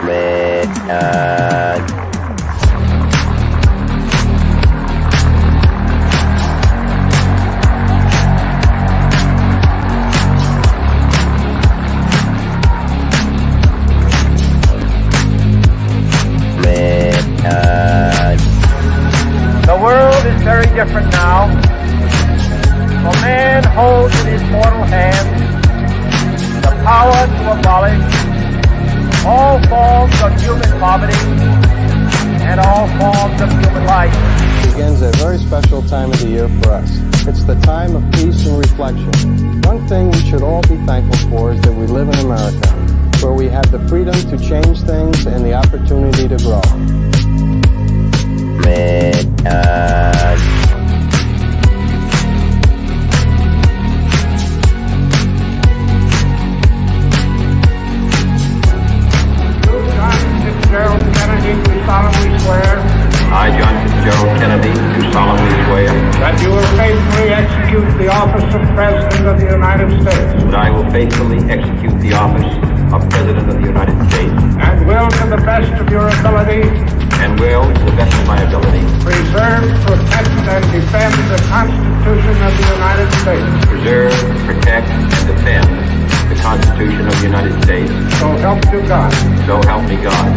The world is very different now. For man holds in his mortal hand the power to abolish all forms of human poverty and all forms of human life. It begins a very special time of the year for us. It's the time of peace and reflection. One thing we should all be thankful for is that we live in America, where we have the freedom to change things and the opportunity to grow. I, John Fitzgerald Kennedy, do solemnly swear That you will faithfully execute the office of President of the United States. that I will faithfully execute the office of President of the United States And will, to the best of your ability, and will, to the best of my ability, preserve, protect, and defend the Constitution of the United States. preserve, protect, and defend the Constitution of the United States. So help you God. So help me God.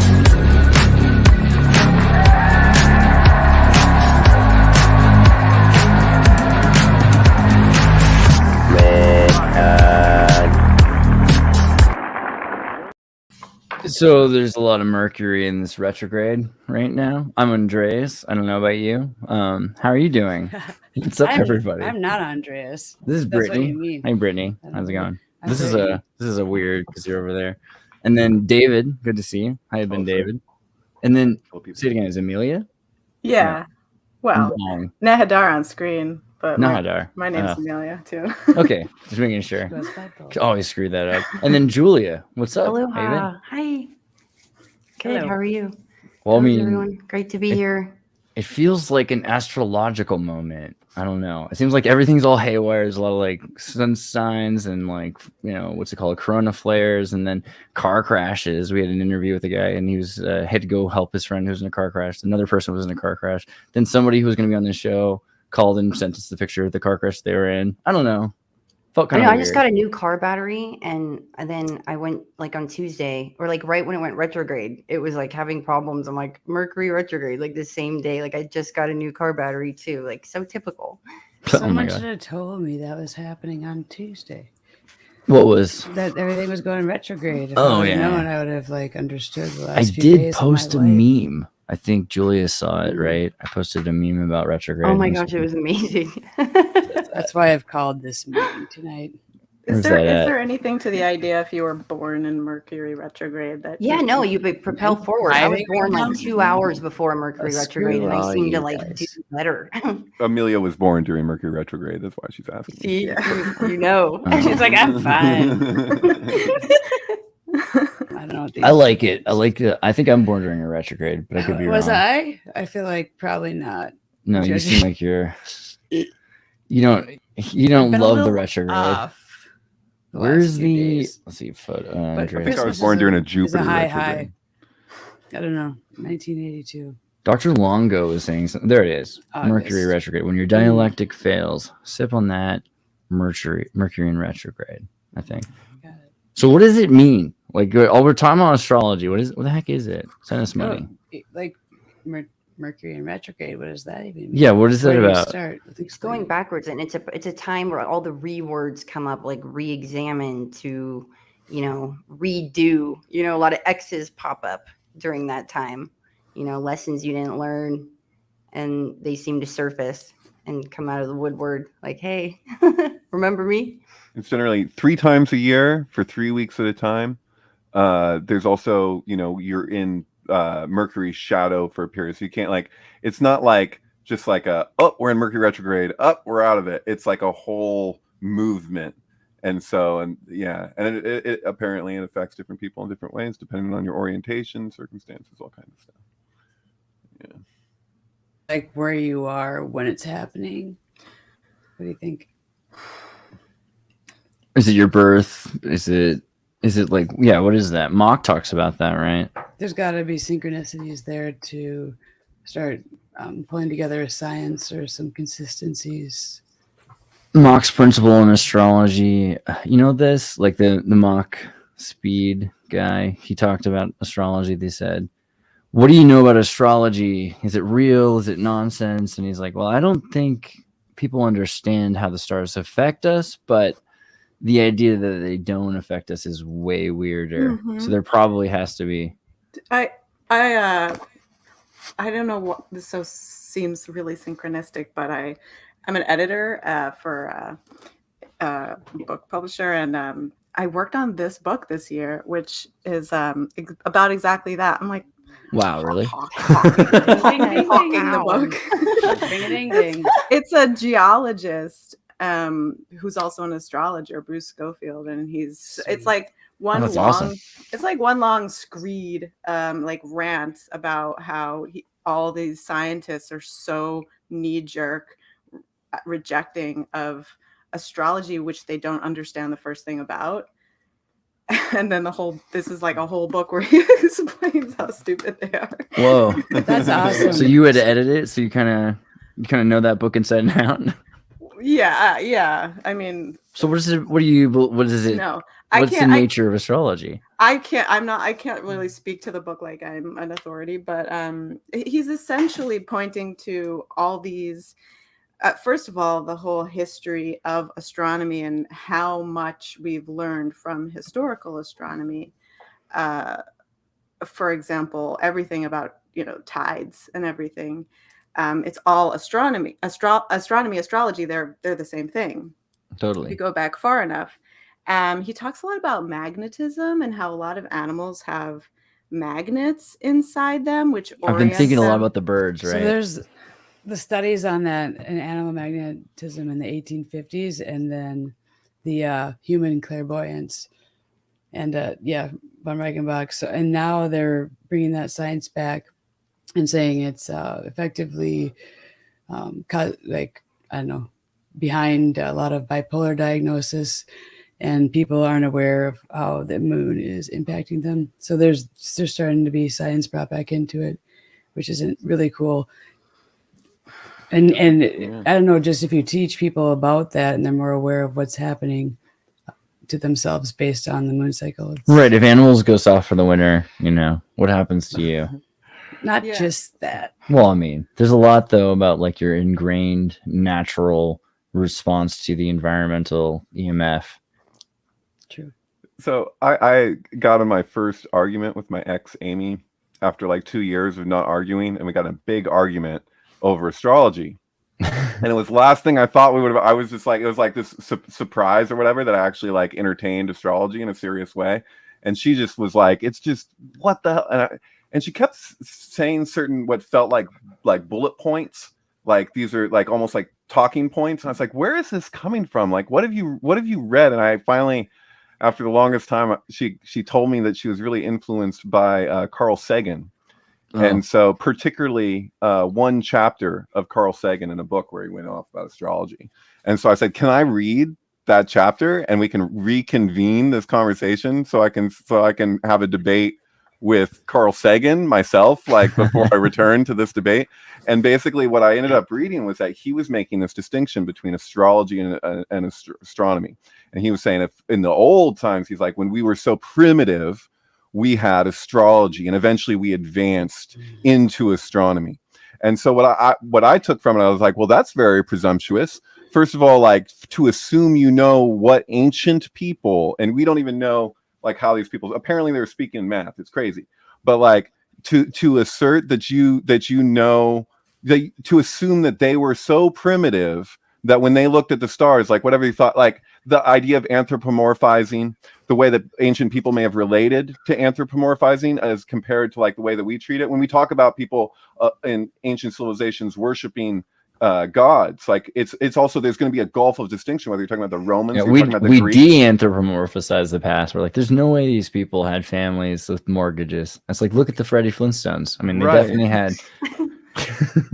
So there's a lot of Mercury in this retrograde right now. I'm Andreas. I don't know about you. How are you doing? What's up, everybody? I'm not Andreas. This is That's what Brittany. you mean. Hey, Brittany. I don't How's it know. going? I'm This Brittany. is a weird because you're over there. And then David. Good to see you. How you been, David? And then say it again. Is Amelia? Yeah. Well, Wrong. Nahadar on screen, but Nahadar. my name's Oh. Amelia too. Okay, just making sure. Goes by both. Always screw that up. And then Julia. What's up? Aloha. How you been? Hi. Good. Hello. How are you? Well, I How's mean, everyone? Great to be here. it feels like an astrological moment. I don't know. It seems like everything's all haywire. There's a lot of like sun signs and like, what's it called? Corona flares and then car crashes. We had an interview with a guy and he was had to go help his friend who was in a car crash. Another person was in a car crash. Then somebody who was going to be on the show called and sent us the picture of the car crash they were in. I don't know. Felt I kind know. of I just got a new car battery, and then I went like on Tuesday, or like right when it went retrograde, it was like having problems. I'm like Mercury retrograde, like the same day. Like I just got a new car battery too. Like so typical. Oh my Someone God. should have told me that was happening on Tuesday. What was? That everything was going retrograde. If Oh, I would yeah. have known, I would have like understood the I last few did days of my post a life. meme. I think Julia saw it, right? I posted a meme about retrograde. Oh my and gosh, it was amazing. That's why I've called this meeting tonight. Where's Is there that at? anything to the idea if you were born in Mercury retrograde that Yeah, no, you propel forward. I was Timing born like right now? 2 hours before Mercury Screw retrograde, and I all seem to you like do guys. better. Amelia was born during Mercury retrograde. That's why she's asking. See, you know. She's like, I'm fine. I don't know. What I like it. I like it. I think I'm born during a retrograde, but I could be Was wrong. I? I feel like probably not. No, you Judging. seem like you don't Been a love the little retrograde. off the Where's last few the days. let's see photo But I Andreas. think I was Christmas born is during a is Jupiter high. retrograde. I don't know. 1982. Dr. Longo is saying something. There it is. Mercury August. retrograde. When your dialectic fails, sip on that Mercury in retrograde, I think. Got it. So what does it mean? Like we're talking about astrology. What the heck is it? Send us money. Like Mercury in retrograde. What does that even mean? Yeah, what is that Where do you about? start with It's going explaining? backwards, and it's a time where all the re-words come up, like re-examine, to redo. A lot of X's pop up during that time. Lessons you didn't learn, and they seem to surface and come out of the woodwork. Like, hey, remember me? It's generally 3 times a year for 3 weeks at a time. There's also, you're in Mercury's shadow for a period, so you can't it's not like just like we're in Mercury retrograde, we're out of it. It's like a whole movement. And so, and it apparently it affects different people in different ways, depending on your orientation, circumstances, all kinds of stuff. Yeah. Like where you are when it's happening. What do you think? Is it your birth? Is it Is it like, yeah, what is that? Mock talks about that, right? There's got to be synchronicities there to start pulling together a science or some consistencies. Mock's principle in astrology. You know this? Like the Mock Speed guy, he talked about astrology. They said, what do you know about astrology? Is it real? Is it nonsense? And he's like, well, I don't think people understand how the stars affect us, but the idea that they don't affect us is way weirder. So there probably has to be. I don't know what this seems really synchronistic, but I'm an editor for a book publisher, and I worked on this book this year, which is about exactly that. I'm like, wow, really? Hawking the book. Ding, ding. It's a geologist who's also an astrologer, Bruce Schofield, and it's like one long screed like rant about how all these scientists are so knee-jerk rejecting of astrology, which they don't understand the first thing about. And then this is like a whole book where he explains how stupid they are. Whoa, that's awesome. So you had to edit it, so you kind of know that book inside and out. Yeah. I mean, so what is it? What is it? No, what's the nature of astrology? I can't really speak to the book like I'm an authority, but he's essentially pointing to all these. First of all, the whole history of astronomy and how much we've learned from historical astronomy. For example, everything about tides and everything. It's all astronomy. Astrology. They're the same thing. Totally. If you go back far enough. He talks a lot about magnetism and how a lot of animals have magnets inside them, which I've been thinking a lot about the birds, right? So there's the studies on that and animal magnetism in the 1850s, and then the human clairvoyance, and von Reichenbach. So, and now they're bringing that science back and saying it's effectively behind a lot of bipolar diagnosis, and people aren't aware of how the moon is impacting them. So there's starting to be science brought back into it, which isn't really cool. And I don't know, just if you teach people about that and they're more aware of what's happening to themselves based on the moon cycle. Right. If animals go south for the winter, what happens to you? Not just that. Well, I mean, there's a lot though about like your ingrained natural response to the environmental EMF. True. So I got in my first argument with my ex Amy after like 2 years of not arguing, and we got in a big argument over astrology. And it was the last thing I thought we would have. I was just like, it was like this surprise or whatever that I actually like entertained astrology in a serious way. And she just was like, it's just what the hell. And she kept saying certain what felt like bullet points, like these are like almost like talking points. And I was like, where is this coming from? Like, what have you read? And I finally, after the longest time, she told me that she was really influenced by Carl Sagan. And so particularly one chapter of Carl Sagan in a book where he went off about astrology. And so I said, can I read that chapter and we can reconvene this conversation so I can have a debate with Carl Sagan myself, like before I return to this debate. And basically what I ended up reading was that he was making this distinction between astrology and astronomy. And he was saying if in the old times, he's like, when we were so primitive, we had astrology, and eventually we advanced into astronomy. And so what I took from it, I was like, well, that's very presumptuous. First of all, like to assume what ancient people, and we don't even know like how these people, apparently they're speaking in math. It's crazy. But like to assert that to assume that they were so primitive that when they looked at the stars, like whatever you thought, like the idea of anthropomorphizing, the way that ancient people may have related to anthropomorphizing as compared to like the way that we treat it. When we talk about people in ancient civilizations worshiping gods, like it's also, there's going to be a gulf of distinction, whether you're talking about the Romans, we Greeks. de-anthropomorphize the past. We're like, there's no way these people had families with mortgages. It's like, look at the Freddie Flintstones. I mean, they definitely had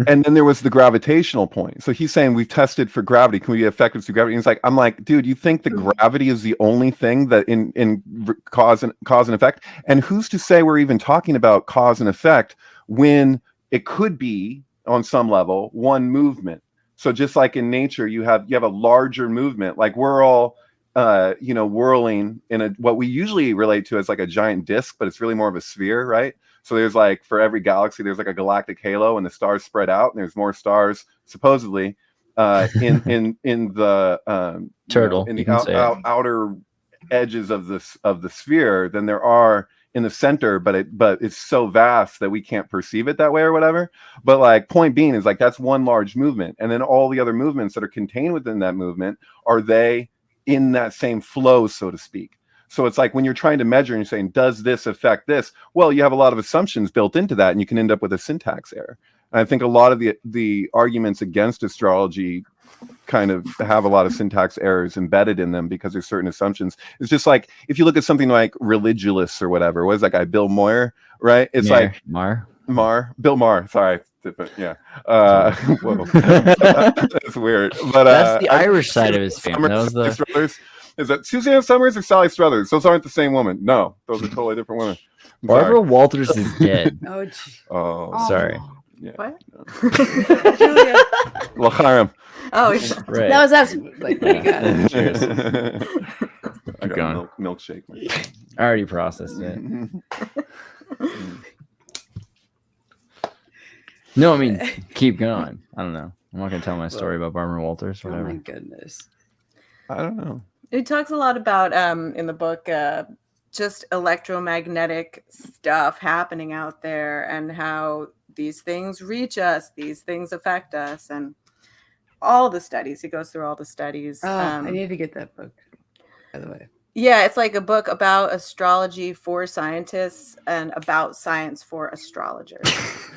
And then there was the gravitational point. So he's saying we've tested for gravity. Can we be effective through gravity? And he's like, I'm like, dude, you think that gravity is the only thing that in cause and effect? And who's to say we're even talking about cause and effect when it could be on some level one movement? So just like in nature, you have a larger movement. Like we're all whirling in what we usually relate to as like a giant disc, but it's really more of a sphere, right? So there's like, for every galaxy, there's like a galactic halo, and the stars spread out, and there's more stars supposedly in the turtle, in the outer edges of the sphere than there are in the center, but it's so vast that we can't perceive it that way or whatever. But like, point being is like, that's one large movement, and then all the other movements that are contained within that movement, are they in that same flow, so to speak? So it's like when you're trying to measure and you're saying, does this affect this? Well, you have a lot of assumptions built into that, and you can end up with a syntax error. And I think a lot of the arguments against astrology kind of have a lot of syntax errors embedded in them because there's certain assumptions. It's just like, if you look at something like Religulous or whatever, what is that guy, Bill Moyer, right? It's like Bill Maher, sorry. Yeah. Whoa. That's weird. But that's the Irish side of his family. That was Is that Suzanne Summers or Sally Struthers? Those aren't the same woman. No, those are totally different women. Barbara Walters is dead. Oh, sorry. Yeah. What? Julia. L'chaim. Oh, right. That was us. Like, cheers. I got a milkshake. I already processed it. No, I mean, keep going. I don't know. I'm not gonna tell my story about Barbara Walters. Whatever. Oh my goodness. I don't know. It talks a lot about in the book just electromagnetic stuff happening out there, and how these things reach us, these things affect us, and all the studies. He goes through all the studies. I need to get that book, by the way. Yeah, it's like a book about astrology for scientists and about science for astrologers.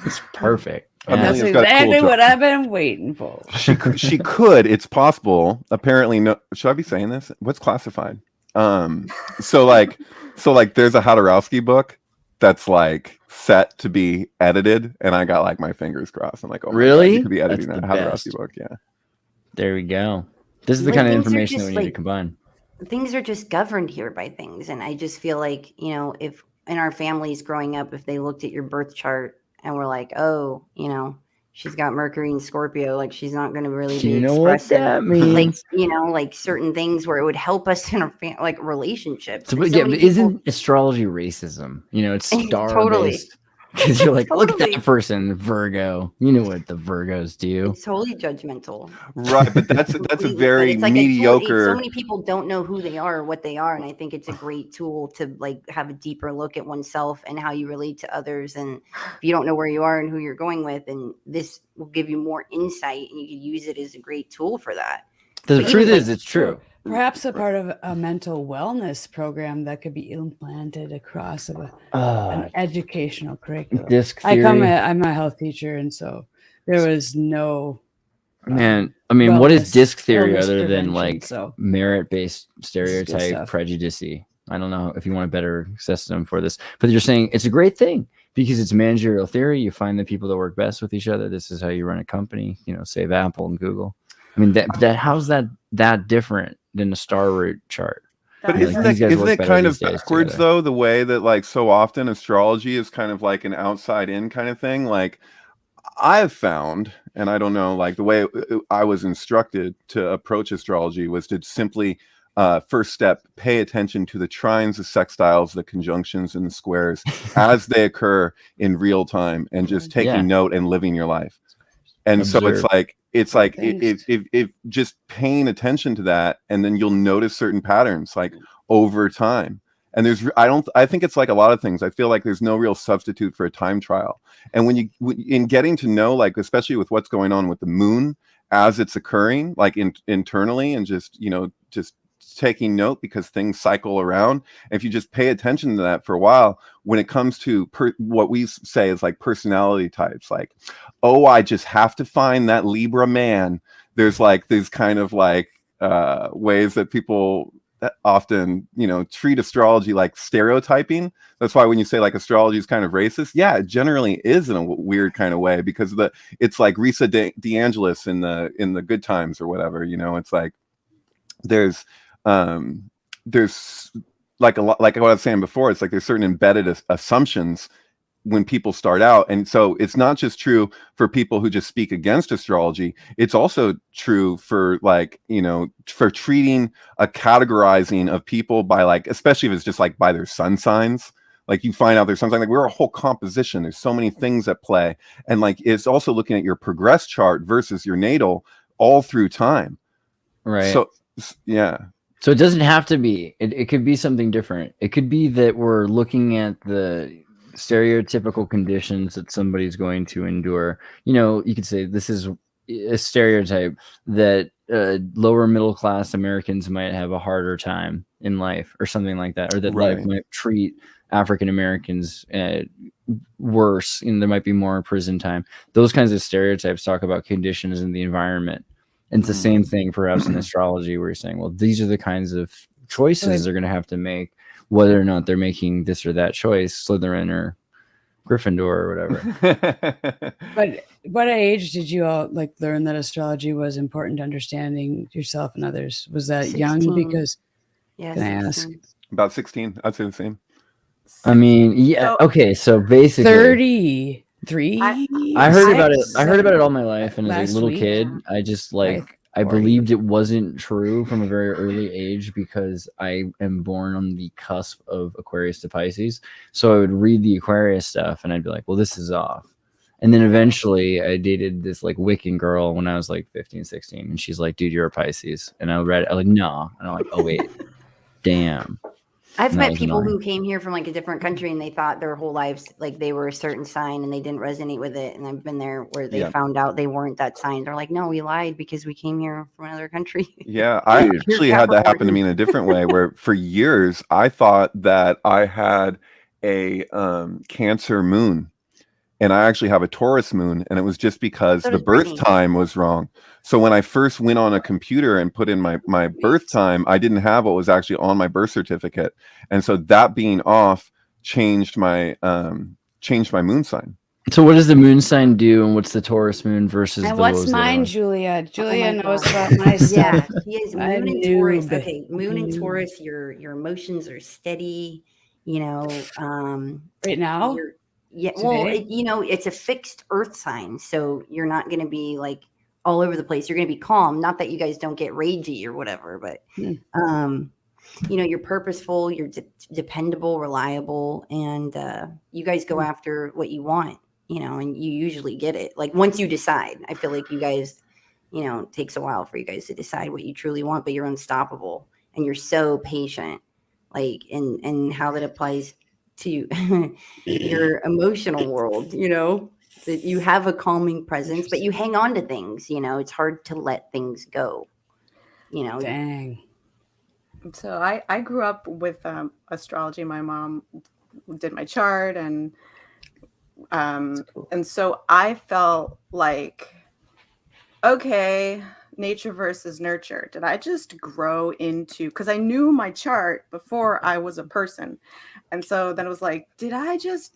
It's perfect. Yeah. That's exactly what I've been waiting for. She could. It's possible. Apparently, no. Should I be saying this? What's classified? So like, there's a Hodorowski book that's like set to be edited, and I got like my fingers crossed. I'm like, oh, really? God, you could be editing that Hodorowski book. Yeah. There we go. This is the kind of information that we need to combine. Things are just governed here by things, and I just feel like, if in our families growing up, if they looked at your birth chart and were like, oh, she's got Mercury in Scorpio, like she's not going to really be expressive. What that means? Like, like certain things where it would help us in our relationships. So isn't astrology racism? It's star totally. based. Because you're like, look at that person, Virgo. You know what the Virgos do. It's totally judgmental. Right, but that's a very like mediocre. So many people don't know who they are or what they are, and I think it's a great tool to like have a deeper look at oneself and how you relate to others. And if you don't know where you are and who you're going with, and this will give you more insight, and you could use it as a great tool for that. The truth is, it's true. Perhaps a part of a mental wellness program that could be implanted across an educational curriculum. Disc theory. I'm a health teacher, and so there was no. Man, I mean, what is disc theory other than like merit-based stereotype prejudice? I don't know if you want a better system for this, but you're saying it's a great thing because it's managerial theory. You find the people that work best with each other. This is how you run a company. Save Apple and Google. I mean, that how's that different than a star root chart? But isn't it kind of backwards though, the way that like so often astrology is kind of like an outside in kind of thing? Like I've found, and I don't know, like the way I was instructed to approach astrology was to simply first step, pay attention to the trines, the sextiles, the conjunctions, and the squares as they occur in real time, and just taking note and living your life. And so it's like if just paying attention to that, and then you'll notice certain patterns like over time. And I think it's like a lot of things. I feel like there's no real substitute for a time trial. And in getting to know, like, especially with what's going on with the moon as it's occurring, like internally, and just taking note because things cycle around. And if you just pay attention to that for a while, when it comes to what we say is like personality types, like, oh, I just have to find that Libra man. There's like these kind of like ways that people often, treat astrology like stereotyping. That's why when you say like astrology is kind of racist, yeah, it generally is in a weird kind of way, because it's like Risa DeAngelis in the Good Times or whatever. It's like there's like a lot, like what I was saying before. It's like there's certain embedded assumptions when people start out. And so it's not just true for people who just speak against astrology. It's also true for like, for treating a categorizing of people by like, especially if it's just like by their sun signs. Like you find out there's something like we're a whole composition. There's so many things at play. And like, it's also looking at your progress chart versus your natal all through time. Right. So, yeah. So it doesn't have to be, it could be something different. It could be that we're looking at the stereotypical conditions that somebody's going to endure. You could say this is a stereotype that lower middle class Americans might have a harder time in life or something like that, or that Right. life might treat African Americans worse, and there might be more prison time. Those kinds of stereotypes talk about conditions in the environment. And it's the same thing perhaps in astrology, where you're saying, well, these are the kinds of choices they're going to have to make, whether or not they're making this or that choice, Slytherin or Gryffindor or whatever. But what age did you all like learn that astrology was important to understanding yourself and others? Was that 16. young? Because Yeah, can I 16. ask? About 16, I'd say the same. I mean, yeah. So- Okay. So basically 33. I heard about it. I heard about it all my life. And as Last a little week. kid, I just I 40. believed it wasn't true from a very early age, because I am born on the cusp of Aquarius to Pisces. So I would read the Aquarius stuff and I'd be like, well, this is off. And then eventually I dated this like Wiccan girl when I was like 15, 16. And she's like, dude, you're a Pisces. And I read it. I was like, no. And I'm like, oh, wait, damn. I've And that met was people annoying. who came here from like a different country and they thought their whole lives like they were a certain sign and they didn't resonate with it. And I've been there where they found out they weren't that sign. They're like, no, we lied because we came here from another country. Yeah, I actually had that happen to me in a different way, where for years I thought that I had a Cancer moon, and I actually have a Taurus moon, and it was just because So the does birth Brittany. time was wrong. So when I first went on a computer and put in my birth time, I didn't have what was actually on my birth certificate, and so that being off changed my moon sign. So what does the moon sign do, and what's the Taurus moon versus And the what what's was the other mine, one? Julia? Julia my knows God. about my stuff. Yeah, he is I'm moon and Taurus. noob. Okay, moon and Noob. Taurus, your emotions are steady, Right now? you're- yeah, well, Today? it's a fixed earth sign, so you're not going to be like all over the place. You're going to be calm. Not that you guys don't get ragey or whatever, but you're purposeful, you're dependable, reliable, and you guys go after what you want, and you usually get it. Like once you decide, I feel like you guys, it takes a while for you guys to decide what you truly want, but you're unstoppable and you're so patient, like, and how that applies to your emotional world, that you have a calming presence, but you hang on to things, it's hard to let things go, Dang. So I grew up with astrology. My mom did my chart, and so I felt like, okay, nature versus nurture. Did I just grow into, because I knew my chart before I was a person, and so then it was like, did I just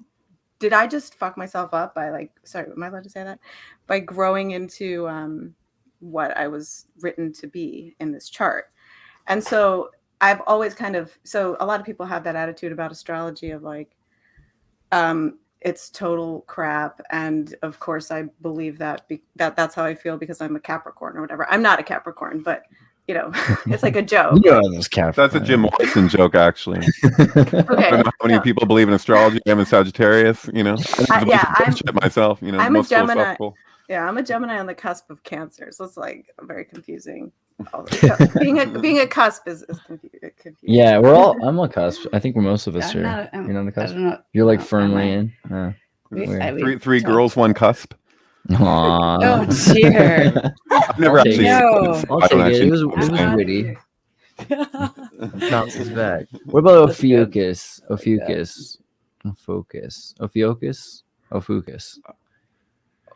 fuck myself up by like, sorry, am I allowed to say that? By growing into what I was written to be in this chart. And so I've always so a lot of people have that attitude about astrology of like, it's total crap. And of course I believe that that's how I feel because I'm a Capricorn or whatever. I'm not a Capricorn, but it's like a joke. That's a Jim Morrison joke, actually. Okay. I don't know how many people believe in astrology. I'm a Sagittarius, I'm myself, I'm most a Gemini. philosophical. Yeah, I'm a Gemini on the cusp of Cancer, so it's like very confusing. Being a cusp is confusing. Yeah, I'm a cusp. I think most of us I'm are. not- You're not on the I cusp. don't know. You're like No, firmly am in. We Three talked- girls, one cusp. Aww. Oh, dear. I've never I'll take actually. it. No. I'll I don't take it. actually It was know what I'm saying. witty. Bounces back. What about That's good. Ophiuchus? Ophiuchus. Ophiuchus. Ophiuchus. Ophiuchus.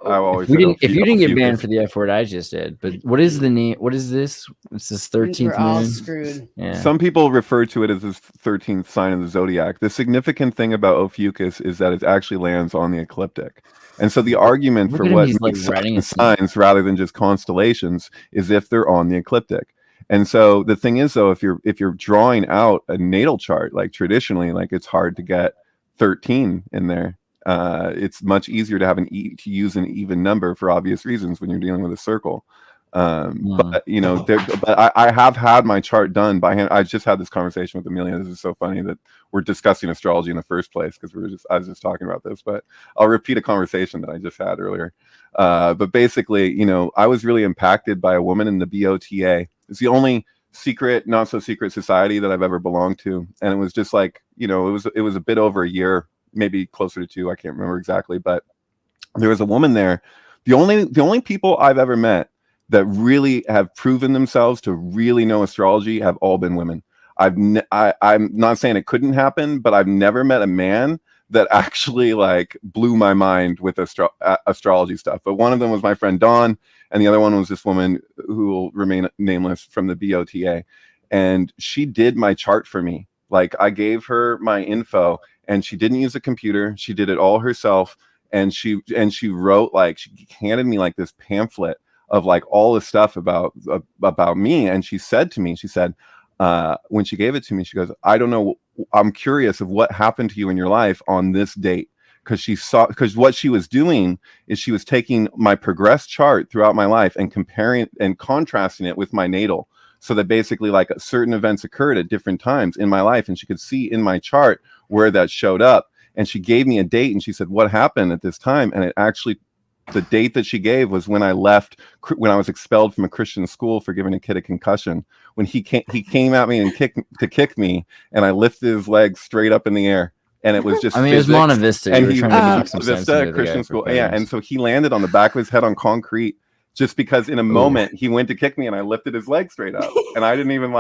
always If said you didn't get Ophiuchus. banned for the F word, I just did. But what is the name? What is this? It's this 13th We're all moon. screwed. Yeah. Some people refer to it as the 13th sign of the zodiac. The significant thing about Ophiuchus is that it actually lands on the ecliptic. And so the argument Look for at him, what he's, like, makes writing a signs rather than just constellations is if they're on the ecliptic. And so the thing is, though, if you're drawing out a natal chart, like traditionally, like it's hard to get 13 in there. It's much easier to have to use an even number for obvious reasons when you're dealing with a circle. But you know, but I have had my chart done by hand. I just had this conversation with Amelia. This is so funny that we're discussing astrology in the first place because I was just talking about this. But I'll repeat a conversation that I just had earlier. But basically, you know, I was really impacted by a woman in the BOTA. It's the only secret, not so secret society that I've ever belonged to, and it was just like, you know, it was a bit over a year, maybe closer to 2. I can't remember exactly, but there was a woman there. The only people I've ever met that really have proven themselves to really know astrology have all been women. I'm not saying it couldn't happen, but I've never met a man that actually like blew my mind with astrology stuff. But one of them was my friend Dawn, and the other one was this woman who will remain nameless from the BOTA. And she did my chart for me. Like I gave her my info and she didn't use a computer. She did it all herself. And she wrote, like, she handed me like this pamphlet of like all the stuff about me. And she said to me, when she gave it to me, she goes, I don't know, I'm curious of what happened to you in your life on this date. Because what she was doing is she was taking my progress chart throughout my life and comparing and contrasting it with my natal, so that basically like certain events occurred at different times in my life, and she could see in my chart where that showed up. And she gave me a date and she said, what happened at this time? And it actually, the date that she gave was when I left, when I was expelled from a Christian school for giving a kid a concussion. When he came at me and kick me, and I lifted his legs straight up in the air. And it was just, I mean, it was Monta Vista. And he was Vista Christian school. Yeah. And so he landed on the back of his head on concrete, just because in a moment he went to kick me and I lifted his leg straight up. And I didn't even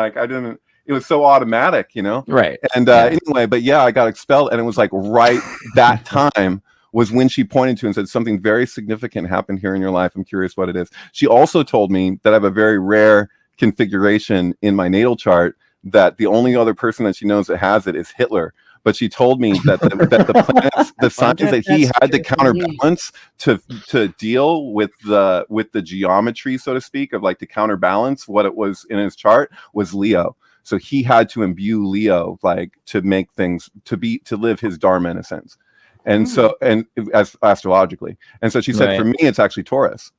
it was so automatic, you know? Right. And anyway, but yeah, I got expelled, and it was like right that time was when she pointed to and said, something very significant happened here in your life. I'm curious what it is. She also told me that I have a very rare configuration in my natal chart, that the only other person that she knows that has it is Hitler. But she told me that the planets, the signs that he had to counterbalance to deal with the geometry, so to speak, of like to counterbalance what it was in his chart, was Leo. So he had to imbue Leo, like, to make things to live his dharma in a sense. And so, and as astrologically. And so she said, for me, it's actually Taurus.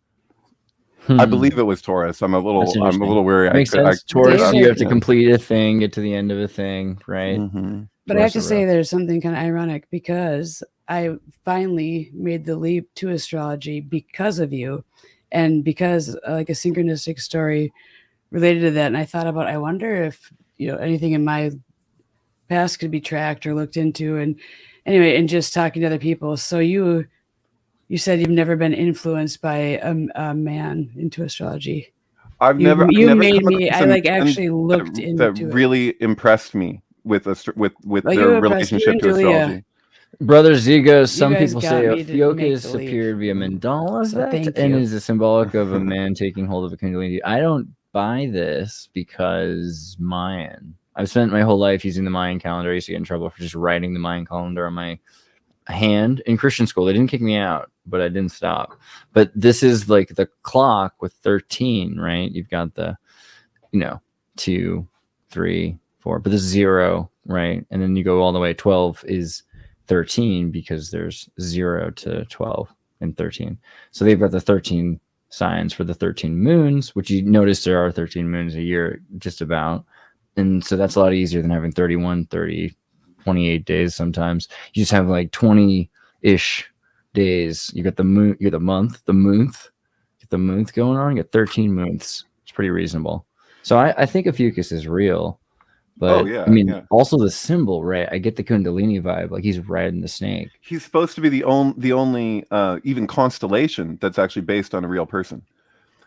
I believe it was Taurus. I'm a little wary. Makes sense. Taurus, you have to complete a thing, get to the end of a thing, right? Mm-hmm. But I have to say there's something kind of ironic, because I finally made the leap to astrology because of you, and because like a synchronistic story related to that. And I thought about, I wonder if, you know, anything in my past could be tracked or looked into. And anyway, and just talking to other people. So you said you've never been influenced by a man into astrology. I actually looked into that really impressed me with their relationship to astrology. Brother Zigos, some people say Ophiuchus appeared via mandala effect and is a symbolic of a man taking hold of a kundalini. I don't buy this because Mayan. I've spent my whole life using the Mayan calendar. I used to get in trouble for just writing the Mayan calendar on my hand in Christian school. They didn't kick me out, but I didn't stop. But this is like the clock with 13, right? You've got the, 2, 3, 4, but this is 0, right? And then you go all the way. 12 is 13 because there's 0 to 12 and 13. So they've got the 13 signs for the 13 moons, which you notice there are 13 moons a year, just about. And so that's a lot easier than having 31, 30, 28 days sometimes. You just have like 20-ish days. You got the moon, you got the month going on. You got 13 months. It's pretty reasonable. So I think Ophiuchus is real. But also the symbol, right? I get the Kundalini vibe, like he's riding the snake. He's supposed to be the only even constellation that's actually based on a real person.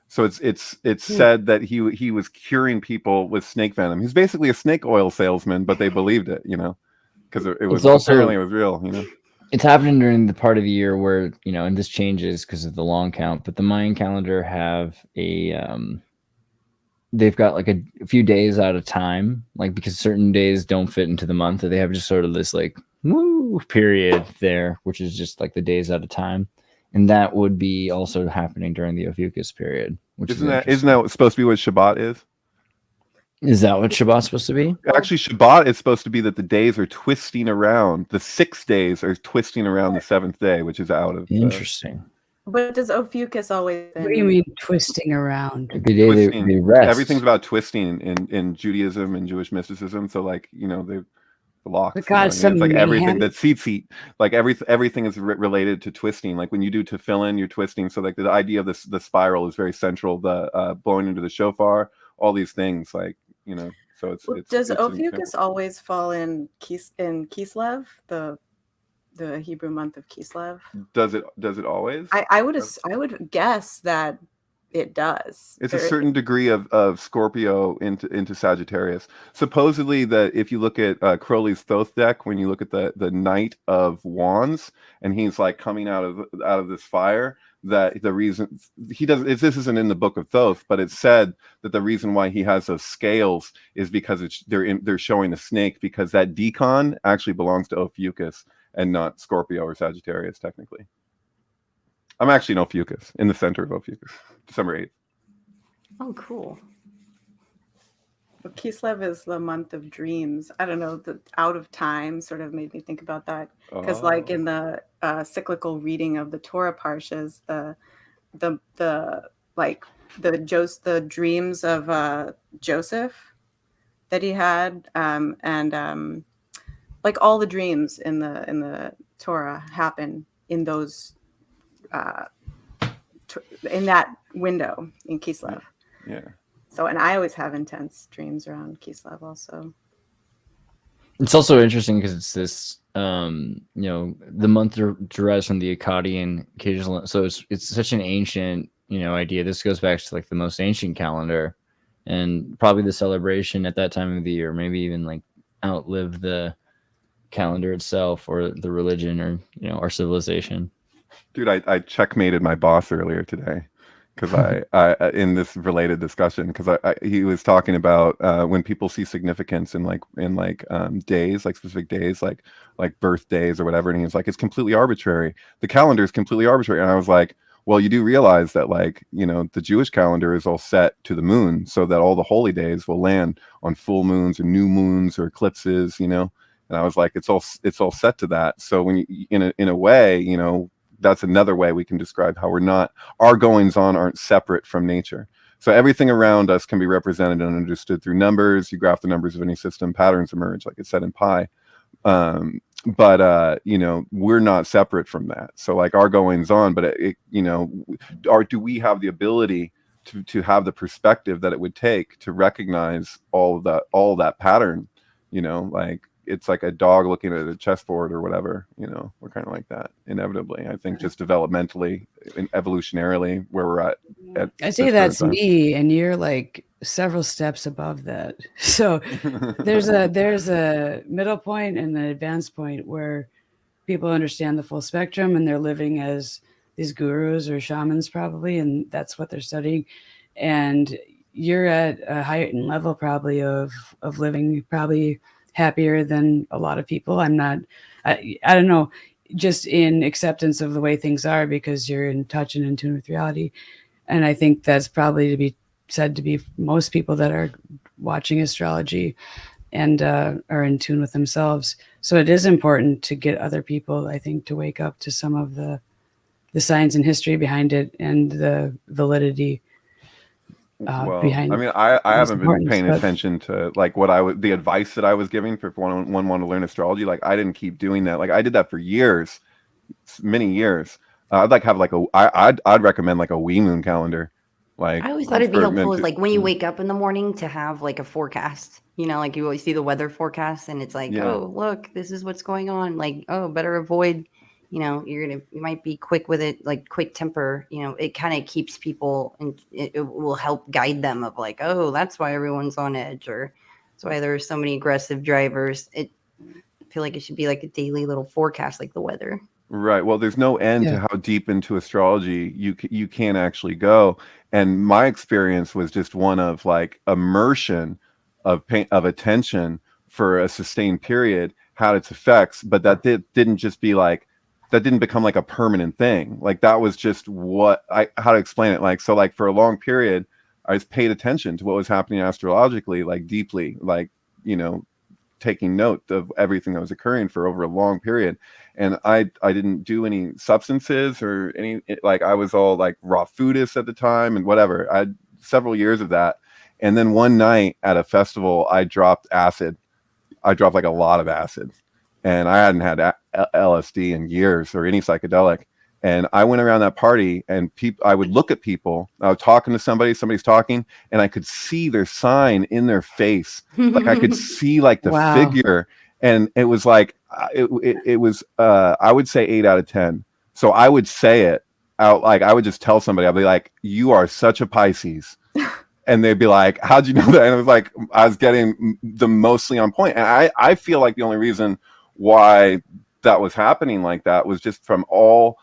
So it's said that he was curing people with snake venom. He's basically a snake oil salesman, but they believed it, because it was apparently it was real, It's happening during the part of the year where, and this changes because of the long count, but the Mayan calendar have they've got like a few days out of time, like because certain days don't fit into the month, or they have just sort of this like woo period there, which is just like the days out of time. And that would be also happening during the Ophiuchus period, which isn't that supposed to be what Shabbat is? Is that what Shabbat's supposed to be? Actually, Shabbat is supposed to be that the days are twisting around. The 6 days are twisting around the 7th day, which is out of Interesting. But does Ophiuchus always? What do you mean twisting around? The day they rest. Everything's about twisting in Judaism and Jewish mysticism. So like the locks. Because it's like everything that tzitzit, like everything is related to twisting. Like when you do tefillin, you're twisting. So like the idea of the spiral is very central. The blowing into the shofar, all these things, like So it's does Ophiuchus always fall in Kislev, the Hebrew month of Kislev? Does it always? I would guess that it does. It's a certain degree of Scorpio into Sagittarius. Supposedly that if you look at Crowley's Thoth deck, when you look at the Knight of Wands, and he's like coming out of this fire, that the reason he doesn't, this isn't in the book of Thoth, but it's said that the reason why he has those scales is because they're showing a snake, because that decon actually belongs to Ophiuchus and not Scorpio or Sagittarius technically. I'm actually in Ophiuchus, in the center of Ophiuchus, December 8th. Oh, cool. Well, Kislev is the month of dreams. I don't know, the out of time sort of made me think about that. Because like in the cyclical reading of the Torah Parshas, the dreams of Joseph that he had, and like all the dreams in the Torah happen in those in that window in Kislev. Yeah. So, and I always have intense dreams around Kislev also. It's also interesting because it's this, the month derives from the Akkadian occasional. So it's such an ancient, idea. This goes back to like the most ancient calendar, and probably the celebration at that time of the year, maybe even like outlive the calendar itself or the religion or, our civilization. Dude, I checkmated my boss earlier today because I in this related discussion, because he was talking about when people see significance in days, like specific days, like birthdays or whatever, and he was like, it's completely arbitrary. The calendar is completely arbitrary, and I was like, well, you do realize that the Jewish calendar is all set to the moon, so that all the holy days will land on full moons or new moons or eclipses, And I was like, it's all set to that. So when you, in a way, that's another way we can describe how our goings on aren't separate from nature. So everything around us can be represented and understood through numbers. You graph the numbers of any system, patterns emerge, like it said in pi. But we're not separate from that. So like our goings on, but do we have the ability to have the perspective that it would take to recognize all that pattern? It's like a dog looking at a chessboard or whatever, we're kind of like that inevitably. I think just developmentally and evolutionarily where we're at I'd say that's me, and you're like several steps above that. So there's a middle point and an advanced point where people understand the full spectrum and they're living as these gurus or shamans probably, and that's what they're studying. And you're at a heightened level probably of living probably happier than a lot of people. I don't know, just in acceptance of the way things are, because you're in touch and in tune with reality. And I think that's probably to be said to be most people that are watching astrology and are in tune with themselves. So it is important to get other people, I think, to wake up to some of the science and history behind it and the validity behind. I mean, I haven't been paying attention to like the advice that I was giving for if one wanted to learn astrology. Like I didn't keep doing that. Like I did that for years, many years. I'd I'd recommend like a wee moon calendar. Like I always thought it'd be helpful is like when you wake up in the morning to have like a forecast. Like you always see the weather forecast and it's like, oh look, this is what's going on. Like, oh, better avoid. You might be quick with it, like quick temper. It kind of keeps people, and it will help guide them of like, oh, that's why everyone's on edge, or that's why there's so many aggressive drivers. It feel like it should be like a daily little forecast, like the weather. Right. Well, there's no end to how deep into astrology you can actually go. And my experience was just one of like immersion of attention for a sustained period had its effects, but that didn't just be like, that didn't become like a permanent thing. Like that was just how to explain it. Like, so like for a long period, I just paid attention to what was happening astrologically, like deeply, like, you know, taking note of everything that was occurring for over a long period. And I didn't do any substances or any, like I was all like raw foodist at the time and whatever. I had several years of that. And then one night at a festival, I dropped acid. I dropped like a lot of acid, and I hadn't had LSD in years or any psychedelic. And I went around that party, and I would look at people. I was talking to somebody's talking, and I could see their sign in their face. Like I could see like the figure, and it was like it was I would say 8 out of 10. So I would say it out, like I would just tell somebody, I'd be like, "You are such a Pisces." And they'd be like, "How'd you know that?" And it was like, I was getting the mostly on point. And I feel like the only reason why that was happening like that was just from all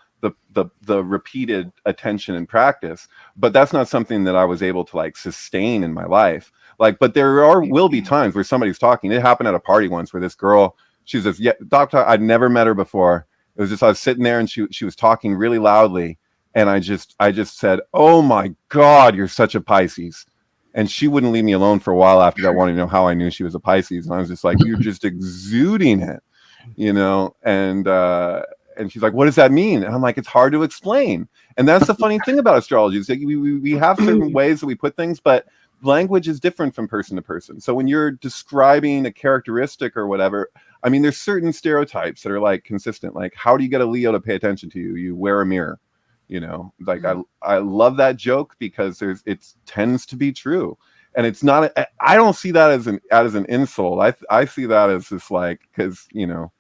the repeated attention and practice. But that's not something that I was able to like sustain in my life. Like, but will be times where somebody's talking. It happened at a party once where this girl, she says, "Yeah, doctor," I'd never met her before. It was just, I was sitting there and she was talking really loudly. And I just said, "Oh my God, you're such a Pisces." And she wouldn't leave me alone for a while after that, wanting to know how I knew she was a Pisces. And I was just like, "You're just exuding it, you know?" And she's like, "What does that mean?" And I'm like, "It's hard to explain." And that's the funny thing about astrology is that we have certain ways that we put things, but language is different from person to person. So when you're describing a characteristic or whatever, I mean, there's certain stereotypes that are like consistent. Like, how do you get a Leo to pay attention to you? You wear a mirror. You know, like I love that joke because it tends to be true, and it's not. I don't see that as an insult. I see that as just like, because you know,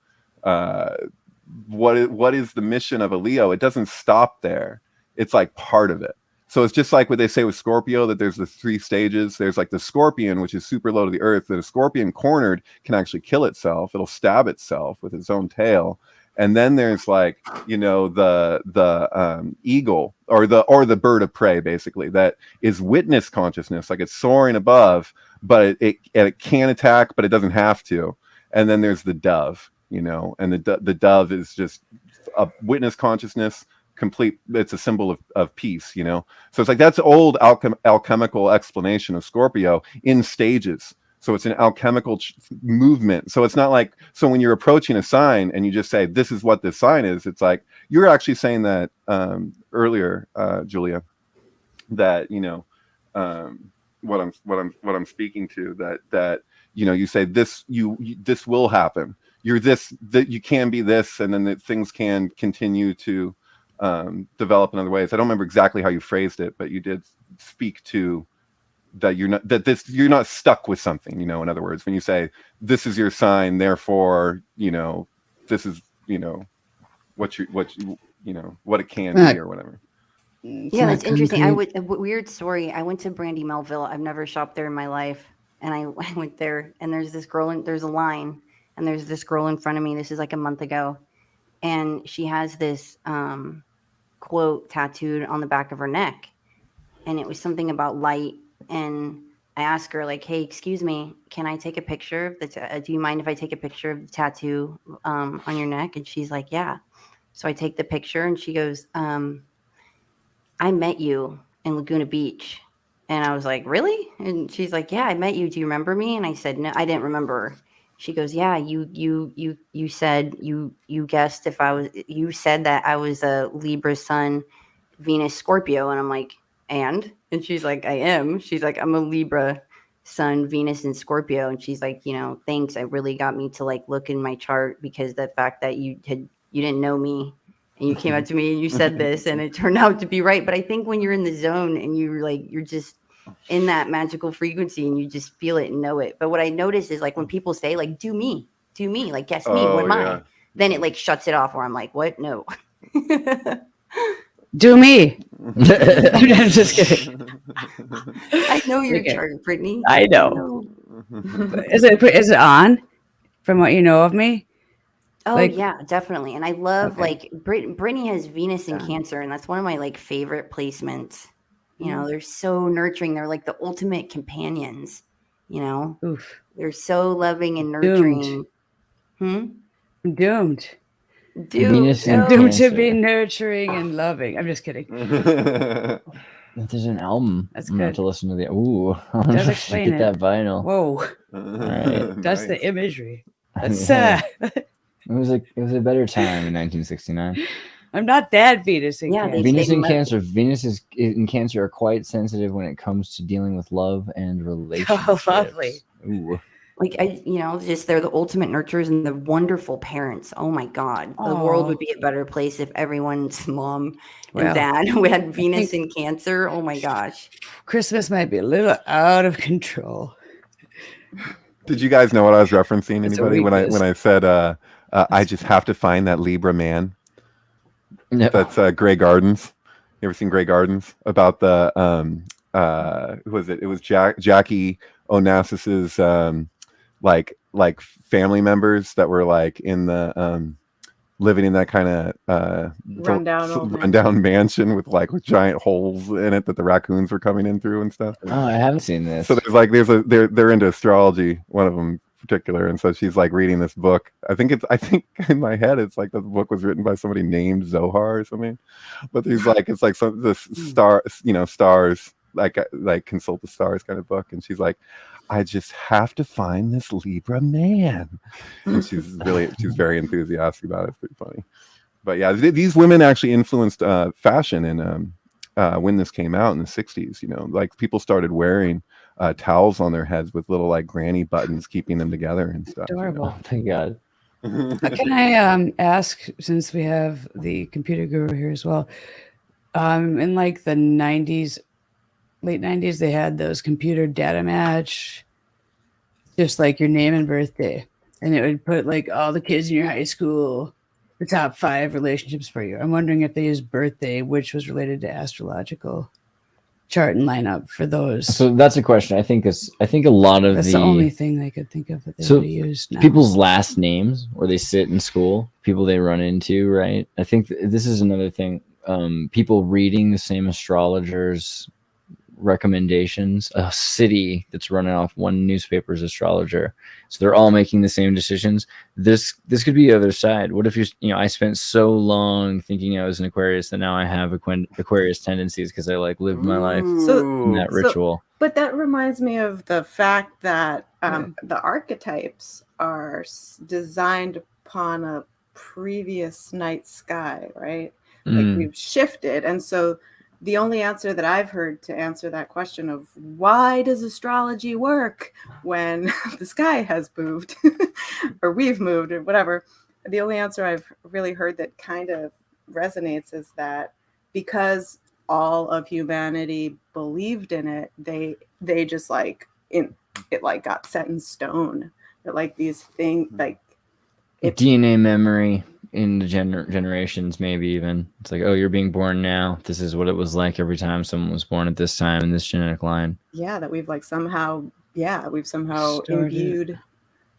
what is the mission of a Leo? It doesn't stop there. It's like part of it. So it's just like what they say with Scorpio, that there's the 3 stages. There's like the Scorpion, which is super low to the earth. That a Scorpion cornered can actually kill itself. It'll stab itself with its own tail. And then there's like, you know, the eagle or the bird of prey, basically, that is witness consciousness, like it's soaring above, but it can attack, but it doesn't have to. And then there's the dove, you know, and the dove is just a witness consciousness, complete. It's a symbol of peace, you know. So it's like that's old alchemical explanation of Scorpio in stages. So it's an alchemical movement. So it's not like, so when you're approaching a sign and you just say, "This is what this sign is," it's like, you're actually saying that earlier, Julia, that, you know, what I'm speaking to, that, you know, you say this, this will happen. You're this, that you can be this, and then that things can continue to develop in other ways. I don't remember exactly how you phrased it, but you did speak to that you're not stuck with something, you know. In other words, when you say this is your sign, therefore, you know, this is, you know, what you know, what it can be or whatever. Yeah, that's interesting. A weird story. I went to Brandy Melville. I've never shopped there in my life, and I went there, and there's this girl, and there's a line, and there's this girl in front of me. This is like a month ago, and she has this quote tattooed on the back of her neck, and it was something about light. And I asked her, like, "Hey, excuse me, can I take a picture of the do you mind if I take a picture of the tattoo on your neck?" And she's like, "Yeah." So I take the picture, and she goes, "I met you in Laguna Beach." And I was like, "Really?" And she's like, "Yeah, I met you. Do you remember me?" And I said, "No, I didn't remember her." She goes, "Yeah, you said you guessed if I was, you said that I was a Libra Sun, Venus Scorpio." And I'm like, And she's like, "I am." She's like, "I'm a Libra Sun, Venus, and Scorpio." And she's like, "You know, thanks. It really got me to like look in my chart, because the fact that you didn't know me and you came up to me and you said this, and it turned out to be right." But I think when you're in the zone and you're just in that magical frequency and you just feel it and know it. But what I notice is like when people say like, do me, like guess me, what am I? Then it like shuts it off, where I'm like, what? No. Do me. I'm just kidding. I know your chart, Brittany. I know. Is it on from what you know of me? Oh Like, yeah, definitely. And I love okay. like Brittany has Venus in Yeah. Cancer, and that's one of my like favorite placements. You know, Mhm. they're so nurturing. They're like the ultimate companions. You know, Oof. they're so loving and Doomed. nurturing. Hmm? I'm doomed. Doomed. Venus in I'm Oh, doomed to be Cancer. nurturing and loving. I'm just kidding. There's an album. That's I'm gonna have good. to listen to the. Ooh, It does I should explain get it. that vinyl. Whoa. Right. That's Nice. the imagery. I That's mean, hey, it was a better time in 1969. I'm not that Venus in Yeah, they- Cancer. Venus in must- Cancer. Venus is in Cancer are quite sensitive when it comes to dealing with love and relationships. lovely. Ooh. like just they're the ultimate nurturers and the wonderful parents. Oh my God, the world Aw. would be a better place if everyone's mom Well, and dad who had Venus think- in Cancer. Oh my gosh. Christmas might be a little out of control. Did you guys know what I was referencing? It's a Anybody when weakness. I said I just have to find that Libra man? No. That's Grey Gardens. You ever seen Grey Gardens? About the who was it? It was Jackie Onassis's like family members that were like in the living in that kind of rundown mansion with giant holes in it that the raccoons were coming in through and stuff. Oh, I haven't seen this. So they're into astrology, one of them in particular, and so she's like reading this book. I think in my head it's like the book was written by somebody named Zohar or something, but there's like it's like some the stars like consult the stars kind of book, and she's like, I just have to find this Libra man, and she's very enthusiastic about it. It's pretty funny. But yeah, these women actually influenced fashion and when this came out in the 60s, like people started wearing towels on their heads with little like granny buttons keeping them together and stuff. Adorable. Oh my God. Can I ask, since we have the computer guru here as well, in like the 90s, late 90s, they had those computer data match, just like your name and birthday. And it would put like all the kids in your high school, the top 5 relationships for you. I'm wondering if they used birthday, which was related to astrological chart and lineup for those. So that's a question. I think a lot of That's the only thing they could think of that they would have used now. People's last names where they sit in school, people they run into, right? I think this is another thing. People reading the same astrologers' recommendations, a city that's running off one newspaper's astrologer, so they're all making the same decisions. This could be the other side. What if I spent so long thinking I was an Aquarius that now I have Aquarius tendencies because I like lived my life in that ritual. But that reminds me of the fact that the archetypes are designed upon a previous night sky, right? Like we've shifted, and so the only answer that I've heard to answer that question of why does astrology work when the sky has moved or we've moved or whatever, the only answer I've really heard that kind of resonates is that because all of humanity believed in it, they just it got set in stone. That like these things like DNA memory in the generations, maybe even it's like, oh, you're being born now, this is what it was like every time someone was born at this time in this genetic line. That we've somehow imbued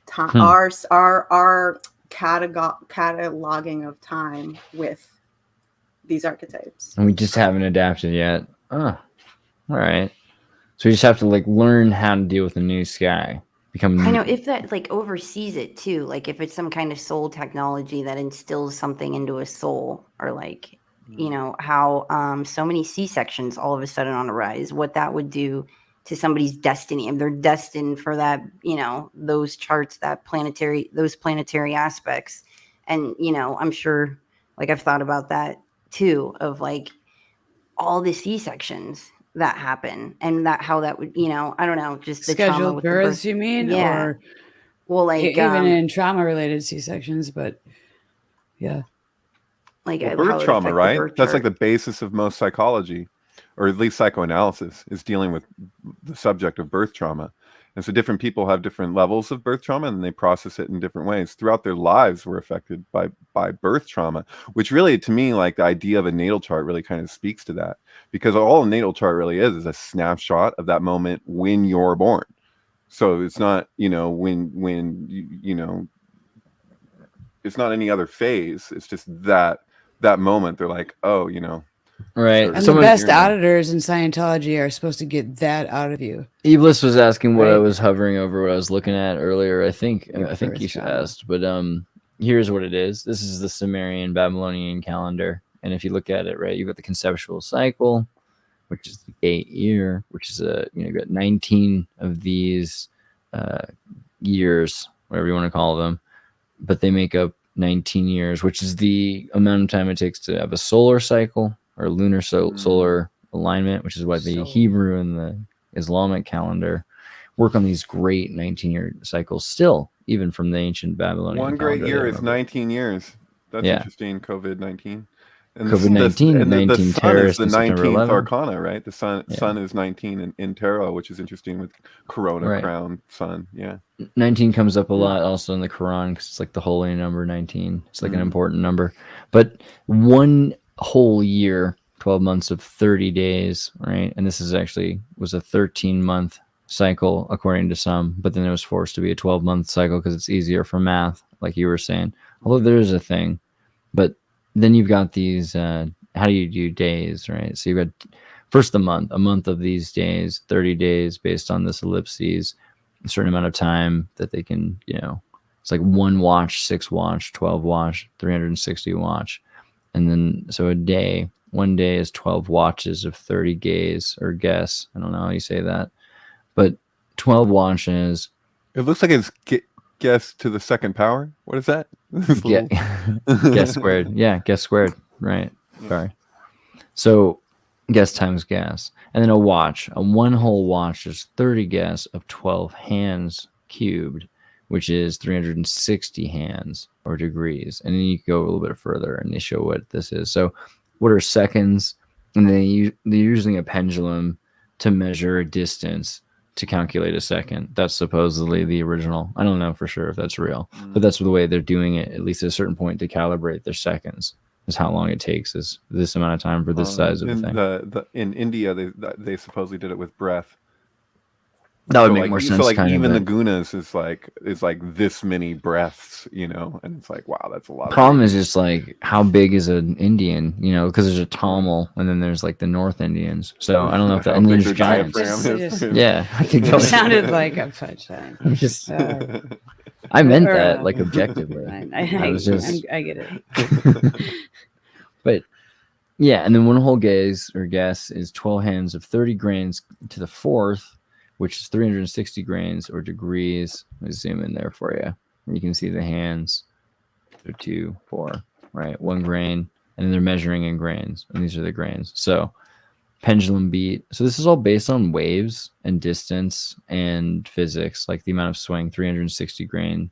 time, our cataloging of time with these archetypes, and we just haven't adapted yet. All right, so we just have to learn how to deal with the new sky. I know if that oversees it too, like if it's some kind of soul technology that instills something into a soul, or how so many C-sections all of a sudden on a rise, what that would do to somebody's destiny, if they're destined for that, those charts, those planetary aspects. And I'm sure I've thought about that too, of all the C-sections that happen, and how that would, I don't know, just the scheduled trauma with births, you mean? Yeah. Or well, even in trauma related C-sections, but yeah. Birth trauma, right? That's the basis of most psychology, or at least psychoanalysis, is dealing with the subject of birth trauma. And so different people have different levels of birth trauma, and they process it in different ways. Throughout their lives were affected by birth trauma, which really, to me, the idea of a natal chart really kind of speaks to that, because all a natal chart really is a snapshot of that moment when you're born. So it's not, when it's not any other phase. It's just that moment. They're like, oh, you know. Right. And Someone- the best auditors in Scientology are supposed to get that out of you. Iblis was asking what I Right. was hovering over, what I was looking at earlier. I think first you comment. asked, but here's what it is. This is the Sumerian Babylonian calendar, and if you look at it, right, you've got the conceptual cycle, which is the gate year, which is you've got 19 of these years, whatever you want to call them, but they make up 19 years, which is the amount of time it takes to have a solar cycle or lunar solar alignment, which is why the Hebrew and the Islamic calendar work on these great 19-year cycles still, even from the ancient Babylonian One great calendar. year is 19 years. That's interesting. COVID-19. And COVID-19, 19 the sun is terrorists the in September 19th 11. arcana, right? The sun is 19 in tarot, which is interesting with Corona, crown, sun. Yeah. 19 comes up a lot also in the Quran because it's like the holy number 19. It's like an important number. But one whole year, 12 months of 30 days, right? And this is actually was a 13-month cycle according to some, but then it was forced to be a 12-month cycle because it's easier for math, like you were saying. Although there is a thing, but then you've got these how do you do days, right? So you've got first a month of these days, 30 days based on this ellipses, a certain amount of time that they can, it's like 1 watch, 6 watch, 12 watch, 360 watch. And then so one day is 12 watches of 30 gaze or guess. I don't know how you say that, but 12 watches. It looks like it's guess to the second power. What is that? Guess squared. Yeah, guess squared. Right. Yeah. Sorry. So guess times gas. And then a one whole watch is 30 guess of 12 hands cubed, which is 360 hands or degrees. And then you go a little bit further and they show what this is. So what are seconds? And then they're using a pendulum to measure a distance to calculate a second. That's supposedly the original. I don't know for sure if that's real, but that's the way they're doing it, at least at a certain point, to calibrate their seconds. Is how long it takes is this amount of time for this size of a thing. In India, they supposedly did it with breath. That would make more sense. So like even the gunas is like this many breaths, and it's like, wow, that's a lot. Problem is just like how big is an Indian, because there's a Tamil and then there's like the North Indians. So I don't know if that, and then there's giants. Yeah, I think that sounded like a fudge. I meant that like objectively. I get it. But yeah, and then one whole gaze or guess is 12 hands of 30 grains to the fourth, which is 360 grains or degrees. Let me zoom in there for you. You can see the hands. So 2, 4, right? 1 grain, and then they're measuring in grains, and these are the grains. So pendulum beat. So this is all based on waves and distance and physics, like the amount of swing, 360 grain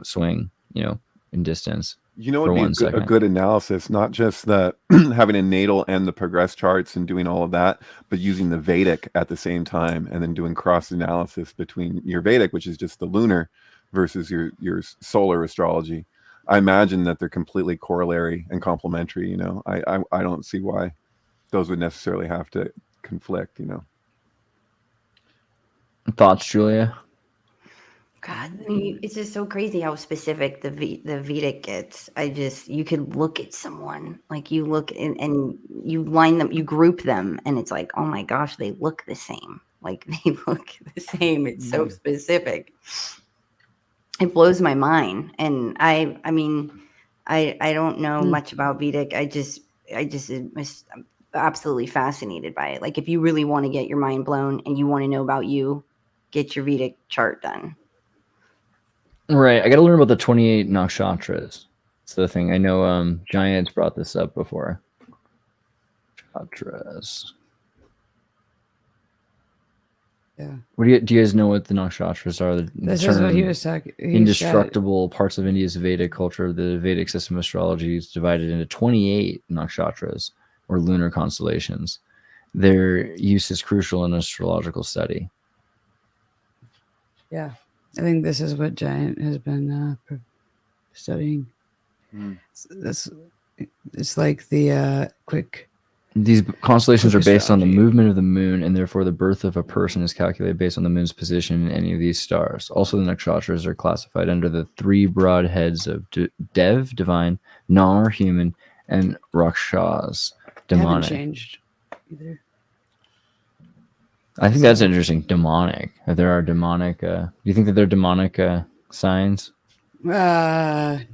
swing, in distance. It would be a good analysis, not just the having a natal and the progress charts and doing all of that, but using the Vedic at the same time and then doing cross analysis between your Vedic, which is just the lunar, versus your solar astrology. I imagine that they're completely corollary and complementary. I don't see why those would necessarily have to conflict. Thoughts, Julia? God, it's just so crazy how specific the Vedic gets. You could look at someone, like you look and you line them, you group them, and it's like, oh my gosh, they look the same. Like they look the same. It's so specific. It blows my mind. And I don't know much about Vedic. I'm absolutely fascinated by it. Like if you really want to get your mind blown and you want to know about you, get your Vedic chart done. Right. I got to learn about the 28 nakshatras. That's the thing. I know Giants brought this up before. Nakshatras. Yeah. Do you guys know what the nakshatras are? This is what he was talking. Indestructible parts of India's Vedic culture. The Vedic system of astrology is divided into 28 nakshatras or lunar constellations. Their use is crucial in astrological study. Yeah. I think this is what Giant has been studying. It's like the quick These constellations are based on the Astrology. movement of the moon, and therefore the birth of a person is calculated based on the moon's position in any of these stars. Also, the nakshatras are classified under the three broad heads of Dev, divine, Nar, human, and Rakshas, They haven't demonic. changed either. I think that's interesting. Demonic. That there are demonic. Do you think that they're demonic signs? Maybe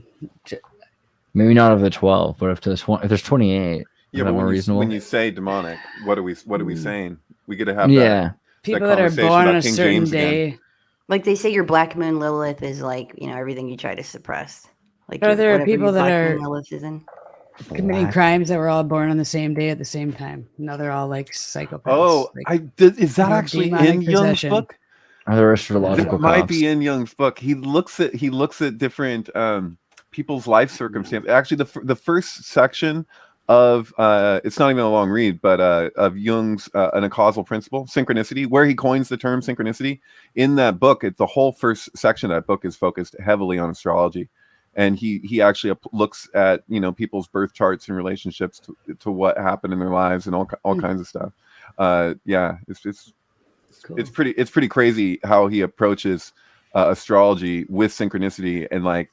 not of the 12, but if there's 28. Yeah, Is that but more reasonable? when you say demonic, what are we saying? We get to have Yeah. People that are conversation born on about a King certain James again. day. Like they say, your black moon Lilith is like, you know, everything you try to suppress. Like Or there are whatever people your that black are moon Lilith is in. committing crimes that were all born on the same day at the same time. Now they're all like psychopaths. Oh, like, is that have actually demonic in Jung's possession. book? Are there astrological That might cops? be in Jung's book. He looks at different people's life circumstances. Actually, the first section of it's not even a long read, but of Jung's an causal principle, synchronicity, where he coins the term synchronicity. In that book, it's the whole first section of that book is focused heavily on astrology, and he actually looks at, you know, people's birth charts and relationships to what happened in their lives and all kinds of stuff. Yeah, Cool. it's pretty crazy how he approaches astrology with synchronicity, and like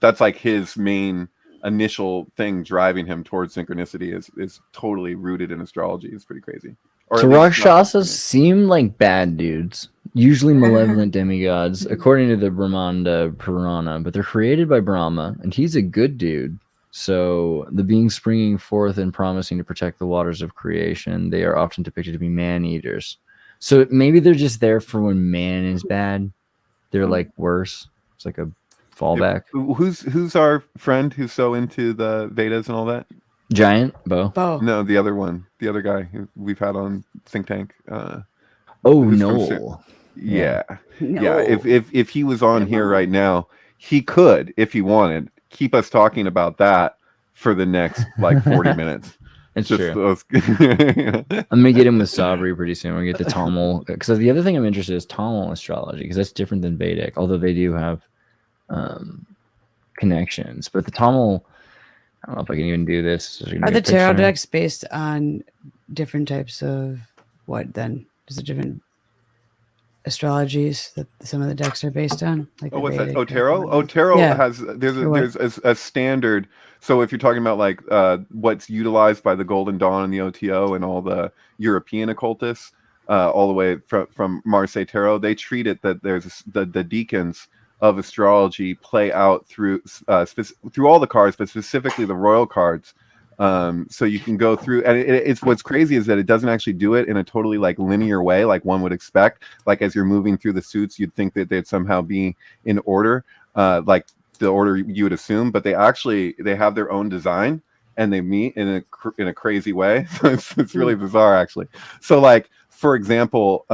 that's like his main initial thing driving him towards synchronicity is totally rooted in astrology. It's pretty crazy. Or So at least not- Rakshasas seem like bad dudes, usually malevolent demigods, according to the Brahmanda Purana, but they're created by Brahma, and he's a good dude. So the beings springing forth and promising to protect the waters of creation, they are often depicted to be man-eaters. So maybe they're just there for when man is bad. They're like worse. It's like a fallback. Who's our friend who's so into the Vedas and all that? Giant Bo. Bo. No, the other one, the other guy who we've had on Think Tank. Oh who's from no. Yeah. No. Yeah, if he was on here right now, he could, if he wanted, keep us talking about that for the next like 40 minutes. It's Just true. those- I'm gonna get in with Sabri pretty soon. We're gonna get to Tamil, because the other thing I'm interested in is Tamil astrology, because that's different than Vedic, although they do have connections. But the Tamil, I don't know if I can even do this. Just gonna Are get the a tarot picture. decks based on different types of what then? Is it different astrologies that some of the decks are based on? Like Oh, the what's that? Vedic Oh, deck tarot? and Oh, whatnot? tarot Yeah. has Or what? there's a standard. So if you're talking about like what's utilized by the Golden Dawn and the OTO and all the European occultists, all the way from Marseille Tarot, they treat it that there's the deacons of astrology play out through all the cards, but specifically the royal cards. So you can go through, and it's what's crazy is that it doesn't actually do it in a totally like linear way, like one would expect. Like as you're moving through the suits, you'd think that they'd somehow be in order, like the order you would assume, but they have their own design, and they meet in a crazy way. So it's really bizarre, actually. So like, for example,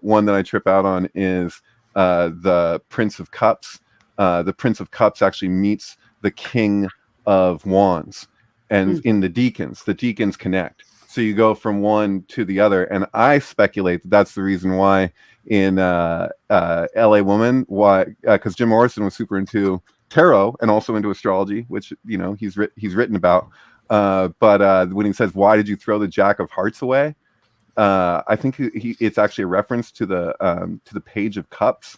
one that I trip out on is the Prince of Cups. The Prince of Cups actually meets the King of Wands, and in the deacons connect. So you go from one to the other, and I speculate that that's the reason why in LA Woman, why because Jim Morrison was super into tarot and also into astrology, which, you know, he's written about. But when he says, "Why did you throw the Jack of Hearts away?" I think it's actually a reference to the Page of Cups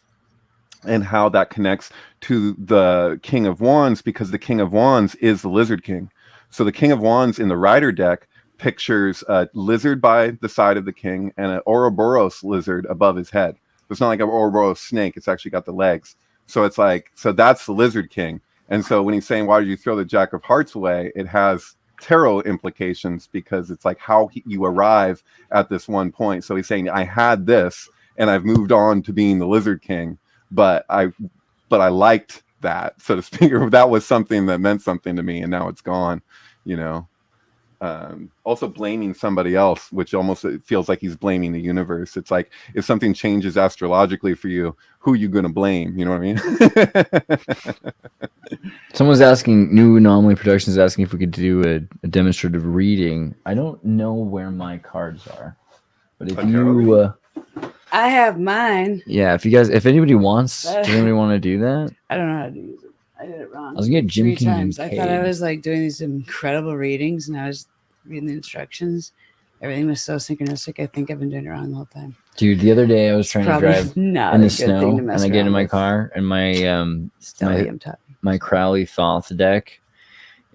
and how that connects to the King of Wands, because the King of Wands is the Lizard King. So the King of Wands in the Rider deck pictures a lizard by the side of the king and an Ouroboros lizard above his head. It's not like an Ouroboros snake. It's actually got the legs. So it's like, so that's the Lizard King. And so when he's saying, "Why did you throw the Jack of Hearts away?" it has tarot implications, because it's like how you arrive at this one point. So he's saying, "I had this and I've moved on to being the Lizard King, but I liked that, so to speak, or that was something that meant something to me, and now it's gone," you know. Also blaming somebody else, which almost it feels like he's blaming the universe. It's like, if something changes astrologically for you, who are you going to blame? You know what I mean? Someone's asking, New Anomaly Productions is asking if we could do a demonstrative reading. I don't know where my cards are, but if you I have mine. yeah, if anybody wants, does anybody want to do that? I don't know how to use it. I did it wrong. I was gonna get Jim 3 King times. I thought I Cade. was like doing these incredible readings, and I was reading the instructions. Everything was so synchronistic. I think I've been doing it wrong the whole time. Dude, the other day I was trying to Probably drive not in a the good snow, thing to and mess I get in around my with. car, and Stellium taught me. my Crowley Thoth deck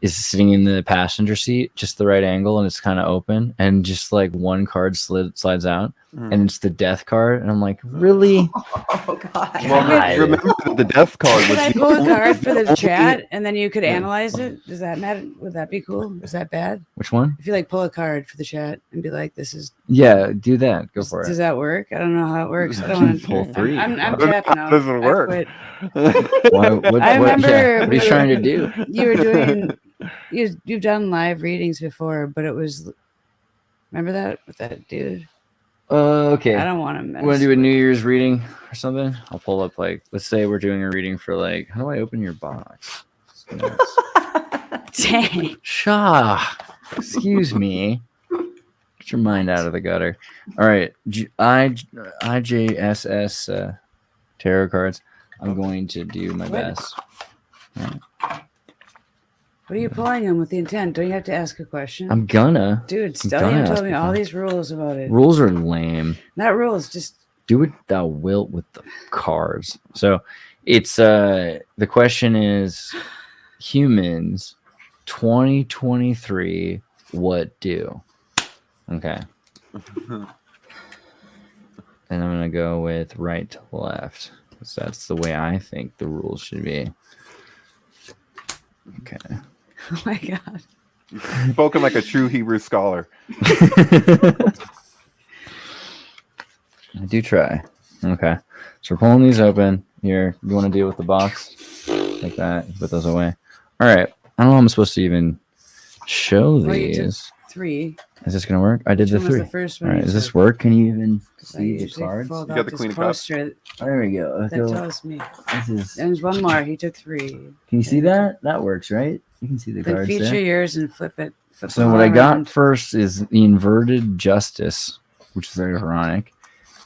is sitting in the passenger seat, just the right angle, and it's kind of open, and just like one card slides out, and it's the death card, and I'm like, really? Oh God. Well, remember that the death card Could was I the pull a only- card for the only- chat and then you could analyze it? Does that matter? Would that be cool? Is that bad? Which one? If you like pull a card for the chat and be like, "This is," Yeah, do that. Go for does it. that work? I don't know how it works. I don't want to Pull three. I'm I don't know tapping how out. does it I work? quit. Why, I remember what are you trying to do? You were doing. You've done live readings before, but it was. Remember that with that dude? Okay. I don't want to mess. Want to do a New Year's reading or something? I'll pull up like, let's say we're doing a reading for like, how do I open your box? Dang. Shah, excuse me. Get your mind out of the gutter. All right, IJSS tarot cards. I'm going to do my best. What are you pulling them with the intent? Don't you have to ask a question? I'm gonna. Dude, I'm gonna Stellium ask told me a all question. these rules about it. Rules are lame. Not rules, just Do what thou wilt with the cards. So it's the question is humans 2023 what do? Okay. And I'm gonna go with right to left because that's the way I think the rules should be. Okay. oh my god. Spoken like a true Hebrew scholar. I do try. Okay. So we're pulling these open. Here, you want to deal with the box? Like that. Put those away. All right. I don't know how I'm supposed to even show Well, you took these. 3. Is this going to work? I did Which the one was 3. the first All one right. you Does this took? work? Can you even I see the usually cards? fold You out got the this Queen of Cups? poster There we go. Let's that go. tells me. This is, There's one more. He took 3. can you see that? That works, right? You can see the Then cards feature there. yours and flip it. Flip So them what all I got around. first is the inverted justice, which is very ironic,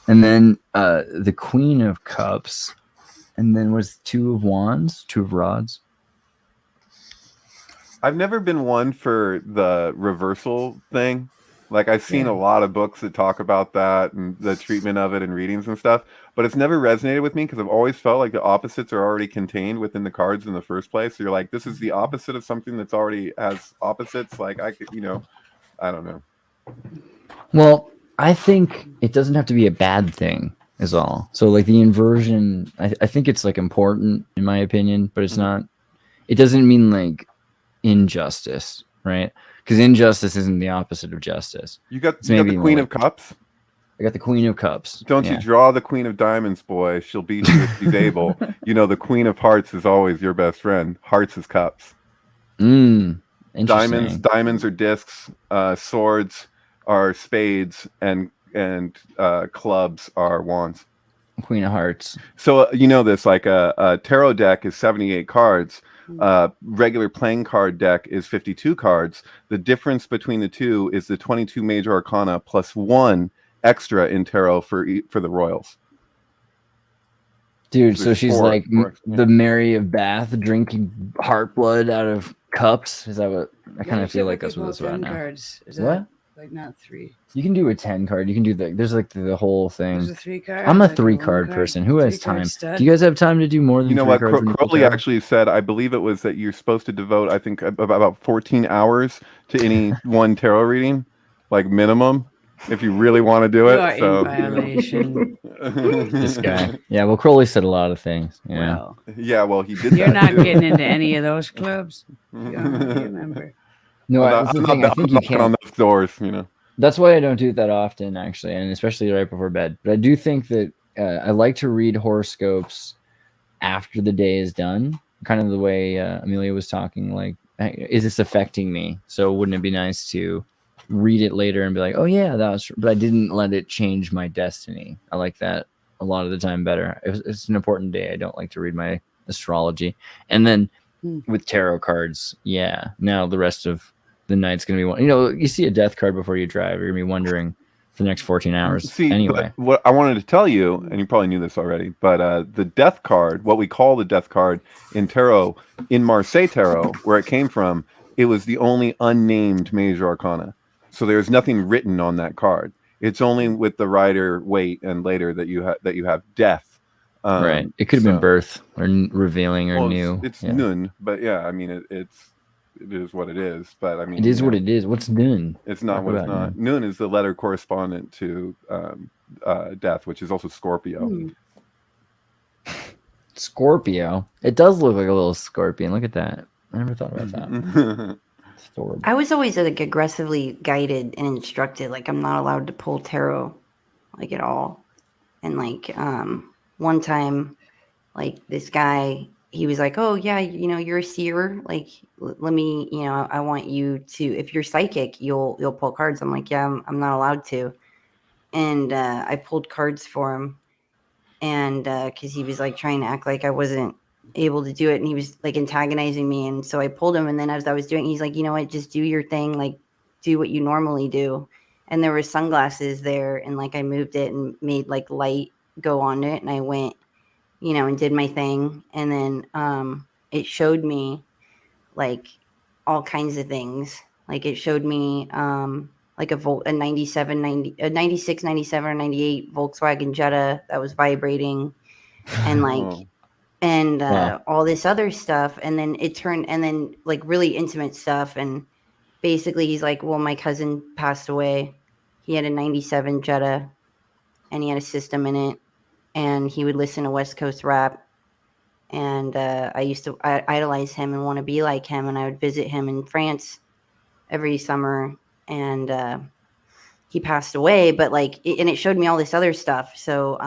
and then the Queen of Cups, and then was 2 of Wands, 2 of Rods. I've never been one for the reversal thing. Like I've seen Yeah. a lot of books that talk about that and the treatment of it and readings and stuff, but it's never resonated with me because I've always felt like the opposites are already contained within the cards in the first place. So you're like, this is the opposite of something that's already has opposites. Like I could, I don't know. Well, I think it doesn't have to be a bad thing, is all. So like the inversion, I think it's like important in my opinion, but it's not. It doesn't mean like injustice, right? Because injustice isn't the opposite of justice. You got It's the maybe Queen more of Cups. I got the Queen of Cups. Don't Yeah. you draw the Queen of Diamonds, boy? She'll beat you if she's able. The Queen of Hearts is always your best friend. Hearts is cups. Interesting. Diamonds are discs. Swords are spades, and clubs are wands. Queen of Hearts. So this, like a tarot deck is 78 cards. Regular playing card deck is 52 cards. The difference between the two is the 22 major arcana plus 1 extra in tarot for the royals. Dude, So so there's she's 4, like yeah. the Mary of Bath drinking heart blood out of cups. Is that what I kind of feel like that's what it's about now? Cards. Is What? that like not 3? You can do a 10 card. You can do there's like the whole thing. There's a 3 card. I'm a like 3 1 card person. Who has 3 card time? stud. Do you guys have time to do more than You know 3 what? cards when you pull Crowley tarot? actually said, I believe it was that you're supposed to devote, I think, about 14 hours to any one tarot reading, like minimum, if you really want to do You it. are So, in violation. This guy. Yeah, well, Crowley said a lot of things. Yeah. Well, yeah, well, he did you're that not too. getting into any of those clubs. You don't remember. No, I'm that's the not thing. I think you knocking on can't. those doors, That's why I don't do it that often, actually, and especially right before bed. But I do think that I like to read horoscopes after the day is done, kind of the way Amelia was talking. Like, hey, is this affecting me? So wouldn't it be nice to read it later and be like, oh yeah, that was, but I didn't let it change my destiny. I like that a lot of the time better. It's an important day. I don't like to read my astrology. And then with tarot cards, yeah, now the rest of the night's gonna be one. You see a death card before you drive, you're gonna be wondering for the next 14 hours. See, anyway, but what I wanted to tell you, and you probably knew this already, but the death card, what we call the death card in tarot, in Marseille tarot, where it came from, it was the only unnamed major arcana. So there's nothing written on that card. It's only with the Rider Waite and later that you have death. Right. It could have been birth or revealing or well, new. It's Nun, but yeah, I mean it is what it is. But I mean, it is what it is. What's Nun? It's not what it's not. Nun is the letter correspondent to death, which is also Scorpio. Scorpio. It does look like a little scorpion. Look at that. I never thought about that. I was always like aggressively guided and instructed. Like I'm not allowed to pull tarot, like at all. And like one time, like this guy, he was like, "Oh yeah, you know, you're a seer. Like, let me, you know, I want you to. If you're psychic, you'll pull cards." I'm like, "Yeah, I'm not allowed to." And I pulled cards for him, and because he was like trying to act like I wasn't able to do it, and he was like antagonizing me, and so I pulled him. And then as I was doing, he's like, "You know what? Just do your thing. Like, do what you normally do." And there were sunglasses there, and like I moved it and made like light go on it, and I went, you know, and did my thing. And then it showed me like all kinds of things. Like it showed me like a 97, 90, a 96, 97 or 98 Volkswagen Jetta that was vibrating, and like and all this other stuff. And then it turned, and then like really intimate stuff. And basically he's like, "Well, my cousin passed away. He had a 97 Jetta and he had a system in it, and he would listen to West Coast rap. And I used to idolize him and want to be like him. And I would visit him in France every summer. And he passed away, but like, and it showed me all this other stuff. So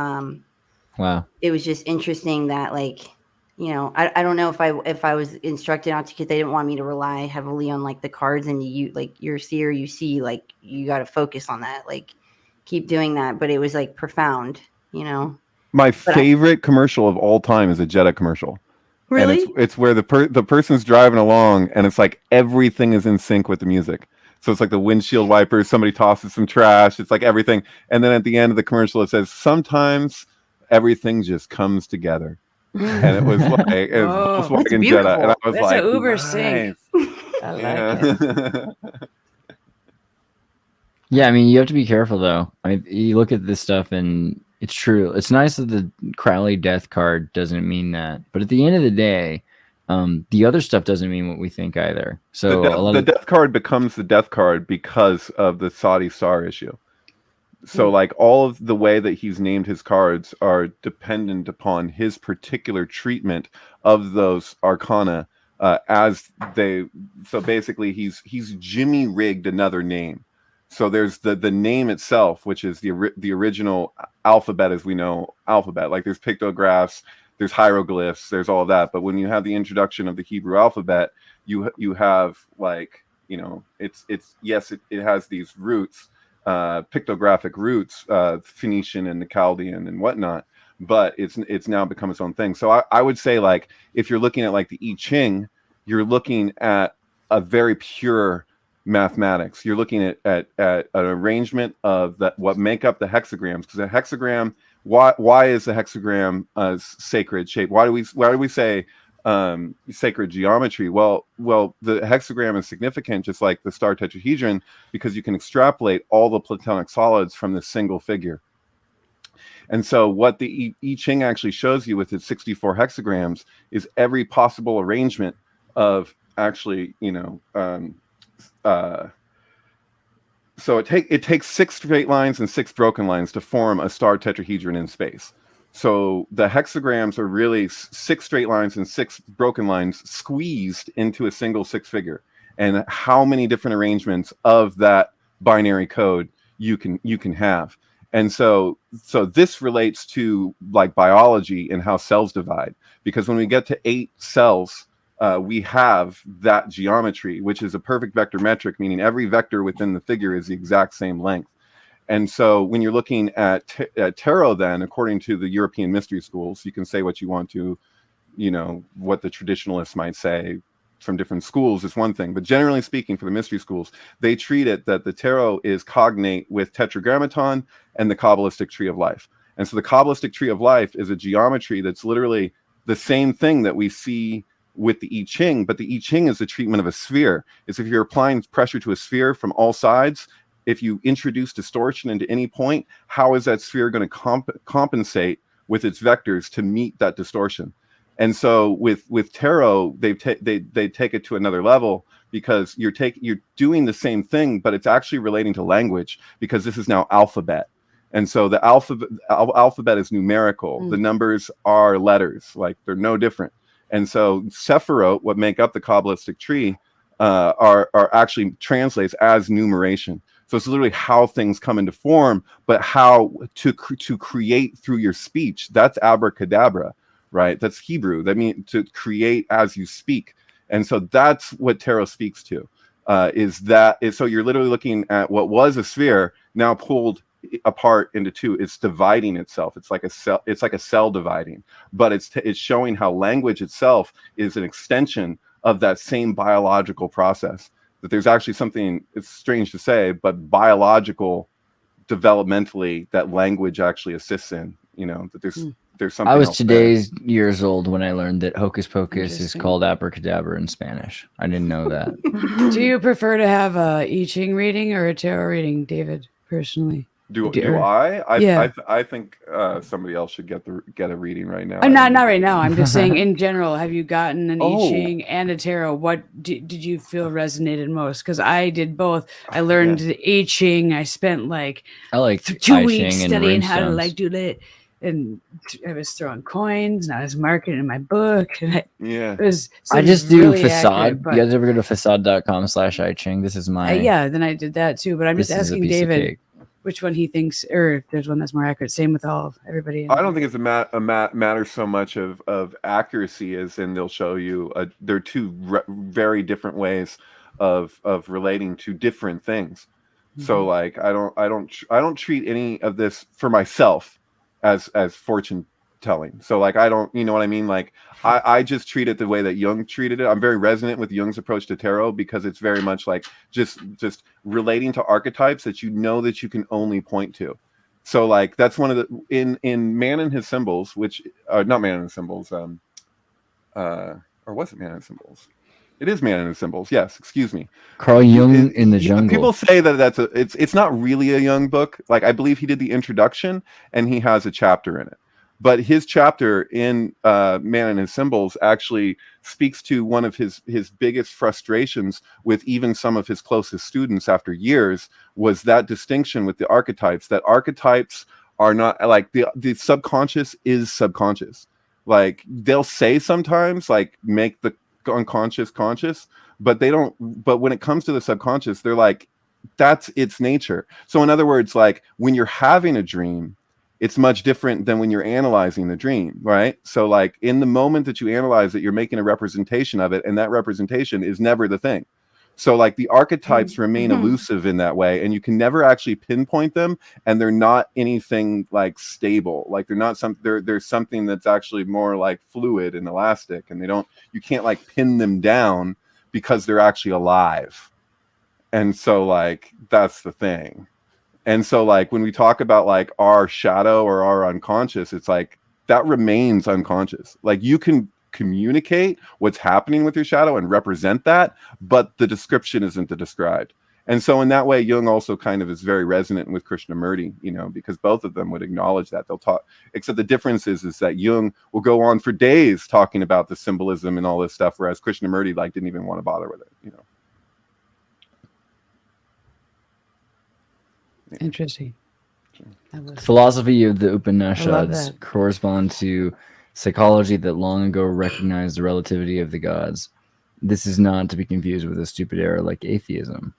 wow, it was just interesting that like, you know, I don't know if I was instructed not to, because they didn't want me to rely heavily on like the cards, and you like you're a seer, you see, like you got to focus on that, like keep doing that. But it was like profound, you know. My favorite commercial of all time is a Jetta commercial. Really? And it's where the person's driving along, and it's like everything is in sync with the music. So it's like the windshield wipers, somebody tosses some trash, it's like everything. And then at the end of the commercial, it says, "Sometimes everything just comes together." And it was like, it was Volkswagen Jetta. And I was that's like, an Uber nice. sync. I like it. Yeah, I mean, you have to be careful though. I mean, you look at this stuff and it's true. It's nice that the Crowley death card doesn't mean that, but at the end of the day, the other stuff doesn't mean what we think either. So the death card becomes the death card because of the Saudi Star issue. So like all of the way that he's named his cards are dependent upon his particular treatment of those arcana as they. So basically, he's Jimmy rigged another name. So there's the name itself, which is the original alphabet as we know alphabet. Like there's pictographs, there's hieroglyphs, there's all that. But when you have the introduction of the Hebrew alphabet, you have like, you know, it's yes, it has these roots. Pictographic roots, Phoenician and the Chaldean and whatnot, but it's now become its own thing. So I would say, like, if you're looking at like the I Ching, you're looking at a very pure mathematics. You're looking at an arrangement of that what make up the hexagrams, because a hexagram, why is the hexagram a sacred shape? Why do we say sacred geometry? Well, the hexagram is significant, just like the star tetrahedron, because you can extrapolate all the platonic solids from this single figure. And so what the I Ching actually shows you with its 64 hexagrams is every possible arrangement of actually, you know, so it takes 6 straight lines and 6 broken lines to form a star tetrahedron in space. So the hexagrams are really 6 straight lines and 6 broken lines squeezed into a single 6 figure. And how many different arrangements of that binary code you can have. And so this relates to like biology and how cells divide, because when we get to 8 cells, we have that geometry, which is a perfect vector metric, meaning every vector within the figure is the exact same length. And so when you're looking at tarot, then according to the European mystery schools, you can say what you want to, you know, what the traditionalists might say from different schools is one thing. But generally speaking, for the mystery schools, they treat it that the tarot is cognate with tetragrammaton and the Kabbalistic tree of life. And so the Kabbalistic tree of life is a geometry that's literally the same thing that we see with the I Ching, but the I Ching is the treatment of a sphere. Is if you're applying pressure to a sphere from all sides, if you introduce distortion into any point, how is that sphere going to compensate with its vectors to meet that distortion? And so with tarot, they take it to another level, because you're doing the same thing, but it's actually relating to language, because this is now alphabet. And so the alphabet is numerical. The numbers are letters, like they're no different. And so Sephirot, what make up the Kabbalistic tree, are actually translates as numeration. So it's literally how things come into form, but how to create through your speech. That's abracadabra, right? That's Hebrew. That means to create as you speak. And so that's what tarot speaks to. So you're literally looking at what was a sphere now pulled apart into two. It's dividing itself. It's like a cell. It's like a cell dividing, but it's showing how language itself is an extension of that same biological process. That there's actually something, it's strange to say, but biological developmentally that language actually assists in. You know, that there's something. I was else today's years old when I learned that hocus pocus is called abracadabra in Spanish. I didn't know that. Do you prefer to have a I Ching reading or a tarot reading, David, personally? Do I? Yeah. I think somebody else should get a reading right now. Not right now. I'm just saying in general. Have you gotten an I Oh. Ching and a tarot? What did you feel resonated most? Because I did both. I learned the I Ching. I spent like I like 2 I weeks Ching and studying how to runestones. like do that, and I was throwing coins and I was marking in my book. And Yeah. it was. I seems just do really facade. accurate, but- You guys ever go to facade.com/iching? This is my. yeah, then I did that too. But I'm just This is a asking piece of David cake. which one he thinks, or if there's one that's more accurate. Same with everybody. I don't think it's a matter so much of accuracy as in they'll show you they're two very different ways of relating to different things. So like I don't treat any of this for myself as fortune telling. So like I don't, you know what I mean? Like I just treat it the way that Jung treated it. I'm very resonant with Jung's approach to tarot, because it's very much like just relating to archetypes that you know that you can only point to. So like that's one of the in Man and His Symbols, which not Man and His Symbols, or was it Man and His Symbols? It is Man and His Symbols. Yes, excuse me. Carl Jung in the Jungle. People say that it's not really a Jung book. Like I believe he did the introduction and he has a chapter in it. But his chapter in Man and His Symbols actually speaks to one of his biggest frustrations with even some of his closest students after years, was that distinction with the archetypes, that archetypes are not like the subconscious is subconscious. Like they'll say sometimes like make the unconscious conscious, but they don't. But when it comes to the subconscious, they're like, that's its nature. So in other words, like when you're having a dream, it's much different than when you're analyzing the dream, right? So like in the moment that you analyze it, you're making a representation of it, and that representation is never the thing. So like the archetypes remain elusive in that way, and you can never actually pinpoint them, and they're not anything like stable. Like they're not there's something that's actually more like fluid and elastic, and you can't like pin them down because they're actually alive. And so like that's the thing. And so like when we talk about like our shadow or our unconscious, it's like that remains unconscious. Like you can communicate what's happening with your shadow and represent that, but the description isn't the described. And so in that way, Jung also kind of is very resonant with Krishnamurti, you know, because both of them would acknowledge that. They'll talk, except the difference is that Jung will go on for days talking about the symbolism and all this stuff, whereas Krishnamurti like didn't even want to bother with it, you know. Interesting. Philosophy of the Upanishads correspond to psychology that long ago recognized the relativity of the gods. This is not to be confused with a stupid error like atheism.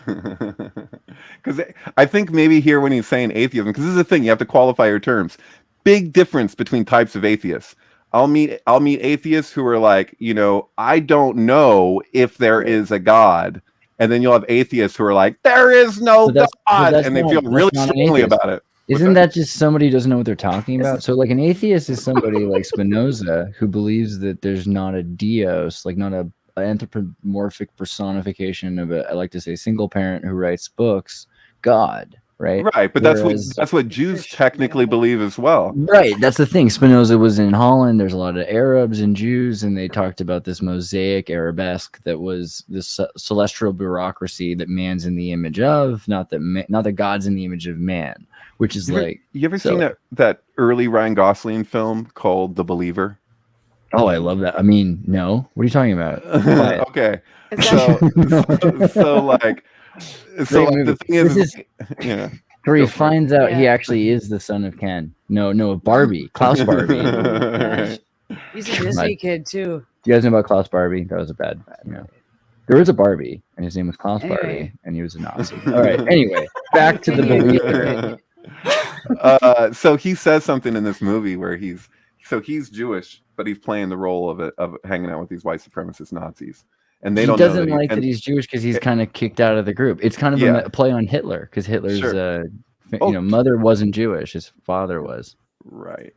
Because I think maybe here when he's saying atheism, because this is the thing, you have to qualify your terms. Big difference between types of atheists. I'll meet atheists who are like, you know, I don't know if there is a God. And then you'll have atheists who are like, there is no God, and they feel really strongly about it. Isn't that just somebody who doesn't know what they're talking about? So like an atheist is somebody like Spinoza who believes that there's not a Dios, like not an anthropomorphic personification of I like to say single parent who writes books, God, right? Right, but Whereas, that's what Jews technically believe as well. right. That's the thing. Spinoza was in Holland. There's a lot of Arabs and Jews, and they talked about this mosaic arabesque that was this celestial bureaucracy that man's in the image of, not that God's in the image of man, which is You ever seen that early Ryan Gosling film called The Believer? Oh, I love that. I mean, no. What are you talking about? Okay, so the thing is yeah. Where he finds out he actually is the son of Ken. No, Barbie, Klaus Barbie. He's a Disney kid too. Do you guys know about Klaus Barbie? That was a bad. Yeah. There was a Barbie, and his name was Klaus Barbie, and he was a Nazi. All right. Anyway, back to the Believer. So he says something in this movie where he's Jewish, but he's playing the role of hanging out with these white supremacist Nazis, and he doesn't like that he's Jewish because he's kind of kicked out of the group. It's kind of a play on Hitler because Hitler's mother wasn't Jewish, his father was. Right.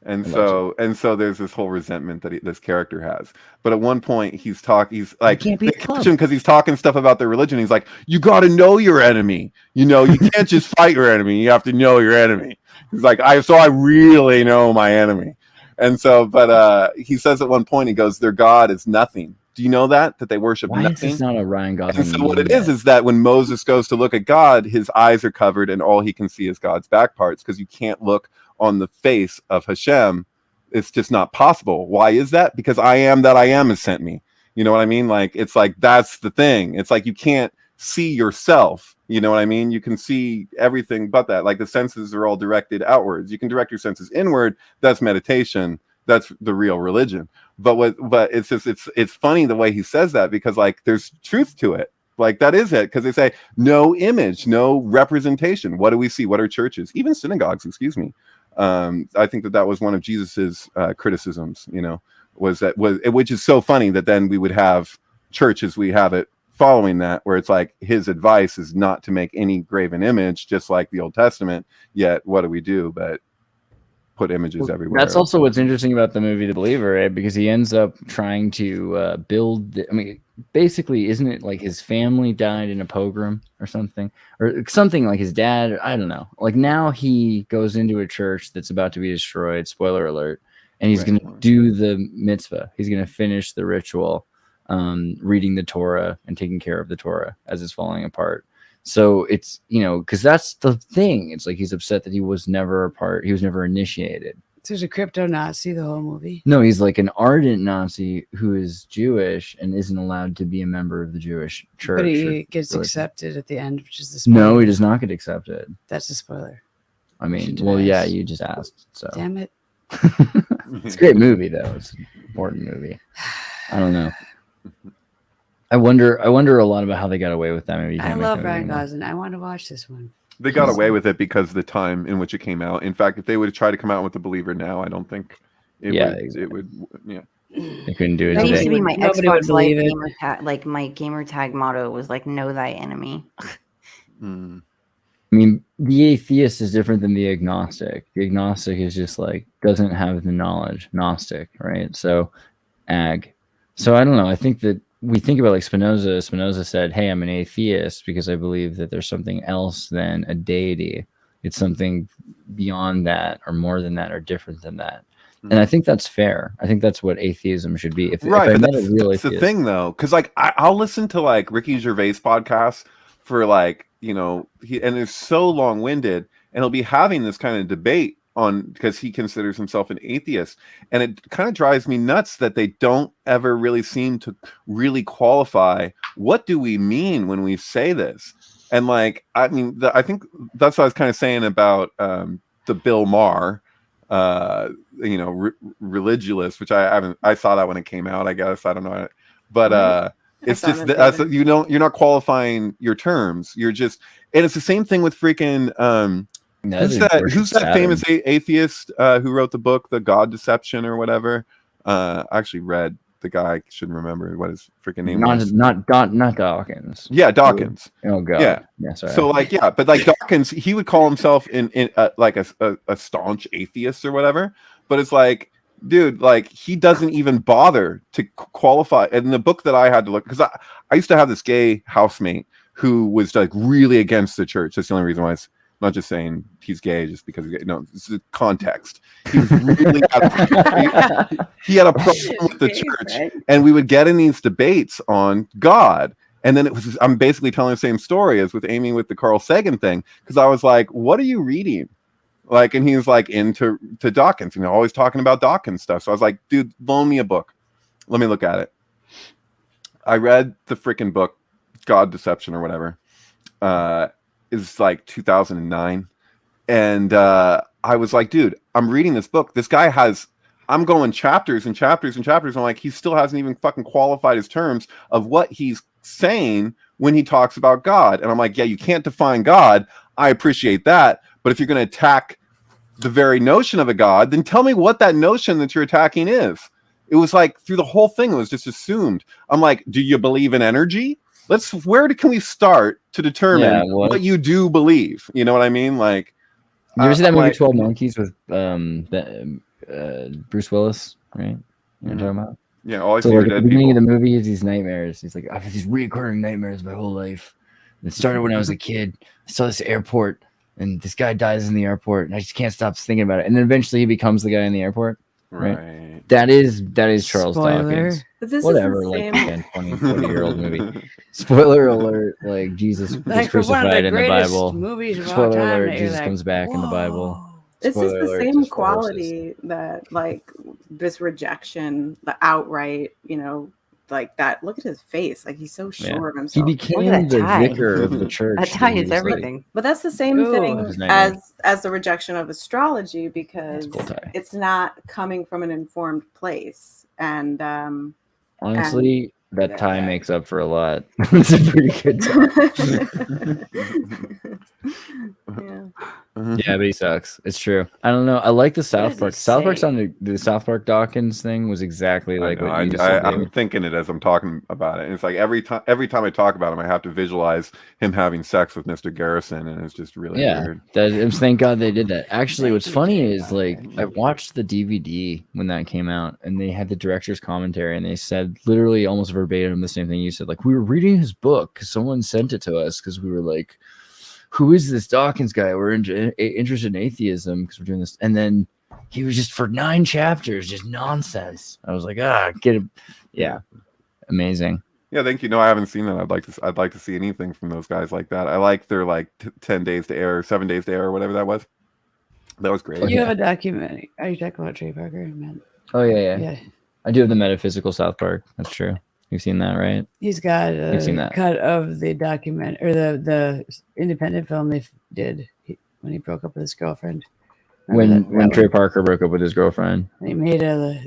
And so there's this whole resentment that this character has. But at one point he's like, they catch him because he's talking stuff about their religion. He's like, you got to know your enemy. You can't just fight your enemy. You have to know your enemy. He's like, I really know my enemy. And so, but he says at one point, he goes, their God is nothing. Do you know that they worship nothing? It's not a Ryan Gosling. And so what it is that when Moses goes to look at God, his eyes are covered and all he can see is God's back parts because you can't look on the face of Hashem. It's just not possible. Why is that? Because I am that I am has sent me. You know what I mean? Like, it's like, that's the thing. It's like, you can't see yourself. You know what I mean? You can see everything but that. Like, the senses are all directed outwards. You can direct your senses inward. That's meditation. That's the real religion. But it's just, it's funny the way he says that because like, there's truth to it. Like, that is it. Because they say no image, no representation. What do we see? What are churches? Even synagogues, excuse me. I think that was one of Jesus's criticisms, which is so funny that then we would have church as we have it following that, where it's like his advice is not to make any graven image, just like the Old Testament. Yet, what do we do but put images everywhere? That's also what's interesting about the movie The Believer, right? Because he ends up trying to build. Basically, isn't it like his family died in a pogrom or something like his dad? I don't know. Like, now he goes into a church that's about to be destroyed. Spoiler alert! And he's going to do the mitzvah. He's going to finish the ritual, reading the Torah and taking care of the Torah as it's falling apart. So it's, because that's the thing. It's like he's upset that he was never a part. He was never initiated. So there's a crypto Nazi the whole movie. No, he's like an ardent Nazi who is Jewish and isn't allowed to be a member of the Jewish church. But he gets accepted at the end, which is the spoiler. No, he does not get accepted. That's the spoiler. I mean, well, yeah, you just asked. So damn it. It's a great movie, though. It's an important movie. I don't know. I wonder a lot about how they got away with that movie. I love Ryan Gosling. I want to watch this one. They got away with it because of the time in which it came out. In fact, if they would have tried to come out with The Believer now, I don't think it would. They couldn't do it. That used to be my Xbox Live gamer tag. Like, my gamer tag motto was like, "Know thy enemy." I mean, the atheist is different than the agnostic. The agnostic is just like doesn't have the knowledge. Gnostic, right? So, ag. So I don't know. I think that we think about like Spinoza. Spinoza said, "Hey, I'm an atheist because I believe that there's something else than a deity. It's something beyond that, or more than that, or different than that." And I think that's fair. I think that's what atheism should be. If I met a real atheist, the thing though, because like I'll listen to like Ricky Gervais podcasts for like and it's so long-winded, and he'll be having this kind of debate because he considers himself an atheist, and it kind of drives me nuts that they don't ever really seem to really qualify what do we mean when we say this. And like, I mean, I think that's what I was kind of saying about the Bill Maher Religulous, which I saw that when it came out, I guess. I don't know, but it's just you're not qualifying your terms. You're just, and it's the same thing with freaking who's that famous atheist who wrote the book The God Deception or whatever. I actually read the guy, shouldn't remember what his freaking name was. Not Dawkins. Yeah, Dawkins. Oh god. Yeah. Sorry. So like, yeah, but like Dawkins, he would call himself in like a staunch atheist or whatever. But it's like, dude, like he doesn't even bother to qualify. And the book that I had to look, because I used to have this gay housemate who was like really against the church. That's the only reason why not just saying he's gay just because he's gay. No, this is context. He was really he had a problem with the church, and we would get in these debates on God. And then it was, I'm basically telling the same story as with Amy with the Carl Sagan thing, because I was like, what are you reading? Like, and he's like into Dawkins, and always talking about Dawkins stuff. So I was like, dude, loan me a book. Let me look at it. I read the freaking book, God Deception or whatever. Is like 2009. And I was like, dude, I'm reading this book. This guy I'm going chapters and chapters and chapters. I'm like, he still hasn't even fucking qualified his terms of what he's saying when he talks about God. And I'm like, yeah, you can't define God. I appreciate that. But if you're going to attack the very notion of a God, then tell me what that notion that you're attacking is. It was like through the whole thing, it was just assumed. I'm like, do you believe in energy? Where can we start to determine what you do believe? You know what I mean? Like, you ever see that movie 12 Monkeys with Bruce Willis, right? You know what I'm talking about? Yeah, all I so see like, are at the dead beginning people. of the movie is these nightmares. He's like, I've had these recurring nightmares my whole life. And it started when I was a kid. I saw this airport, and this guy dies in the airport, and I just can't stop thinking about it. And then eventually he becomes the guy in the airport. Right. That is Charles Dawkins. But this Whatever, is the like same... 10, 20, 40-year-old movie. Spoiler alert, like Jesus is crucified in the Bible. Movies of Spoiler all time alert, that you're Jesus like, comes back in the Bible. This is Spoiler the alert, same just quality that, like, this rejection, the outright, you know, like that. Look at his face. Like, he's so sure of He himself. became the vicar of the church. That tie He is was like- everything. But that's the same Ooh. thing as the rejection of astrology, because cool tie. it's not coming from an informed place. And honestly, that tie makes up for a lot. It's a pretty good tie. yeah. Yeah, but he sucks. It's true. I don't know. I like the South does Park. he South Park's say? on the South Park Dawkins thing was exactly like what you I'm thinking it as I'm talking about it. And it's like every time I talk about him, I have to visualize him having sex with Mr. Garrison, and it's just really weird. Thank God they did that. Actually, what's funny is like I watched the DVD when that came out, and they had the director's commentary, and they said literally almost verbatim the same thing you said. Like, we were reading his book because someone sent it to us because we were like, who is this Dawkins guy? We're interested in atheism because we're doing this. And then he was just for 9 chapters, just nonsense. I was like, get him. Yeah. Amazing. Yeah, thank you. No, I haven't seen that. I'd like to see anything from those guys like that. I like their like 10 days to air, 7 days to air, or whatever that was. That was great. You have a documentary. Are you talking about Trey Parker? Man. Oh, yeah. I do have the metaphysical South Park. That's true. You've seen that, right? He's got a cut of the document or the independent film they did when he broke up with his girlfriend. When Trey Parker broke up with his girlfriend, he made a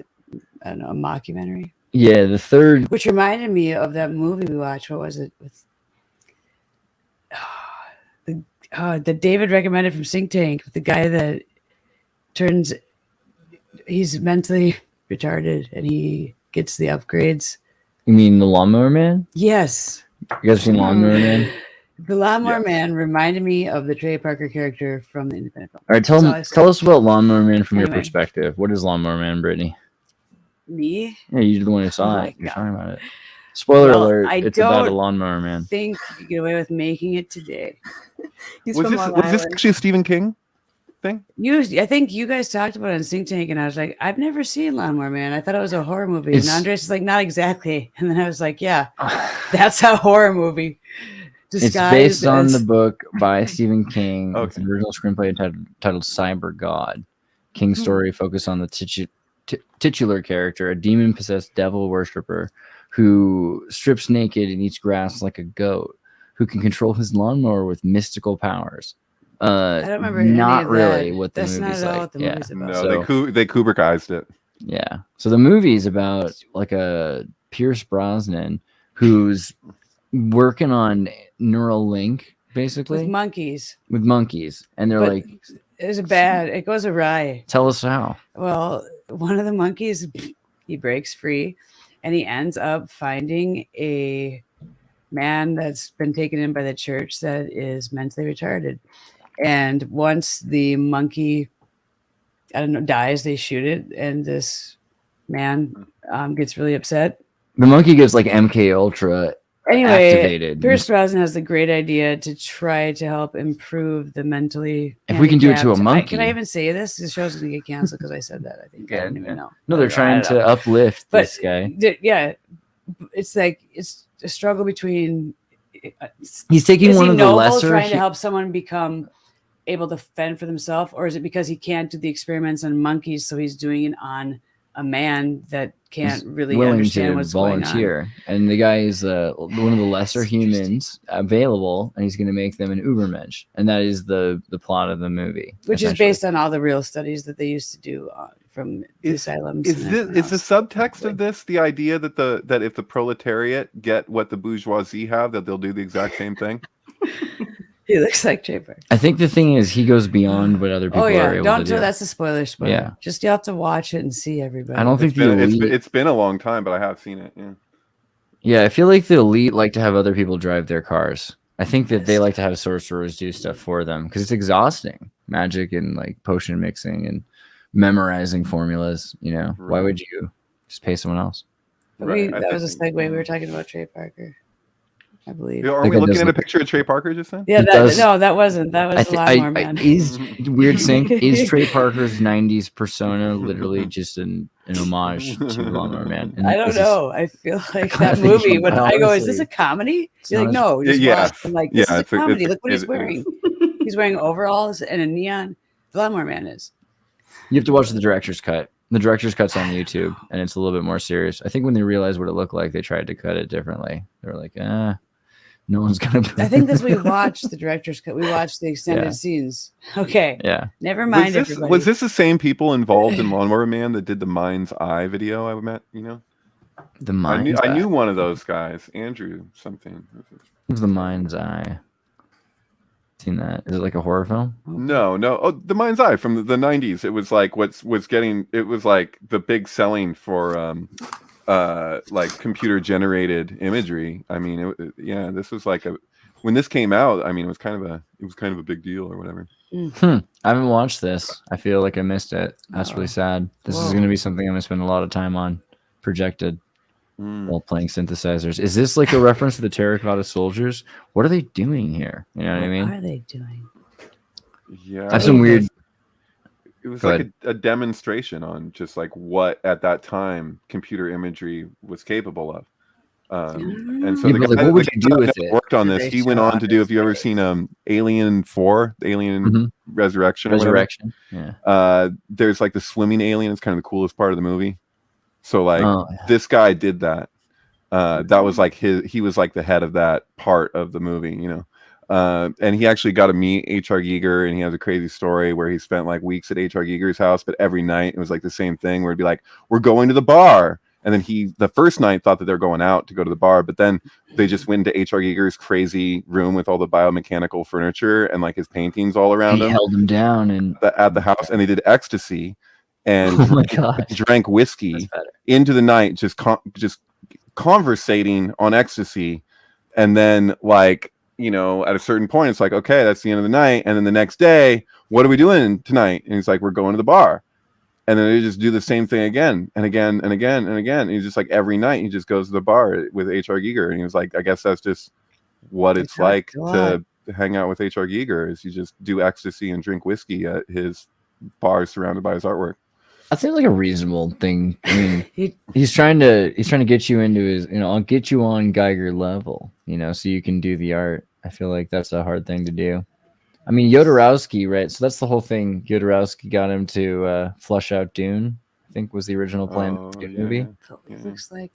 mockumentary. Yeah, the third, which reminded me of that movie we watched. What was it with? The David recommended from Think Tank with the guy that he's mentally retarded and he gets the upgrades. You mean the Lawnmower Man? Yes. You guys seen Lawnmower Man? The Lawnmower Man reminded me of the Trey Parker character from the independent film. All right, tell us about Lawnmower Man from your perspective. What is Lawnmower Man, Brittany? Me? Yeah, you're the one who saw it. You're talking about it. Spoiler alert, it's about a Lawnmower Man. I think you get away with making it today. Was this actually a Stephen King thing? I think you guys talked about it in Think Tank, and I was like, I've never seen Lawnmower Man. I thought it was a horror movie. And Andreas is like, not exactly. And then I was like, yeah, that's a horror movie. It's based on the book by Stephen King. It's an original screenplay titled Cyber God. King's story focused on the titular character, a demon-possessed devil worshiper who strips naked and eats grass like a goat, who can control his lawnmower with mystical powers. I don't remember. Not really what the That's movie's not at all like. what the movie's about. No, they Kubrickized it. Yeah. So the movie's about like a Pierce Brosnan who's working on neural link, basically with monkeys, and they're like, it goes awry. Tell us how. Well, one of the monkeys, he breaks free, and he ends up finding a man that's been taken in by the church that is mentally retarded. And once the monkey, dies, they shoot it, and this man gets really upset. The monkey gives like MK Ultra Anyway, activated. Pierce Brosnan has the great idea to try to help improve the mentally. If we can do it to a handicapped- monkey. Can I even say this? The show's going to get canceled because I said that. I think I don't even know. No, they're trying to uplift But this guy. yeah, it's like it's a struggle between. He's taking Is one he of the noble lesser. trying to help someone become able to fend for themselves, or is it because he can't do the experiments on monkeys, so he's doing it on a man that can't really willing understand to what's going on? volunteer, and the guy is one of the lesser humans available, and he's going to make them an Ubermensch, and that is the plot of the movie, Which is essentially. based on all the real studies that they used to do from the asylums. Is the subtext of this the idea that if the proletariat get what the bourgeoisie have, that they'll do the exact same thing? He looks like Jay Parker. I think the thing is he goes beyond what other people are able don't to do do. that's a spoiler. Yeah. Just you have to watch it and see everybody. I don't think it's been a long time, but I have seen it. Yeah. Yeah, I feel like the elite like to have other people drive their cars. I think that they like to have sorcerers do stuff for them because it's exhausting. Magic and like potion mixing and memorizing formulas. You know, why would you just pay someone else? But that was a segue. We were talking about Trey Parker, I believe. Are we looking at a picture of Trey Parker just then? Yeah, that wasn't. That was a lot more, man. Is weird sync. Is Trey Parker's '90s persona literally just an homage to Lawnmower Man? And I don't know. I feel like that movie. When I go, is this a comedy? You're like, no. I'm like, this is a comedy. Look what he's wearing. He's wearing overalls and a neon. The Lawnmower Man is. You have to watch the director's cut. The director's cut's on YouTube, and it's a little bit more serious. I think when they realized what it looked like, they tried to cut it differently. They were like, no one's gonna. I think this we watched the director's cut. We watched the extended scenes. Okay. Yeah. Never mind. Was this the same people involved in Lawnmower Man that did the Mind's Eye video? I met. The Mind's I Eye. knew one of those guys, Andrew something. It was the Mind's Eye. Seen that? Is it like a horror film? No. Oh, the Mind's Eye from the 90s. It was like it was like the big selling for like computer generated imagery. I mean, this was like when this came out, I mean, it was kind of a big deal or whatever. I haven't watched this. I feel like I missed it. That's really sad. This is going to be something I'm going to spend a lot of time on projected while playing synthesizers. Is this like a reference to the Terracotta Soldiers? What are they doing here? You know what I mean? What are they doing? Yeah. I have some weird. It was like a demonstration on just like what at that time computer imagery was capable of. And so what would you do with it? Worked on this. He went on to do. If you ever seen Alien 4, the Alien Resurrection. Yeah. There's like the swimming alien. It's kind of the coolest part of the movie. So like this guy did that. That was like he was like the head of that part of the movie, and he actually got to meet H.R. Giger, and he has a crazy story where he spent like weeks at H.R. Giger's house, but every night it was like the same thing where it'd be like, we're going to the bar. And then the first night thought that they're going out to go to the bar, but then they just went into H.R. Giger's crazy room with all the biomechanical furniture and like his paintings all around him. He held him down and at the house, and they did ecstasy and oh my God, drank whiskey into the night, just conversating on ecstasy. And then like, at a certain point, it's like, okay, that's the end of the night. And then the next day, what are we doing tonight? And he's like, we're going to the bar. And then they just do the same thing again and again and again and again. And he's just like every night he just goes to the bar with H.R. Giger. And he was like, I guess that's just what it's like to hang out with H.R. Giger is you just do ecstasy and drink whiskey at his bar surrounded by his artwork. That seems like a reasonable thing. I mean, he's trying to get you into his, I'll get you on Geiger level, so you can do the art. I feel like that's a hard thing to do. I mean, Jodorowsky, right? So that's the whole thing. Jodorowsky got him to flush out Dune, I think was the original plan of the movie. It looks like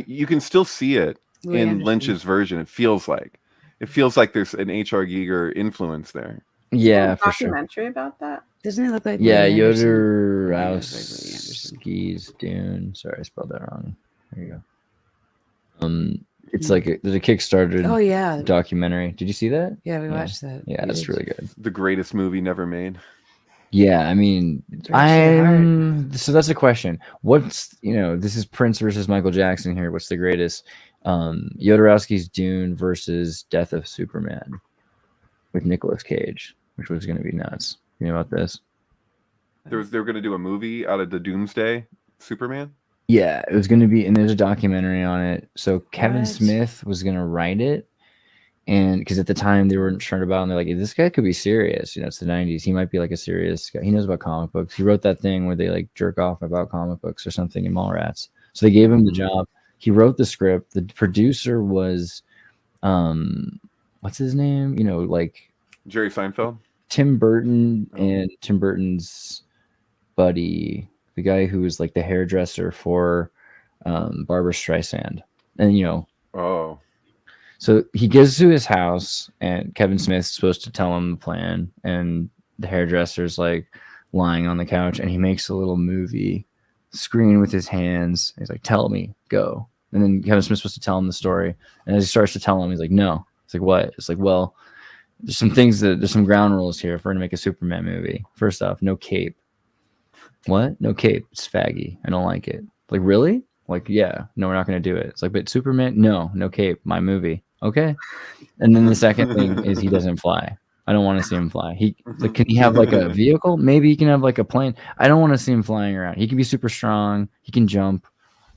you can still see it in Lynch's version. It feels like there's an H.R. Giger influence there. Yeah, for sure. Documentary about that. Doesn't it look like? Yeah, Jodorowsky's Dune. Sorry, I spelled that wrong. There you go. It's like there's a Kickstarter documentary. Did you see that? Yeah, we watched that. Yeah, that's really good. The greatest movie never made. Yeah, I mean, so that's a question. What's, this is Prince versus Michael Jackson here. What's the greatest? Jodorowsky's Dune versus Death of Superman with Nicolas Cage, which was going to be nuts. You know about this? They were going to do a movie out of the Doomsday Superman. Yeah, it was going to be, and there's a documentary on it. So Kevin What? Smith was going to write it, and because at the time they weren't sure about, it, and they're like, this guy could be serious. You know, it's the '90s. He might be like a serious guy. He knows about comic books. He wrote that thing where they like jerk off about comic books or something in Mallrats. So they gave him the job. He wrote the script. The producer was, what's his name? You know, like Jerry Seinfeld. Tim Burton and Tim Burton's buddy, the guy who was like the hairdresser for Barbara Streisand. And, you know, Oh, so he goes to his house and Kevin Smith's supposed to tell him the plan. And the hairdresser's like lying on the couch and he makes a little movie screen with his hands. He's like, tell me, go. And then Kevin Smith's supposed to tell him the story. And as he starts to tell him, he's like, no. It's like, what? It's like, well, there's some ground rules here if we're going to make a Superman movie. First off, no cape. What? No cape. It's faggy. I don't like it. Like, really? Like, yeah. No, we're not going to do it. It's like, but Superman? No cape. My movie. Okay. And then the second thing is he doesn't fly. I don't want to see him fly. Can he have like a vehicle? Maybe he can have like a plane. I don't want to see him flying around. He can be super strong. He can jump.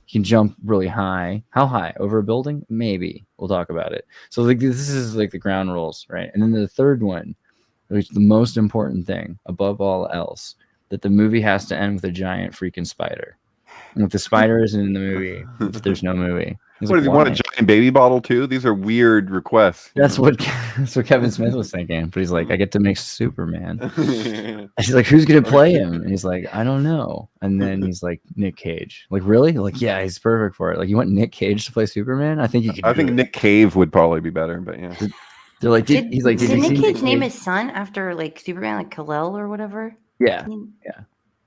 He can jump really high. How high? Over a building? Maybe. We'll talk about it. So like this is like the ground rules, right? And then the third one, which is the most important thing above all else, that the movie has to end with a giant freaking spider. And if the spider isn't in the movie, there's no movie. What does he want, a giant baby bottle too? These are weird requests. That's what Kevin Smith was thinking. But he's like, I get to make Superman. And she's like, who's gonna play him? And he's like, I don't know. And then he's like, Nick Cage. Like, really? Like, yeah, he's perfect for it. Like, you want Nick Cage to play Superman? I think he could. I think Nick Cave would probably be better, but yeah. They're like, did Nick Cage name his son after like Superman, like Kal-El or whatever? Yeah.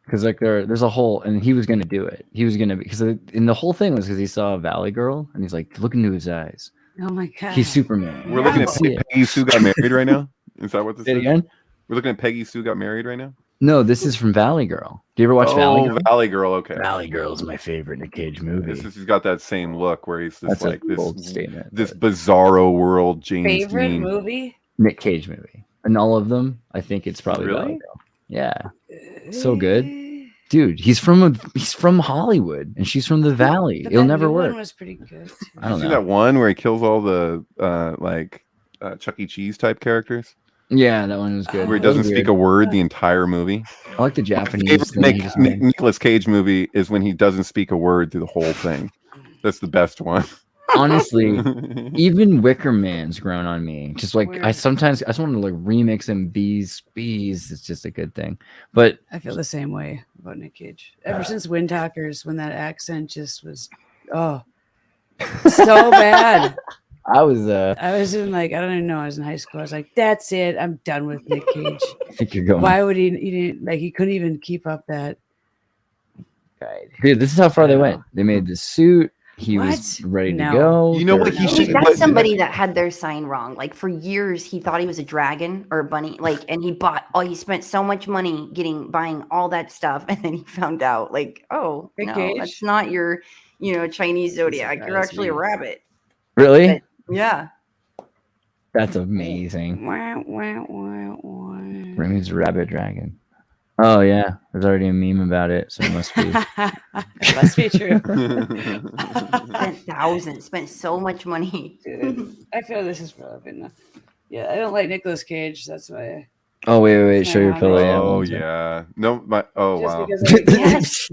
Because like there's a whole, and he was gonna do it. He was gonna be, because and the whole thing was because he saw a Valley Girl and he's like, look into his eyes. Oh my god. He's Superman. We're looking at Peggy Sue Got Married right now. Is that what this Say it is? again? We're looking at Peggy Sue Got Married right now. No, this is from Valley Girl. Do you ever watch Valley Girl? Valley Girl. Okay. Valley Girl is my favorite Nick Cage movie. He's got that same look where he's just like this bold statement. This bizarro world James Favorite Dean. movie? Nick Cage movie. And all of them, I think it's probably Valley Girl. Yeah. So good. Dude, he's from Hollywood and she's from the Valley. But It'll that never new work. One was pretty good. I don't know. See that one where he kills all the Chuck E. Cheese type characters? Yeah, that one was good. Where he doesn't speak a word the entire movie. I like the Japanese thing. Nicolas Cage movie is when he doesn't speak a word through the whole thing. That's the best one. Honestly, even Wicker Man's grown on me. Just like I just want to like remix him. Bees. It's just a good thing. But I feel the same way about Nick Cage. Ever since Wind Talkers, when that accent just was so bad. I was in like, I don't even know, I was in high school. I was like, that's it. I'm done with Nick Cage. I think you're going. Why would he didn't like, he couldn't even keep up that. Dude, this is how far they went. They made the suit. He was ready to go. You know what? That's somebody that had their sign wrong. Like for years, he thought he was a dragon or a bunny. Like, and he spent so much money buying all that stuff, and then he found out, like, oh no, that's not your, Chinese zodiac. You're actually a rabbit. Really? But, yeah. That's amazing. Remy's a rabbit dragon. Oh yeah, there's already a meme about it, so it must be. It must be true. Spent so much money. Dude, I feel this is relevant. Yeah, I don't like Nicolas Cage. That's why. Oh wait! Show your pillow. Oh yeah. No, wow. Yes.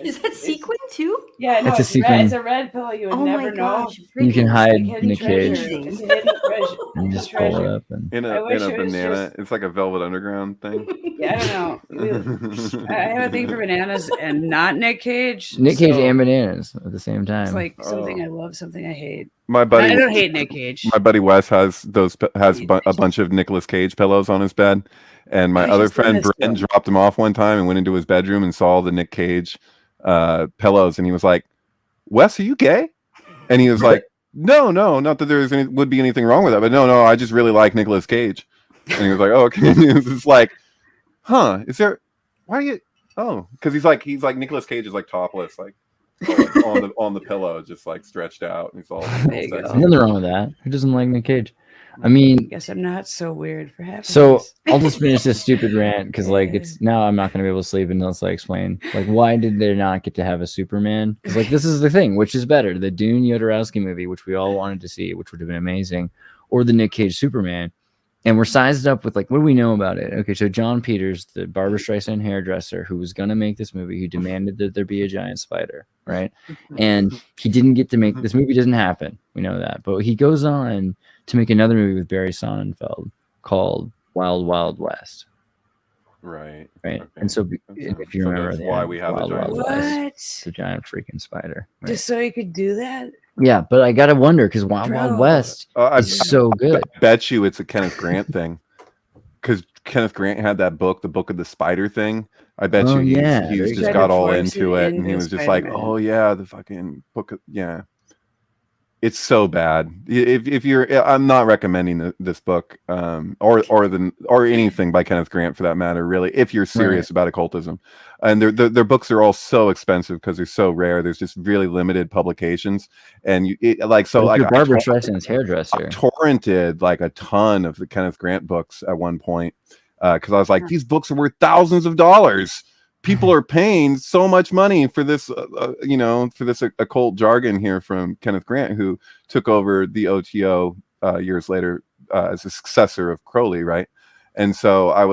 Is that sequin too? Yeah, no, it's a sequin. It's a red pillow. You would never know. You can hide Nick Cage. And just pull it up in a banana. It's like a Velvet Underground thing. Yeah, I don't know. I have a thing for bananas and not Nick Cage. Nick Cage and bananas at the same time. It's like something I love, something I hate. My buddy, I don't hate Nick Cage. My buddy Wes has a bunch of Nicolas Cage pillows on his bed, and my other friend Brent dropped him off one time and went into his bedroom and saw the Nick Cage pillows, and he was like, "Wes, are you gay?" And he was like, No, not that there would be anything wrong with that, but no, I just really like Nicolas Cage. And he was like, "Oh, okay." It's like, huh? Is there? Why do you? Oh, because he's like Nicolas Cage is like topless, like on the pillow, just like stretched out, and he's all. Nothing wrong with that. Who doesn't like Nick Cage? I mean, guess I'm not so weird for having so this. I'll just finish this stupid rant because like it's now I'm not gonna be able to sleep unless I explain like why did they not get to have a Superman? Because like this is the thing, which is better, the Dune Jodorowsky movie, which we all wanted to see, which would have been amazing, or the Nick Cage Superman. And we're sized up with like, what do we know about it? Okay, so John Peters, the Barbra Streisand hairdresser who was gonna make this movie, who demanded that there be a giant spider, right? And he didn't get to make this movie. Doesn't happen. We know that, but he goes on to make another movie with Barry Sonnenfeld called Wild Wild West. Right. Right. Okay. And so if you remember, that's why we have Wild the giant Wild spider. West, the giant freaking spider. Right? Just so you could do that? Yeah, but I gotta wonder because Wild Wild Bro. West is so good. I bet you it's a Kenneth Grant thing, because Kenneth Grant had that book, the Book of the Spider thing. I bet Oh, you yeah. he's They just tried got to all force into it it, and he into was just like, Spider-Man. "Oh yeah, the fucking book." Yeah, it's so bad. If you're, I'm not recommending this book, or anything by Kenneth Grant for that matter. Really, if you're serious about occultism, and their books are all so expensive because they're so rare. There's just really limited publications, and Barbra Streisand's hairdresser. I torrented like a ton of the Kenneth Grant books at one point because I was like, these books are worth thousands of dollars. People are paying so much money for this, for this occult jargon here from Kenneth Grant, who took over the OTO years later as a successor of Crowley, right? And so I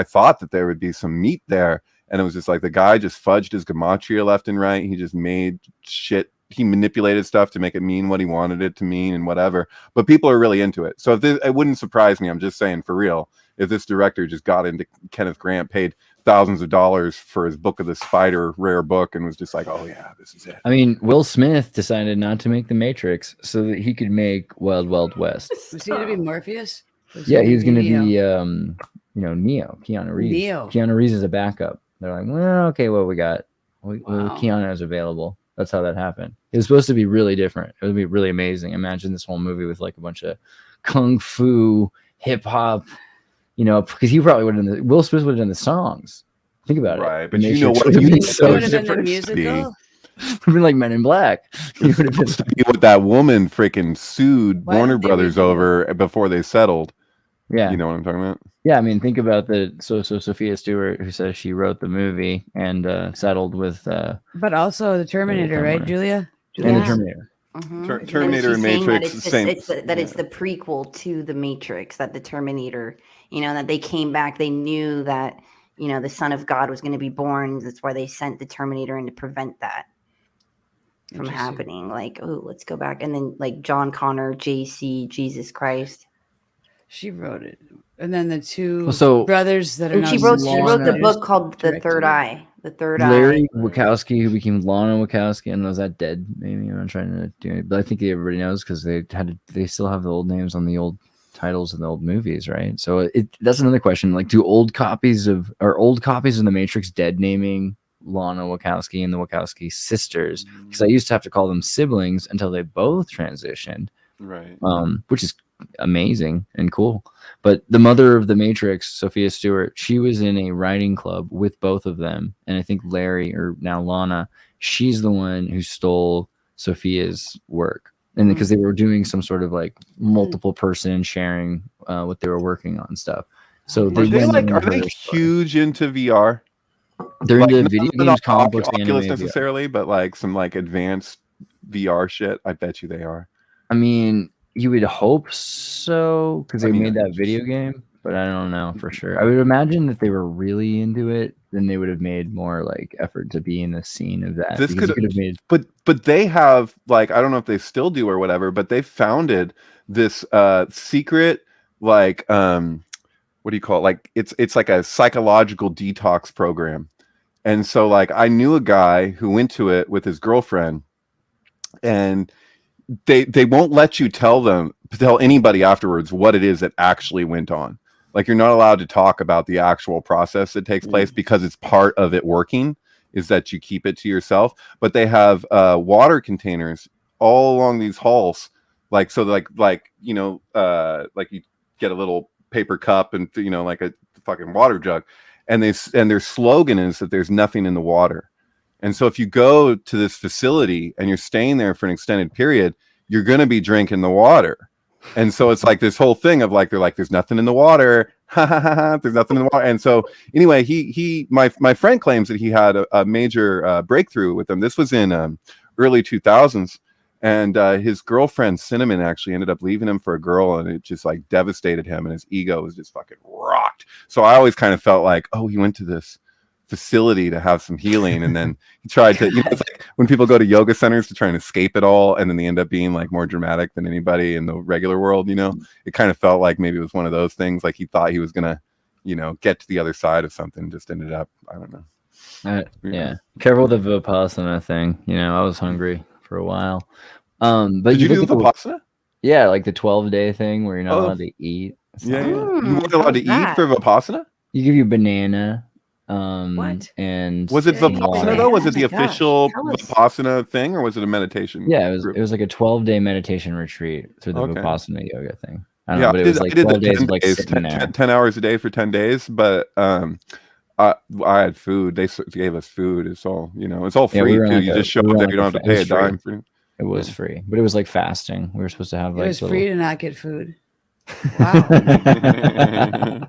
thought that there would be some meat there, and it was just like the guy just fudged his gematria left and right. He just made shit. He manipulated stuff to make it mean what he wanted it to mean and whatever. But people are really into it, so it wouldn't surprise me. I'm just saying, for real, if this director just got into Kenneth Grant, paid thousands of dollars for his Book of the Spider rare book, and was just like, oh yeah, this is it. I mean, Will Smith decided not to make The Matrix so that he could make Wild Wild West. Was he going to be Morpheus? Yeah, he was going to be Neo, Keanu Reeves. Neo. Keanu Reeves is a backup. They're like, well, okay, well, we got Wow. Keanu is available. That's how that happened. It was supposed to be really different. It would be really amazing. Imagine this whole movie with like a bunch of kung fu, hip hop, because he probably would have done Will Smith would have done the songs. Think about it. Right, but you know what? It would It would have been the musical. have been like Men in Black. He would have been Supposed to be what that woman freaking sued Why Warner don't they Brothers redo it? over before they settled. Yeah. You know what I'm talking about? Yeah, I mean, think about so Sophia Stewart, who says she wrote the movie and settled with But also the Terminator, right, Julia? and the Yeah. Terminator. Mhm. Terminator and she's saying Matrix, that same. it's the prequel to the Matrix, that the Terminator, that they came back, they knew that the Son of God was going to be born. That's why they sent the Terminator in to prevent that from Interesting. happening. Like, oh, let's go back, and then like John Connor, JC, Jesus Christ. She wrote it. And then the two Well, so- brothers that are And now she wrote the Lana book called The directed Third it. Eye. The Third Larry Eye. Wachowski, who became Lana Wachowski, and was that dead? Maybe I'm not trying to do it, but I think everybody knows because they still have the old names on the old titles in the old movies, right? So that's another question. Like, do old copies of the Matrix dead naming Lana Wachowski and the Wachowski sisters? Because I used to have to call them siblings until they both transitioned, Right. which is amazing and cool. But the mother of the Matrix, Sophia Stewart, she was in a writing club with both of them, and I think Larry, or now Lana, she's the one who stole Sophia's work, and because they were doing some sort of like multiple person sharing what they were working on stuff. So Are they went huge into VR? They're Like, into video games, comic books, Oculus anime, VR. necessarily, but like some like advanced VR shit. I bet you they are. I mean, you would hope so because they I mean, made that video game, but I don't know for sure. I would imagine that they were really into it, then they would have made more like effort to be in the scene of that. This because could you have made but they have, like, I don't know if they still do or whatever, but they founded this secret, like what do you call it? Like it's like a psychological detox program. And so like I knew a guy who went to it with his girlfriend, and they won't let you tell anybody afterwards what it is that actually went on. Like, you're not allowed to talk about the actual process that takes place because it's part of it working, is that you keep it to yourself. But they have water containers all along these halls, like, so like you get a little paper cup and like a fucking water jug, and their slogan is that there's nothing in the water. And so if you go to this facility and you're staying there for an extended period, you're going to be drinking the water. And so it's like this whole thing of like, they're like, there's nothing in the water. There's nothing in the water. And so anyway, my friend claims that he had a major breakthrough with them. This was in early 2000s. And his girlfriend Cinnamon actually ended up leaving him for a girl, and it just like devastated him, and his ego was just fucking rocked. So I always kind of felt like, oh, he went to this facility to have some healing, and then he tried to, you know, it's like when people go to yoga centers to try and escape it all, and then they end up being like more dramatic than anybody in the regular world, you know. It kind of felt like maybe it was one of those things, like he thought he was gonna, you know, get to the other side of something, just ended up, I don't know. Yeah, careful with the Vipassana thing. You know, I was hungry for a while. But did you do Vipassana? Yeah, like the 12-day thing where you're not allowed to eat. Yeah, you weren't allowed to eat for Vipassana? You give you banana. What? And was it Vipassana though? Was it the official gosh. Vipassana thing, or was it a meditation? Yeah, it was like a 12-day meditation retreat through the Vipassana yoga thing. I don't know, but it was like I did 12 days of 10 like sitting there. 10 hours a day for 10 days, but I had food. They gave us food. It's all, you know, it's all free too. You just show up there. You don't have to pay a dime for it. It was free, but it was like fasting. We were supposed to have like It was free to not get food. Wow.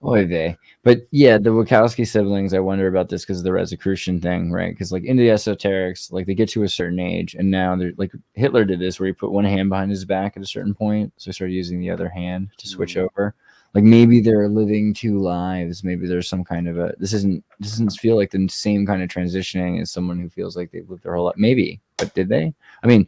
Oy vey. But yeah, the Wachowski siblings, I wonder about this because of the Rosicrucian thing, right? Because like into the esoterics, like they get to a certain age, and now they're like Hitler did this where he put one hand behind his back at a certain point, so he started using the other hand to switch over. Like maybe they're living two lives. Maybe there's some kind of a this doesn't feel like the same kind of transitioning as someone who feels like they've lived their whole life. Maybe, but did they? I mean,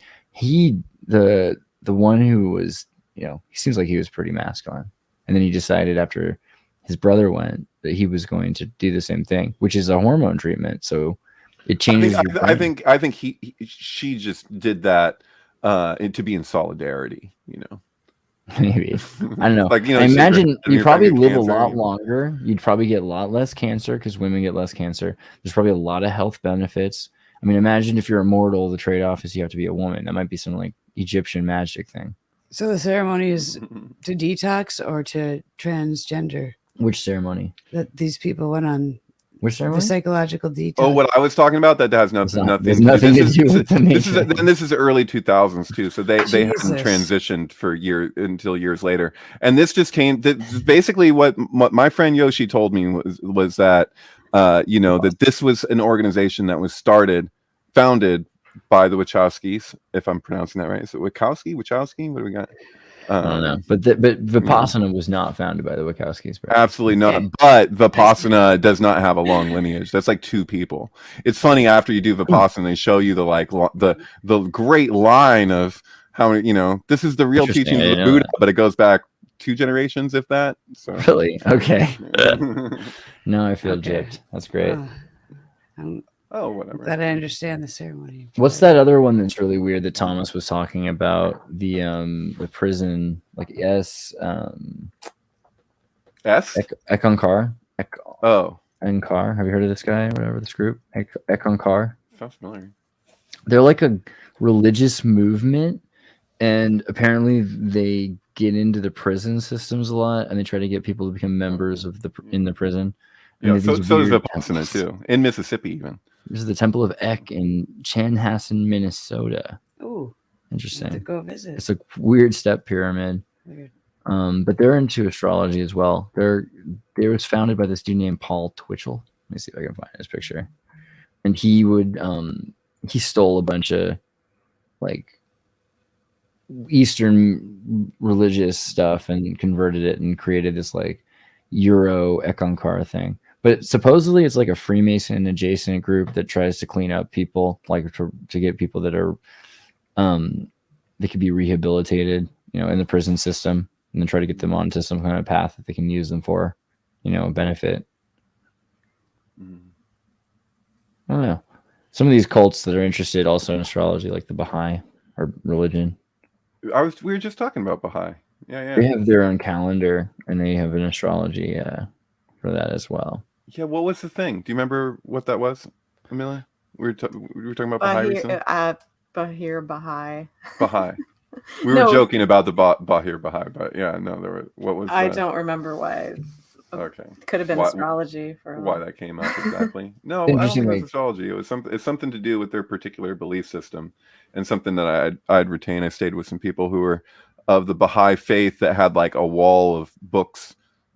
the one who was, you know, he seems like he was pretty masculine, and then he decided after his brother went that he was going to do the same thing, which is a hormone treatment. So it changes. I think she just did that to be in solidarity, you know. Maybe. I don't know. Like, you know, I imagine you probably live a lot longer. You'd probably get a lot less cancer because women get less cancer. There's probably a lot of health benefits. I mean, imagine if you're immortal, the trade-off is you have to be a woman. That might be some like Egyptian magic thing. So the ceremony is to detox or to transgender? Which ceremony? That these people went on. Which ceremony? The psychological detox. Oh, what I was talking about, that has nothing to do with the this is early 2000s too. So they hadn't transitioned for until years later. And this just came basically what my friend Yoshi told me was that you know, that this was an organization that was founded by the Wachowskis, if I'm pronouncing that right. Is it Wachowski? What do we got? I don't know, but Vipassana was not founded by the Wachowskis. Bro. Absolutely not. But Vipassana does not have a long lineage. That's like two people. It's funny, after you do Vipassana, they show you the great line of how many, you know, this is the real teaching of the Buddha, but it goes back 2 generations, if that. So. Really? Okay. No, I feel gypped. That's great. Oh, whatever. Glad I understand the ceremony. What's that other one that's really weird that Thomas was talking about? The prison, like Ekankar. Ekankar. Have you heard of this guy or whatever, this group? Ekankar. Sounds familiar. They're like a religious movement, and apparently they get into the prison systems a lot, and they try to get people to become members of in the prison. Yeah, so does Vipassana too, in Mississippi even. This is the Temple of Ek in Chanhassen, Minnesota. Oh, interesting. To go visit. It's a weird step pyramid. Weird. But they're into astrology as well. They was founded by this dude named Paul Twitchell. Let me see if I can find his picture. And he would he stole a bunch of like Eastern religious stuff and converted it and created this like Euro Ekankar thing. But supposedly it's like a Freemason adjacent group that tries to clean up people, like to get people that are they could be rehabilitated, you know, in the prison system, and then try to get them onto some kind of path that they can use them for, you know, benefit. I don't know. Some of these cults that are interested also in astrology, like the Baha'i or religion. We were just talking about Baha'i. Yeah. They have their own calendar, and they have an astrology for that as well. Yeah, what was the thing? Do you remember what that was, Amelia? We were talking about Baha'i recently? Baha'i. We were joking about the Baha'i, but yeah, no, what was I don't remember why. Okay. Could have been astrology for why that came up exactly. No, I don't think it was astrology. It's something to do with their particular belief system, and something that I'd retain. I stayed with some people who were of the Baha'i faith that had like a wall of books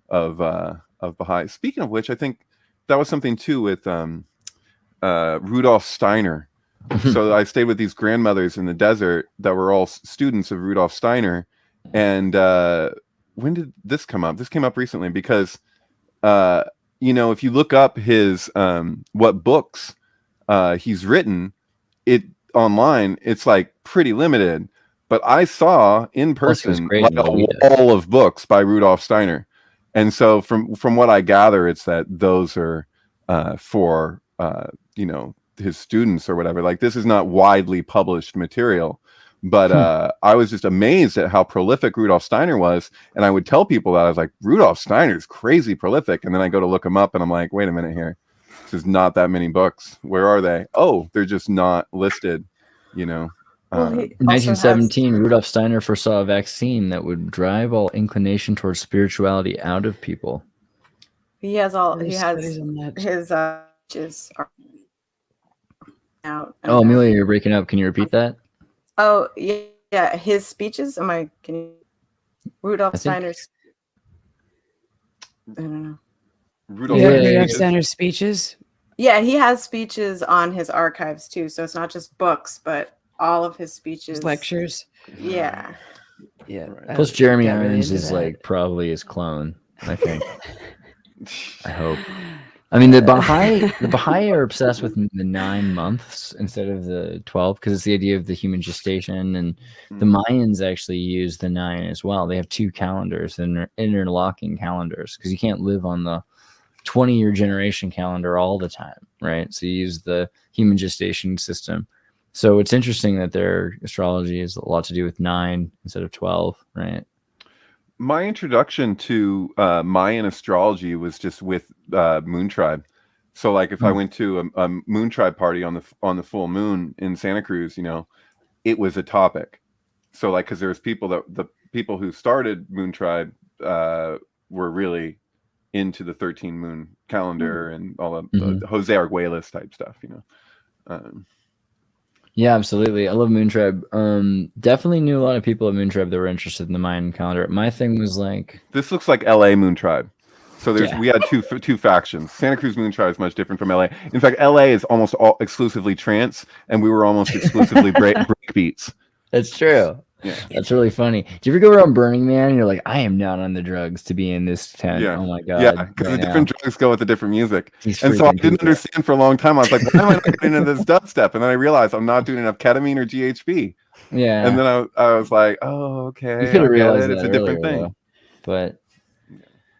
of Baha'i. Speaking of which, I think that was something too with Rudolf Steiner. So I stayed with these grandmothers in the desert that were all students of Rudolf Steiner. And when did this come up? This came up recently because, you know, if you look up his what books he's written, it online, it's like pretty limited. But I saw in person like a wall of books by Rudolf Steiner. And so from what I gather, it's that those are for you know, his students or whatever. Like, this is not widely published material, but I was just amazed at how prolific Rudolf Steiner was. And I would tell people that I was like, Rudolf Steiner's crazy prolific. And then I go to look him up and I'm like, wait a minute here. There's not that many books. Where are they? Oh, they're just not listed, you know. In 1917, Rudolf Steiner foresaw a vaccine that would drive all inclination towards spirituality out of people. He has his speeches are out. Oh, Amelia, you're breaking up. Can you repeat that? Oh, yeah. His speeches. Rudolf Steiner's. I don't know. Rudolf Steiner's speeches. Yeah, he has speeches on his archives too. So it's not just books, but all of his speeches, lectures. Yeah. Yeah. Right. Plus, Jeremy Irons is like probably his clone, I think. I hope. I mean, the Baha'i are obsessed with the 9 months instead of the 12 because it's the idea of the human gestation, and the Mayans actually use the 9 as well. They have 2 calendars and they're interlocking calendars because you can't live on the 20-year generation calendar all the time, right? So you use the human gestation system. So it's interesting that their astrology is a lot to do with 9 instead of 12, right? My introduction to Mayan astrology was just with Moon Tribe. So like if I went to a Moon Tribe party on the full moon in Santa Cruz, you know, it was a topic. So like, because there was the people who started Moon Tribe were really into the 13 moon calendar and all the Jose Arguelles type stuff, you know. Yeah, absolutely. I love Moon Tribe. Definitely knew a lot of people at Moon Tribe that were interested in the Mayan calendar. My thing was like, this looks like LA Moon Tribe. So we had two factions. Santa Cruz Moon Tribe is much different from LA. In fact, LA is almost all exclusively trance, and we were almost exclusively break beats. That's true. Yeah, that's really funny. Do you ever go around Burning Man and you're like, I am not on the drugs to be in this tent? Yeah. Oh my god. Yeah, because the different drugs go with the different music. And so I didn't understand for a long time. I was like, why am I not getting into this dubstep? And then I realized I'm not doing enough ketamine or GHB. Yeah. And then I was like, oh, okay. You could have realized it's a different thing. Though. But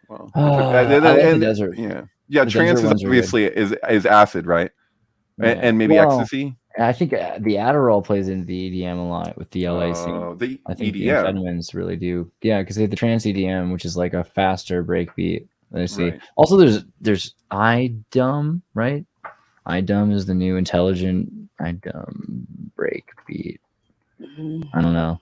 well, I like the desert. Yeah. Trance is obviously is acid, right? Yeah. And maybe ecstasy. I think the Adderall plays into the EDM a lot with the LA scene. I think the amphetamines really do. Yeah, because they have the trance EDM, which is like a faster breakbeat. I see. Right. Also, there's IDUM, right? IDUM is the new intelligent IDUM breakbeat. I don't know.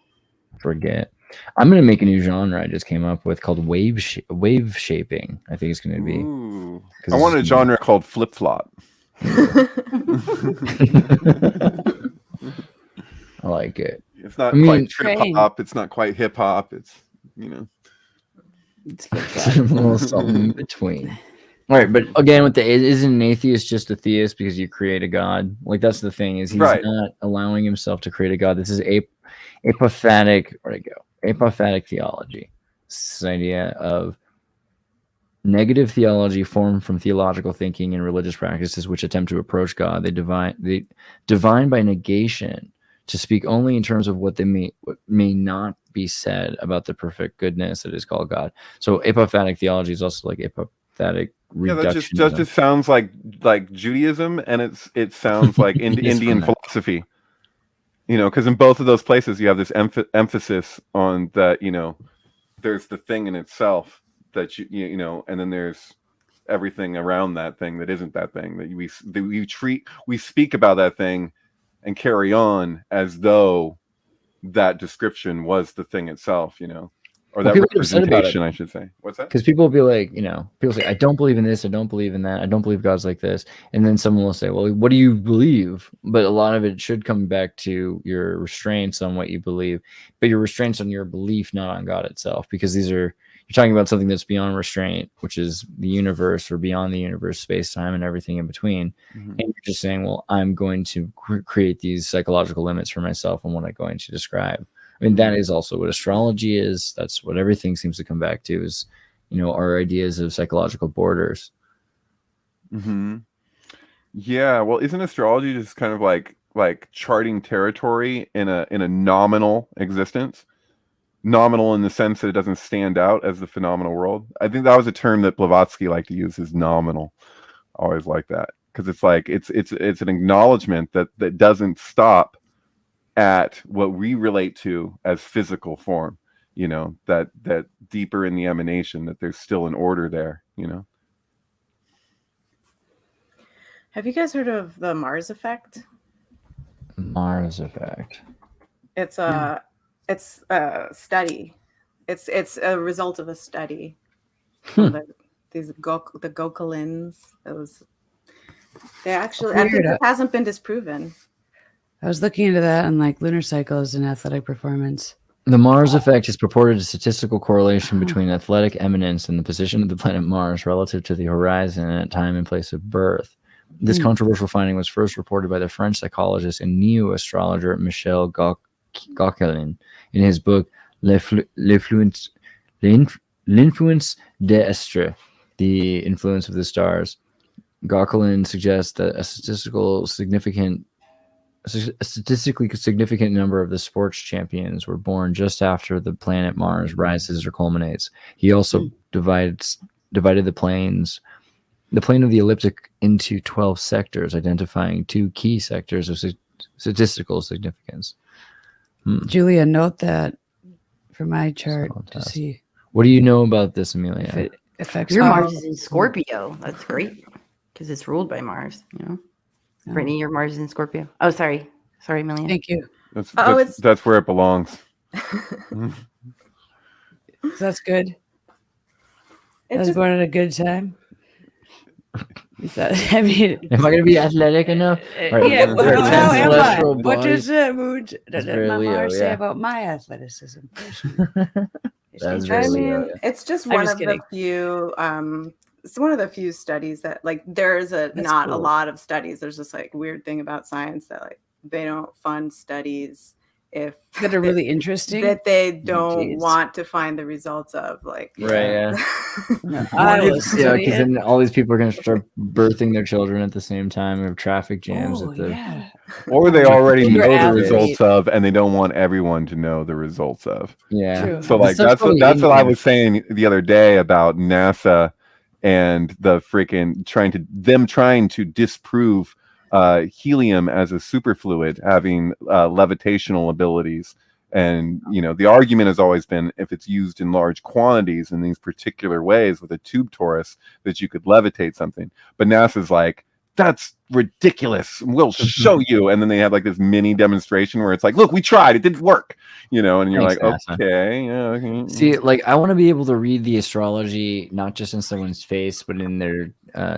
Forget. I'm gonna make a new genre I just came up with called wave shaping. I think it's gonna be. Ooh. I want a genre called flip flop. I like it. It's not quite trip hop. It's not quite hip hop. It's, you know, it's a little something in between. All right, but again, with isn't an atheist just a theist because you create a god? Like that's the thing is he's not allowing himself to create a god. This is apophatic. Where'd it go? Apophatic theology. This idea of negative theology formed from theological thinking and religious practices which attempt to approach God. They divine by negation to speak only in terms of what may not be said about the perfect goodness that is called God. So apophatic theology is also like apophatic reduction. That just sounds like Judaism, and it sounds like Indian philosophy. You know, because in both of those places you have this emphasis on that. You know, there's the thing in itself. That you know, and then there's everything around that thing that isn't that thing that we speak about that thing and carry on as though that description was the thing itself, you know. or Well, that people get upset about it. representation, I should say. What's that? Because people will be like, people say, I don't believe in this, I don't believe in that, I don't believe God's like this. And then someone will say, well, what do you believe? But a lot of it should come back to your restraints on what you believe, but your restraints on your belief, not on God itself, because you're talking about something that's beyond restraint, which is the universe or beyond the universe, space, time, and everything in between. And you're just saying, well, I'm going to create these psychological limits for myself on what I'm going to describe. I mean, that is also what astrology is. That's what everything seems to come back to is, our ideas of psychological borders. Yeah. Well, isn't astrology just kind of like charting territory in a nominal existence? Nominal in the sense that it doesn't stand out as the phenomenal world. I think that was a term that Blavatsky liked to use, is nominal. I always like that, because it's like it's an acknowledgement that doesn't stop at what we relate to as physical form, that deeper in the emanation, that there's still an order there, Have you guys heard of the Mars effect? Mars effect. It's a study. It's a result of a study. The Gokilins. I think it hasn't been disproven. I was looking into that on like lunar cycles and athletic performance. The Mars effect is purported a statistical correlation between athletic eminence and the position of the planet Mars relative to the horizon at time and place of birth. This controversial finding was first reported by the French psychologist and neo-astrologer Michel Gauquelin in his book L'influence des astres, The Influence of the Stars. Gauquelin suggests that a statistically significant number of the sports champions were born just after the planet Mars rises or culminates. He also divided the plane of the ecliptic into 12 sectors, identifying 2 key sectors of statistical significance. Julia, note that for my chart to see. What do you know about this, Amelia? If it affects your Mars is in Scorpio. That's great, because it's ruled by Mars. Oh. Brittany, your Mars is in Scorpio. Oh, sorry, Amelia. Thank you. That's where it belongs. That's good. I was born at a good time. Am I going to be athletic enough? Right, yeah. How am I? What does my Mars say about my athleticism? It's just one of the few. It's one of the few studies that there's not a lot of studies. There's this weird thing about science that they don't fund studies that are really interesting, that they don't want to find the results of. Right, yeah. Because then all these people are going to start birthing their children at the same time, or traffic jams or they already know the results of, and they don't want everyone to know the results of. Yeah. True. So that's what I was saying the other day about NASA and the freaking trying to disprove helium as a superfluid having levitational abilities. And the argument has always been, if it's used in large quantities in these particular ways with a tube torus, that you could levitate something. But NASA's like, that's ridiculous, we'll show you. And then they have this mini demonstration where it's like, look, we tried, it didn't work, and you're Thanks, like, NASA. okay, yeah, okay. See, I want to be able to read the astrology not just in someone's face, but in their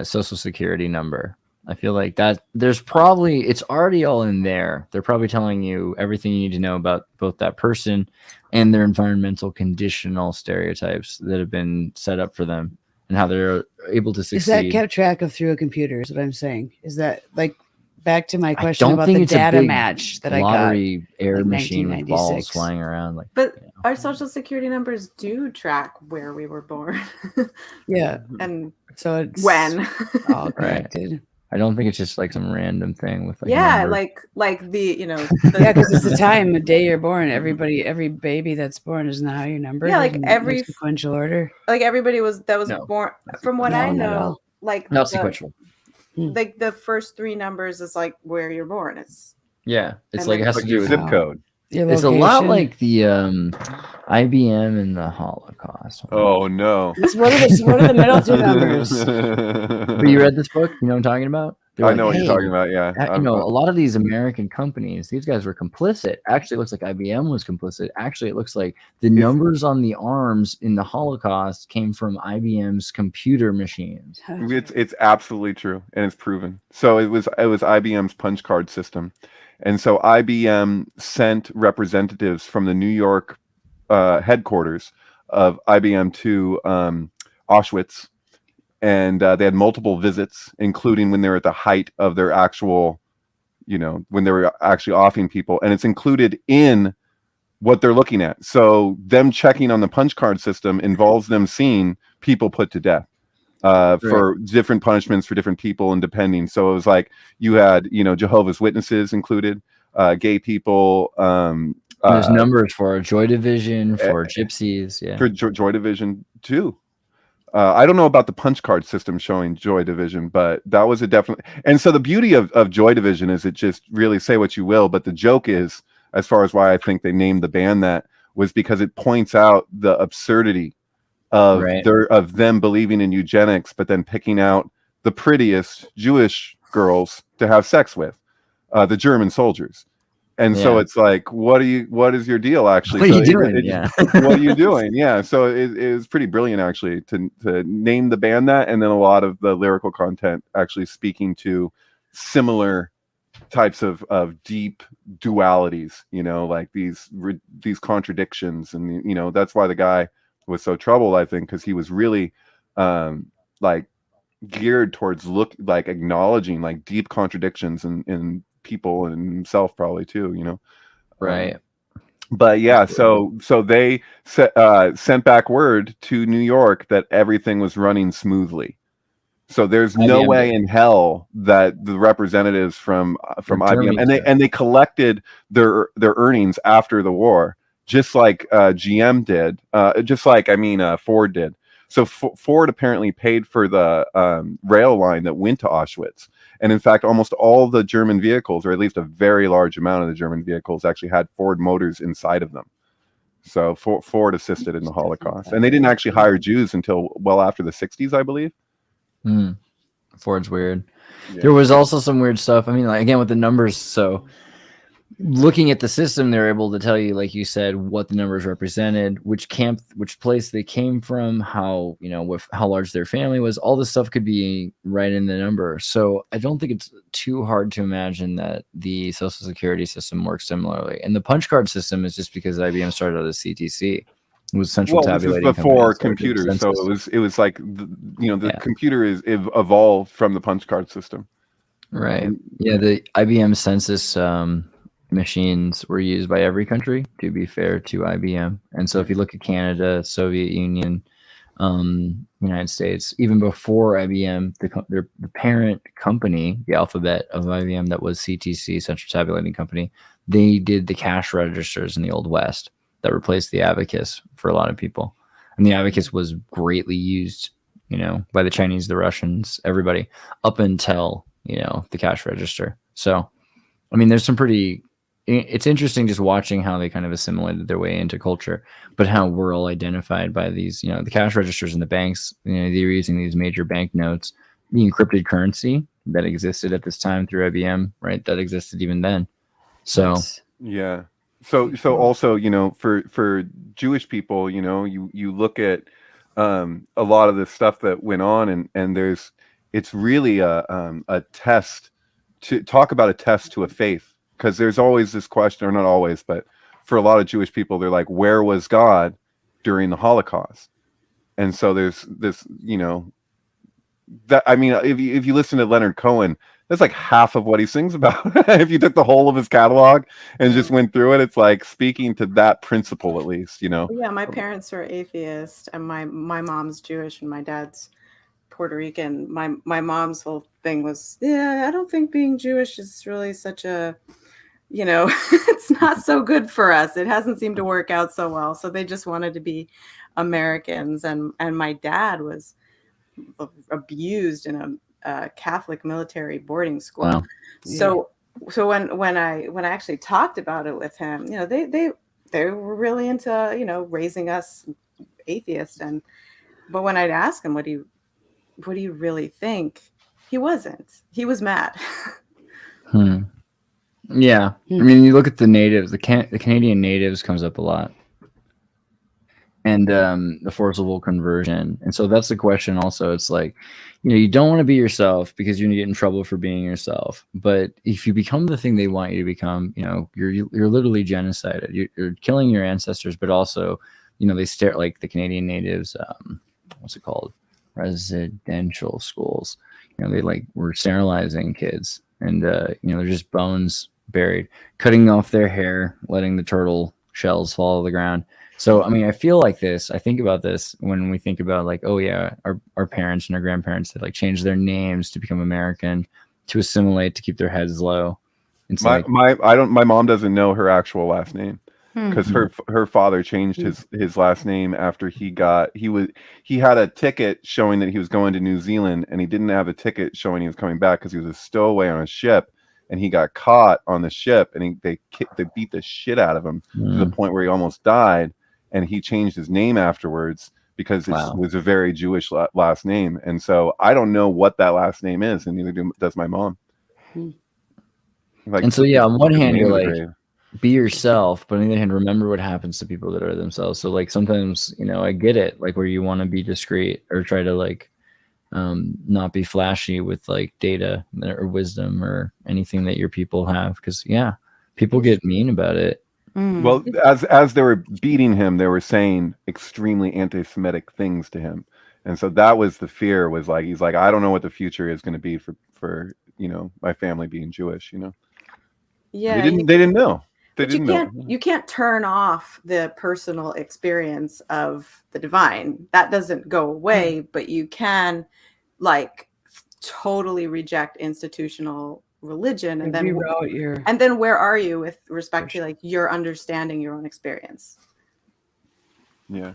social security number. I feel like that it's already all in there. They're probably telling you everything you need to know about both that person and their environmental conditional stereotypes that have been set up for them and how they're able to succeed. Is that kept track of through a computer is what I'm saying? Is that back to my question about the data match that I got? Lottery air machine with balls flying around. But our social security numbers do track where we were born. Yeah. And so it's when all connected. I don't think it's just some random thing with the yeah, because it's the time of day you're born. Every baby that's born is not how you're numbered. Yeah, every sequential order. Everybody born. From what I know, not sequential. The first 3 numbers is where you're born. It's it has to do with zip code. It's a lot like the IBM and the Holocaust. Oh no! What are the middle 2 numbers? But you read this book? You know what I'm talking about? They're I like, know what hey, you're talking about. Yeah, you know, a lot of these American companies, these guys were complicit. Actually, it looks like IBM was complicit. Actually, it looks like the numbers on the arms in the Holocaust came from IBM's computer machines. it's absolutely true, and it's proven. So it was IBM's punch card system, and so IBM sent representatives from the New York headquarters of IBM to Auschwitz, and they had multiple visits, including when they were at the height of their actual, you know, when they were actually offing people, and it's included in what they're looking at. So them checking on the punch card system involves them seeing people put to death for different punishments for different people and depending. So it was like you had, you know, Jehovah's Witnesses included, gay people. There's numbers for Joy Division, for gypsies, yeah. For Joy Division too. I don't know about the punch card system showing Joy Division, but that was a definite. And so the beauty of Joy Division is it just really, say what you will, but the joke is, as far as why I think they named the band that, was because it points out the absurdity of of them believing in eugenics, but then picking out the prettiest Jewish girls to have sex with, the German soldiers. And so it's like, what is your deal actually? What are you doing? What are you doing? Yeah. So it was pretty brilliant actually to name the band that, and then a lot of the lyrical content actually speaking to similar types of deep dualities, you know, like these contradictions. And, you know, that's why the guy was so troubled, I think, because he was really like geared towards acknowledging like deep contradictions in people and himself probably too, you know. But yeah, so they sent back word to New York that everything was running smoothly. So there's no way in hell that the representatives from IBM, and they collected their earnings after the war, just like GM did, Ford did. So Ford apparently paid for the rail line that went to Auschwitz. And in fact, almost all the German vehicles, or at least a very large amount of the German vehicles, actually had Ford motors inside of them. So Ford assisted in the Holocaust. And they didn't actually hire Jews until well after the 60s, I believe. Ford's weird. Yeah. There was also some weird stuff. I mean, like, again, with the numbers. So looking at the system, they're able to tell you, like you said, what the numbers represented, which place they came from, how, you know, how large their family was. All this stuff could be right in the number. So I don't think it's too hard to imagine that the Social Security system works similarly. And the punch card system is just because IBM started out as CTC. It was central tabulating. This is before computers, so it was like the computer is evolved from the punch card system. Right. Yeah, the IBM census machines were used by every country, to be fair to IBM. And so if you look at Canada, Soviet Union, United States, even before IBM, the parent company, the alphabet of IBM, that was CTC, Central Tabulating Company, they did the cash registers in the Old West that replaced the abacus for a lot of people. And the abacus was greatly used, you know, by the Chinese, the Russians, everybody, up until, you know, the cash register. So, I mean, there's some pretty, it's interesting just watching how they kind of assimilated their way into culture, but how we're all identified by these, you know, the cash registers in the banks, you know, they were using these major banknotes, the encrypted currency that existed at this time through IBM, right? That existed even then. So, yeah. So also, you know, for Jewish people, you know, you look at a lot of the stuff that went on, and it's really a test to talk about, a test to a faith, because there's always this question, or not always, but for a lot of Jewish people, they're like, where was God during the Holocaust? And so there's this, you know, that, I mean, if you listen to Leonard Cohen, that's like half of what he sings about. If you took the whole of his catalog and just went through it, it's like speaking to that principle, at least, you know. Yeah, my parents are atheist, and my mom's Jewish and my dad's Puerto Rican. My mom's whole thing was, yeah, I don't think being Jewish is really such a, you know, it's not so good for us. It hasn't seemed to work out so well. So they just wanted to be Americans. And my dad was abused in a Catholic military boarding school. Wow. So when I actually talked about it with him, you know, they were really into, you know, raising us atheist. But when I'd ask him, what do you really think? He wasn't. He was mad. Yeah, I mean, you look at the natives. The Canadian natives comes up a lot, and the forcible conversion. And so that's the question. Also, it's like, you don't want to be yourself because you're gonna get in trouble for being yourself. But if you become the thing they want you to become, you're literally genocided. You're killing your ancestors, but also, they stare like the Canadian natives. What's it called? Residential schools. They were sterilizing kids, and they're just bones buried, cutting off their hair, letting the turtle shells fall to the ground. So, I mean, I feel like this. I think about this when we think about oh yeah, our parents and our grandparents had changed their names to become American, to assimilate, to keep their heads low. It's my mom doesn't know her actual last name because her father changed his last name after he had a ticket showing that he was going to New Zealand, and he didn't have a ticket showing he was coming back because he was a stowaway on a ship. And he got caught on the ship, and they beat the shit out of him to the point where he almost died. And he changed his name afterwards because it was a very Jewish last name. And so I don't know what that last name is, and neither does my mom. And so, yeah, on one hand, you're be yourself, but on the other hand, remember what happens to people that are themselves. So, sometimes, I get it, where you want to be discreet or try to not be flashy with data or wisdom or anything that your people have, because people get mean about it. Well, as they were beating him, they were saying extremely anti-Semitic things to him, and so that was the fear. Was he's like, I don't know what the future is going to be for my family being Jewish. Yeah, they didn't know. You can't turn off the personal experience of the divine. That doesn't go away, but you can totally reject institutional religion, and then where are you with respect to your understanding your own experience? Yeah,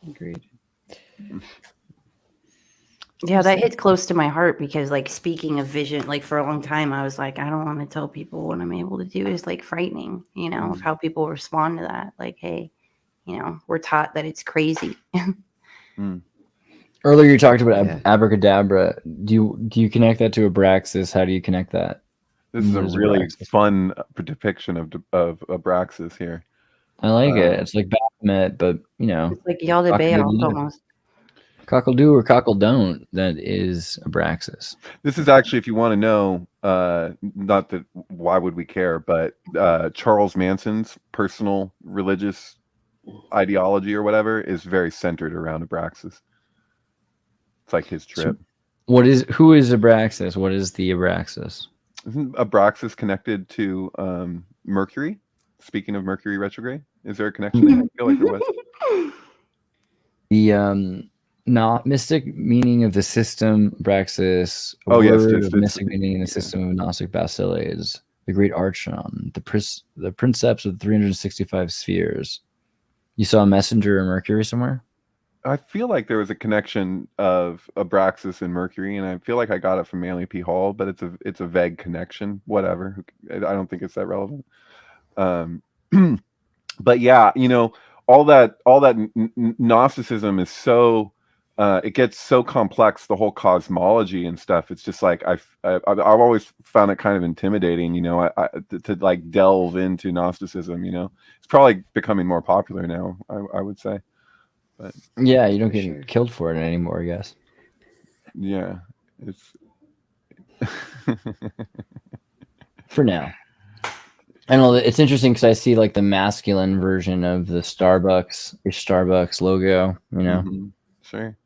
agreed. Yeah, that hits close to my heart because speaking of vision, for a long time I was I don't want to tell people what I'm able to do is frightening, of how people respond to that. Hey, we're taught that it's crazy. Earlier you talked about abracadabra. Do you connect that to Abraxas? How do you connect that? This is a really fun depiction of Abraxas here. I like it. It's like Baphomet, but it's like Yaldabaoth almost. Cockle-do or cockle-don't, that is Abraxas. This is actually, if you want to know, not that why would we care, but Charles Manson's personal religious ideology or whatever is very centered around Abraxas. It's like his trip. So who is Abraxas? What is the Abraxas? Isn't Abraxas connected to Mercury? Speaking of Mercury retrograde, is there a connection there? I feel like there was. The not mystic meaning of the system Abraxas. Mystic meaning in the system of Gnostic Basileus, the great Archon, the princeps of 365 spheres. You saw a messenger of Mercury somewhere? I feel like there was a connection of Abraxas and Mercury, and I feel like I got it from Manly P. Hall, but it's a vague connection. Whatever. I don't think it's that relevant. But yeah, all that Gnosticism is so it gets so complex, the whole cosmology and stuff. It's just I've always found it kind of intimidating, to delve into Gnosticism. It's probably becoming more popular now, I would say. But yeah, you don't get killed for it anymore, I guess. Yeah, it's for now. I know it's interesting because I see the masculine version of the Starbucks logo. Sure.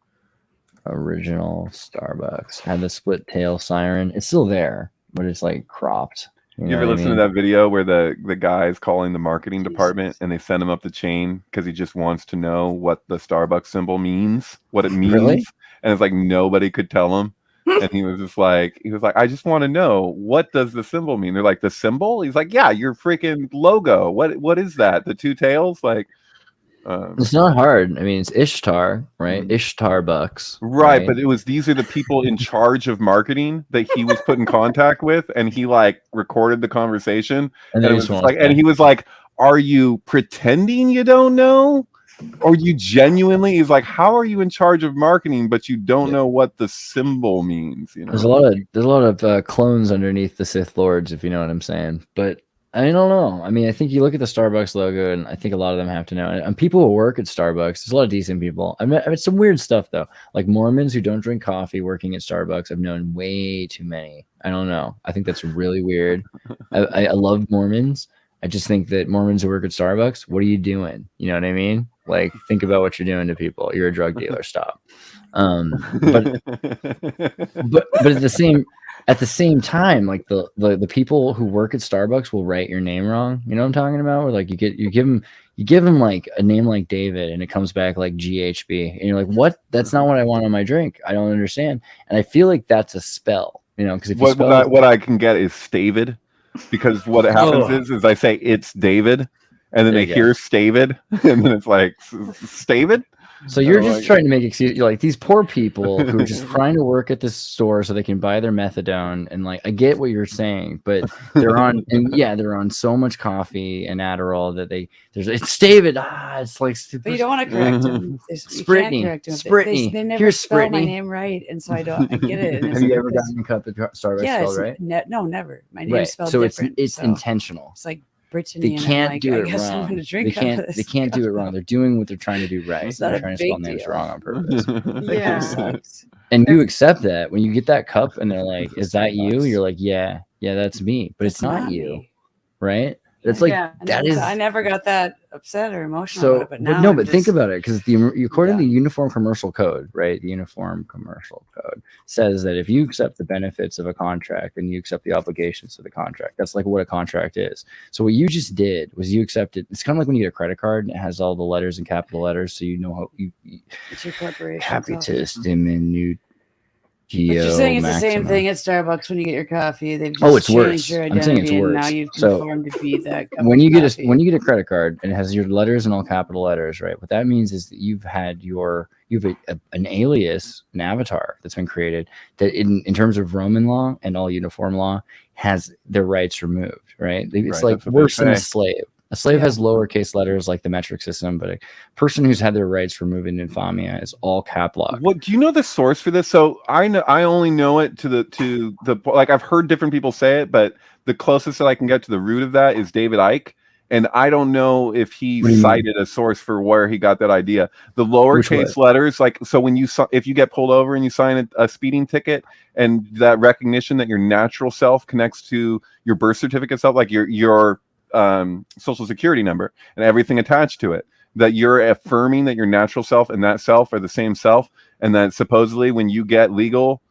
Original Starbucks had the split tail siren. It's still there, but it's cropped. You ever listen to that video where the guy is calling the marketing department and they send him up the chain because he just wants to know what the Starbucks symbol means, what it means, really? And it's nobody could tell him, and he was like, I just want to know, what does the symbol mean? They're like, the symbol? He's like, yeah, your freaking logo. What is that? The two tails? It's not hard. I mean, it's Ishtar, right? Ishtar bucks, right? But these are the people in charge of marketing that he was put in contact with, and he recorded the conversation, and it was and he was like, "Are you pretending you don't know?" Or you genuinely is like, how are you in charge of marketing, but you don't know what the symbol means? You know, there's a lot of clones underneath the Sith Lords, if you know what I'm saying. But I don't know. I mean, I think you look at the Starbucks logo, and I think a lot of them have to know. And people who work at Starbucks, there's a lot of decent people. I've met some weird stuff though, like Mormons who don't drink coffee working at Starbucks. I've known way too many. I don't know. I think that's really weird. I love Mormons. I just think that Mormons who work at Starbucks, what are you doing? You know what I mean? Like, think about what you're doing to people. You're a drug dealer. Stop. But at the same time, like the people who work at Starbucks will write your name wrong. You know what I'm talking about? Where like you give them like a name like David, and it comes back like GHB, and you're like, what? That's not what I want on my drink. I don't understand. And I feel like that's a spell. You know, because if you what I can get is Stavid. Because what happens is I say it's David, and then they hear Stavid, and then it's like Stavid. So you're just trying to make excuses. You're like, these poor people who are just trying to work at this store so they can buy their methadone, and like, I get what you're saying, but they're on so much coffee and Adderall that it's David. It's like, but you don't want to correct them. Spritney. They never spell my name right, and so I get it. Have you ever gotten a cup of Starbucks spelled right? No, never. My name's spelled so different. It's intentional. It's like Brittany. They can't do it wrong. They can't do it wrong. They're doing what they're trying to do right. They're trying to spell names wrong on purpose. And you accept that when you get that cup and they're like, "Is that you?" You're like, "Yeah, that's me," but it's not you, right? It's like that is. I never got that upset or emotional. But think about it, because according to the Uniform Commercial Code, right? The Uniform Commercial Code says that if you accept the benefits of a contract and you accept the obligations of the contract, that's like what a contract is. So what you just did was you accepted. It's kind of like when you get a credit card and it has all the letters in capital letters, so you know how it's your corporation. Capitis Diminutive. You're saying it's the same thing at Starbucks when you get your coffee. They've just it's worse. your I'm saying it's worse. Now you've conformed to be that. When you get a credit card and it has your letters in all capital letters, right? What that means is that you've an alias, an avatar that's been created that in terms of Roman law and all uniform law has their rights removed, right? It's like worse than a slave. A slave has lowercase letters like the metric system, but a person who's had their rights removed in infamia is all cap lock. What do you know the source for this? So I only know it to the like I've heard different people say it, but the closest that I can get to the root of that is David Icke, and I don't know if he cited a source for where he got that idea. The lowercase letters, like so if you get pulled over and you sign a speeding ticket, and that recognition that your natural self connects to your birth certificate self, like your social security number and everything attached to it, that you're affirming that your natural self and that self are the same self, and that supposedly when you get legal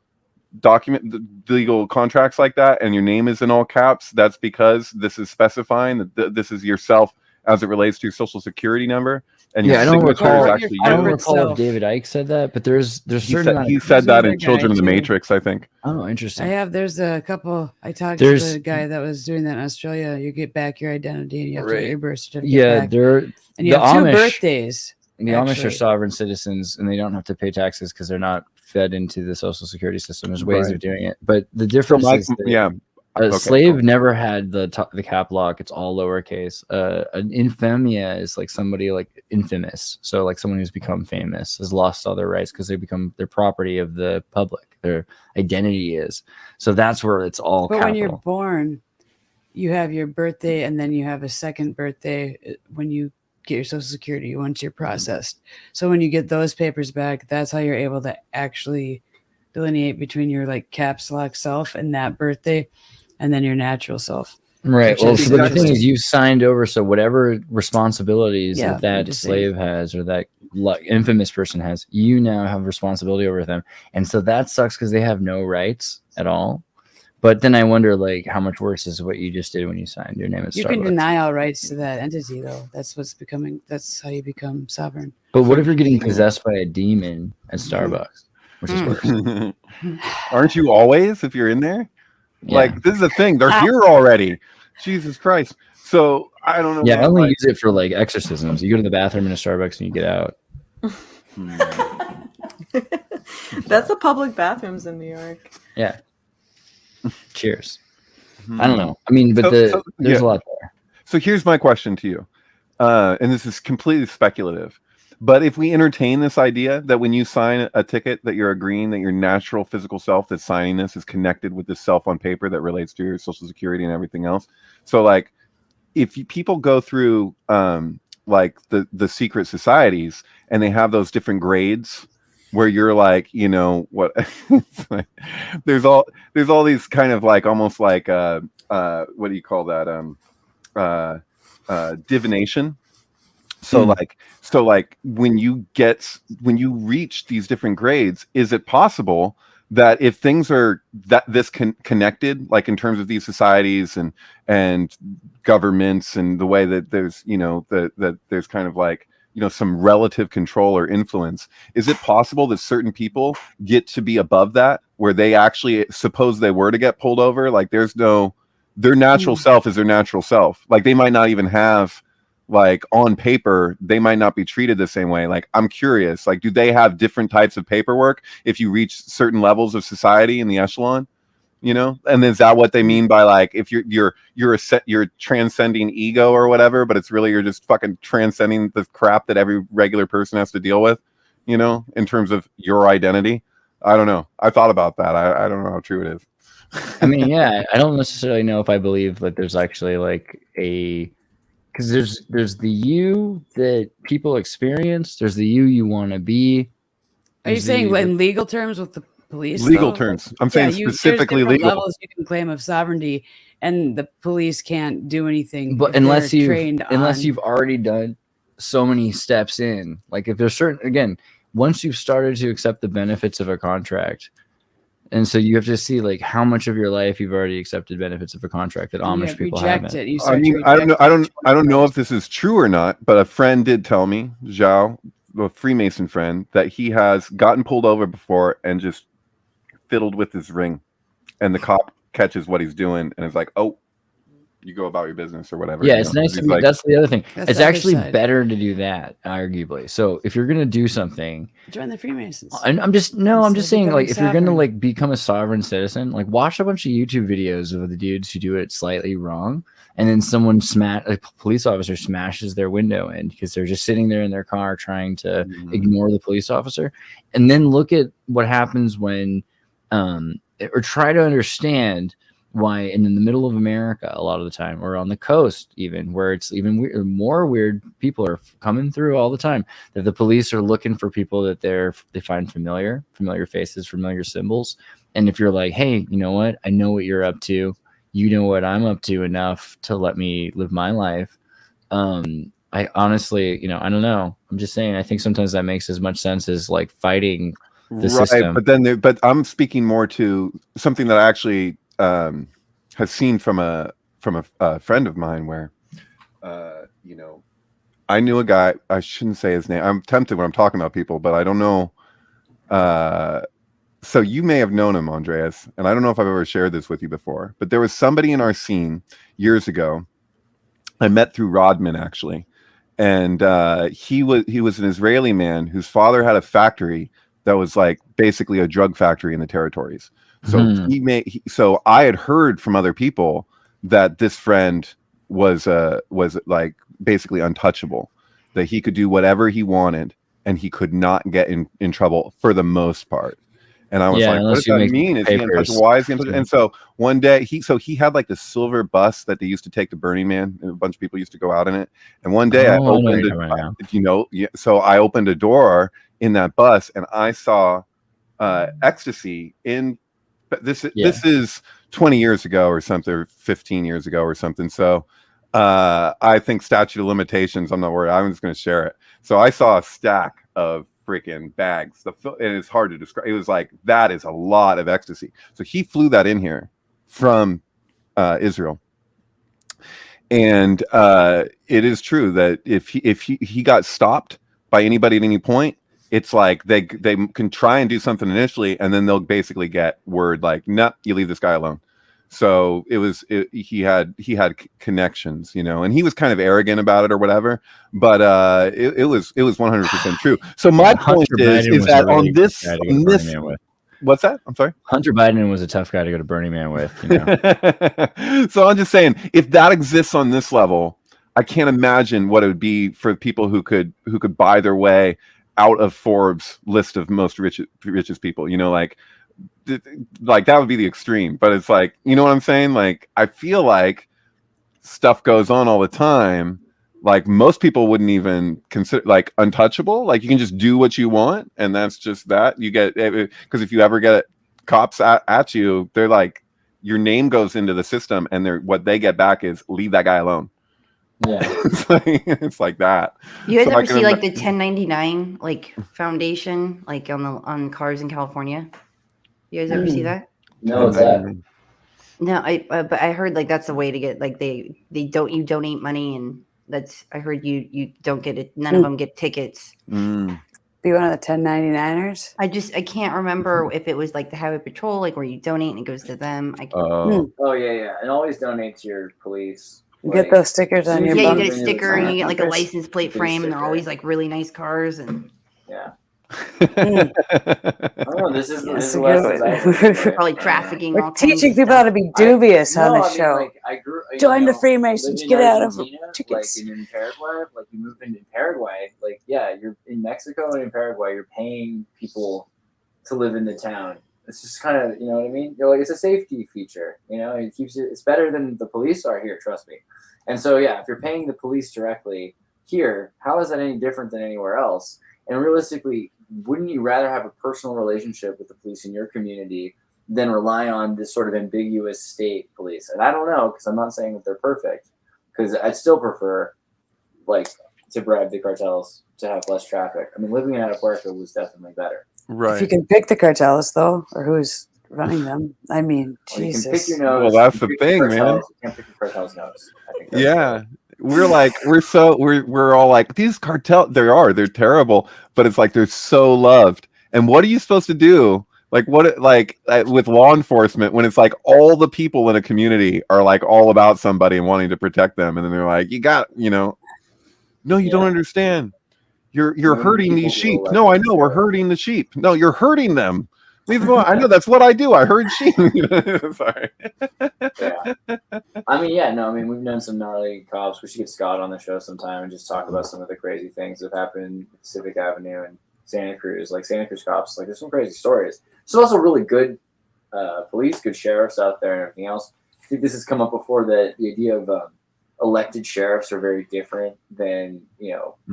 contracts like that and your name is in all caps, that's because this is specifying that this is yourself as it relates to your social security number. And I don't recall if David Icke said that, but there's certain he said that in Children of the Matrix, I think. Oh, interesting. There's a couple. I talked to the guy that was doing that in Australia. You get back your identity and you have to get your birth certificate back. And you have 2 birthdays. And the Amish are sovereign citizens, and they don't have to pay taxes because they're not fed into the social security system. There's ways of doing it, but the difference is that, a slave never had the cap lock. It's all lowercase. An infamia is like somebody like infamous. So like someone who's become famous has lost all their rights because they're property of the public. Their identity is. So that's where it's all But capital. When you're born, you have your birthday, and then you have a second birthday when you get your social security once you're processed. So when you get those papers back, that's how you're able to actually delineate between your like caps lock self and that birthday, and then your natural self. Right. Well, so the thing is, you've signed over, so whatever responsibilities that slave has or that infamous person has, you now have responsibility over them. And so that sucks because they have no rights at all. But then I wonder, like, how much worse is what you just did when you signed your name at Starbucks? You can deny all rights to that entity, though. That's how you become sovereign. But what if you're getting possessed by a demon at Starbucks, which is worse? Aren't you always if you're in there? Yeah. Like, this is the thing. They're here already. Jesus Christ. So, I don't know. Yeah, I only use it for, like, exorcisms. You go to the bathroom in a Starbucks and you get out. That's the public bathrooms in New York. Yeah. Cheers. I don't know. I mean, but there's a lot there. So here's my question to you. And this is completely speculative. But if we entertain this idea that when you sign a ticket that you're agreeing that your natural physical self that's signing this is connected with this self on paper that relates to your social security and everything else. So like if people go through like the secret societies and they have those different grades where you're like, you know what, like, there's all these kind of like almost like what do you call that, divination. So like when you reach these different grades, is it possible that if things are connected, like in terms of these societies and governments and the way that there's, you know, that there's kind of like, you know, some relative control or influence, is it possible that certain people get to be above that, where they actually, suppose they were to get pulled over, like their natural self is their natural self. Like they might not even have, like on paper, they might not be treated the same way. Like I'm curious, like do they have different types of paperwork if you reach certain levels of society in the echelon, you know? And is that what they mean by like if you're transcending ego or whatever, but it's really you're just fucking transcending the crap that every regular person has to deal with, you know, in terms of your identity? I don't know. I thought about that. I don't know how true it is. I mean, yeah, I don't necessarily know if I believe that there's actually like because there's the you that people experience, there's the you want to be. Are you saying in legal terms with the police? Legal terms. I'm saying specifically legal. Levels you can claim of sovereignty, and the police can't do anything. But unless you've already done so many steps in, like if there's once you've started to accept the benefits of a contract. And so you have to see like how much of your life you've already accepted benefits of a contract that Amish people haven't. I mean, I don't know if this is true or not, but a friend did tell me, Zhao, a Freemason friend, that he has gotten pulled over before and just fiddled with his ring, and the cop catches what he's doing and is like, "Oh, you go about your business," or whatever. Yeah, it's nice to meet. That's the other thing. It's actually better to do that, arguably. So if you're gonna do something, join the Freemasons. I'm just saying, like, if you're gonna like become a sovereign citizen, like watch a bunch of YouTube videos of the dudes who do it slightly wrong, and then a police officer smashes their window in because they're just sitting there in their car trying to ignore the police officer, and then look at what happens when, or try to understand why in the middle of America a lot of the time, or on the coast even, where it's even more weird people are coming through all the time, that the police are looking for people that they find familiar faces, familiar symbols. And if you're like, hey, you know what, I know what you're up to, you know what I'm up to enough to let me live my life. I honestly, you know, I don't know, I'm just saying, I think sometimes that makes as much sense as like fighting the system. But I'm speaking more to something that I actually have seen from a friend of mine, where you know, I knew a guy, I shouldn't say his name, I'm tempted when I'm talking about people, but I don't know, so you may have known him, Andreas, and I don't know if I've ever shared this with you before, but there was somebody in our scene years ago I met through Rodman, actually, and he was an Israeli man whose father had a factory that was like basically a drug factory in the territories. So so I had heard from other people that this friend was like basically untouchable, that he could do whatever he wanted and he could not get in trouble for the most part. And I was like, what does that mean? Is he untouchable? Why is he untouchable? And so one day he had like the silver bus that they used to take to Burning Man, and a bunch of people used to go out in it. And one day I opened a door in that bus and I saw ecstasy in. But this is 20 years ago or something, or 15 years ago or something. So I think statute of limitations, I'm not worried. I'm just going to share it. So I saw a stack of freaking bags. And it's hard to describe. It was like, that is a lot of ecstasy. So he flew that in here from Israel. And it is true that if he got stopped by anybody at any point, it's like they can try and do something initially, and then they'll basically get word like, "Nah, you leave this guy alone." So he had connections, you know, and he was kind of arrogant about it or whatever. But it was 100% true. So my point is that on this, what's that? I'm sorry. Hunter Biden was a tough guy to go to Burning Man with. You know? So I'm just saying, if that exists on this level, I can't imagine what it would be for people who could buy their way out of Forbes list of most richest people. You know, like that would be the extreme. But it's like, you know what I'm saying? Like, I feel like stuff goes on all the time. Like most people wouldn't even consider like untouchable. Like you can just do what you want, and that's just that. You get, because if you ever get cops at you, they're like, your name goes into the system, and what they get back is leave that guy alone. Yeah. It's like that. You guys So ever see like the 1099 like foundation like on cars in California? You guys ever see that? No, what's that? No, but I heard like that's a way to get like you donate money, and I heard you don't get it. None of them get tickets. Be one of the 1099ers. I can't remember if it was like the highway patrol, like where you donate and it goes to them. Oh yeah, and always donate to your police. You get those stickers on your you bumper. get a sticker and you get like a license plate frame, and they're always like really nice cars and yeah. I don't know. This is probably trafficking. We're teaching people how to be dubious on the show. Like, I grew, Join the Freemasons. Get out of tickets. Like in Paraguay, like you move into Paraguay, like you're in Mexico and in Paraguay, you're paying people to live in the town. It's just kind of, you know what I mean? You're like, it's a safety feature. You know, it keeps it. It's better than the police are here. Trust me. And so if you're paying the police directly here, how is that any different than anywhere else? And realistically, wouldn't you rather have a personal relationship with the police in your community than rely on this sort of ambiguous state police? And I don't know, because I'm not saying that they're perfect, because I'd still prefer, like, to bribe the cartels to have less traffic. I mean, living in Puerto was definitely better. Right. If you can pick the cartels, though, or who's running them, I mean, Jesus. You can pick your nose. Well, that's the thing, man. You can't pick the cartel's nose. I think yeah. We're all like, these cartels, they're terrible, but it's like they're so loved. And what are you supposed to do? Like with law enforcement, when it's like all the people in a community are like all about somebody and wanting to protect them, and then they're like, no, you don't understand. You're hurting these sheep. No, I know we're hurting the sheep. No, you're hurting them. I know that's what I do. I herd sheep. Sorry. We've done some gnarly cops. We should get Scott on the show sometime and just talk about some of the crazy things that happened in Pacific Avenue and Santa Cruz. Like Santa Cruz cops, like there's some crazy stories. There's also really good police, good sheriffs out there and everything else. I think this has come up before, that the idea of elected sheriffs are very different than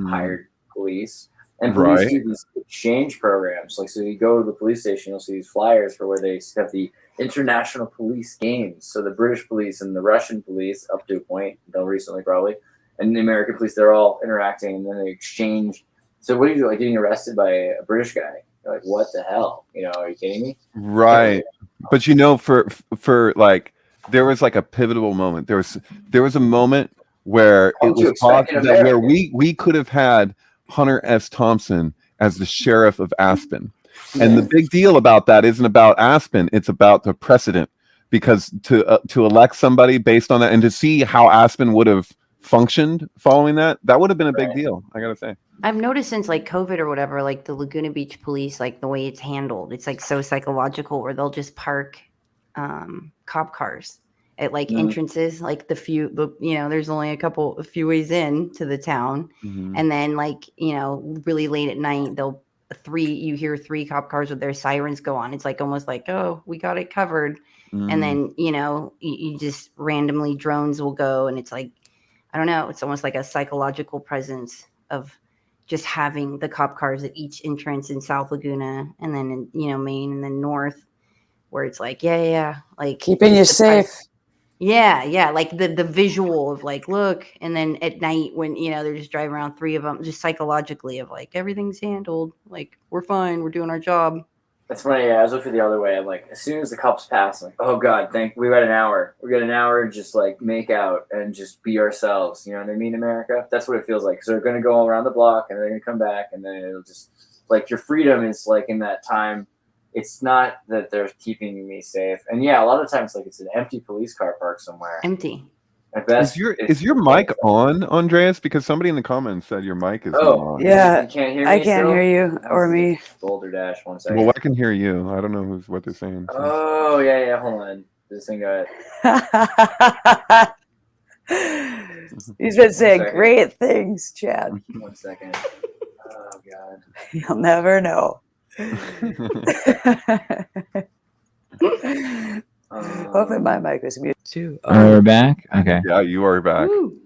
hired police. And police do these exchange programs. Like, so you go to the police station, you'll see these flyers for where they have the international police games. So the British police and the Russian police, up to a point, until recently probably, and the American police, they're all interacting, and then they exchange. So what do you do? Like getting arrested by a British guy? You're like, what the hell? Are you kidding me? Right. But for like, there was like a pivotal moment. There was a moment where it was possible that where we could have had Hunter S. Thompson as the sheriff of Aspen. And the big deal about that isn't about Aspen, it's about the precedent, because to elect somebody based on that and to see how Aspen would have functioned following that would have been a big deal, I gotta say. I've noticed since like COVID or whatever, like the Laguna Beach police, like the way it's handled, it's like so psychological, where they'll just park cop cars at like entrances, like there's only a few ways in to the town. And then like, really late at night, you hear 3 cop cars with their sirens go on. It's like almost like, oh, we got it covered. And then, you just randomly drones will go, and it's like, I don't know, it's almost like a psychological presence of just having the cop cars at each entrance in South Laguna, and then in, Maine, and then north, where it's like, like keeping you safe. Yeah, like the visual of like, look, and then at night when they're just driving around, 3 of them, just psychologically of like, everything's handled, like we're fine, we're doing our job. That's funny. I was looking the other way. I'm like, as soon as the cops pass, I'm like, oh god, we got an hour. We got an hour and just like make out and just be ourselves. You know what I mean, America? That's what it feels like. So they're gonna go around the block and they're gonna come back, and then it'll just like your freedom is like in that time. It's not that they're keeping me safe. And a lot of times, like, it's an empty police car parked somewhere. Empty. At best, is your mic on, Andreas? Because somebody in the comments said your mic is on. Yeah. You can't hear me. I can't hear you or me. Boulder Dash, 1 second. Well, I can hear you. I don't know what they're saying. So. Oh, yeah. Hold on. This thing got... He's been saying second. great things, Chad. 1 second. Oh God. You'll never know. Hopefully my mic was muted too. We're back. Okay. Yeah, you are back. Woo.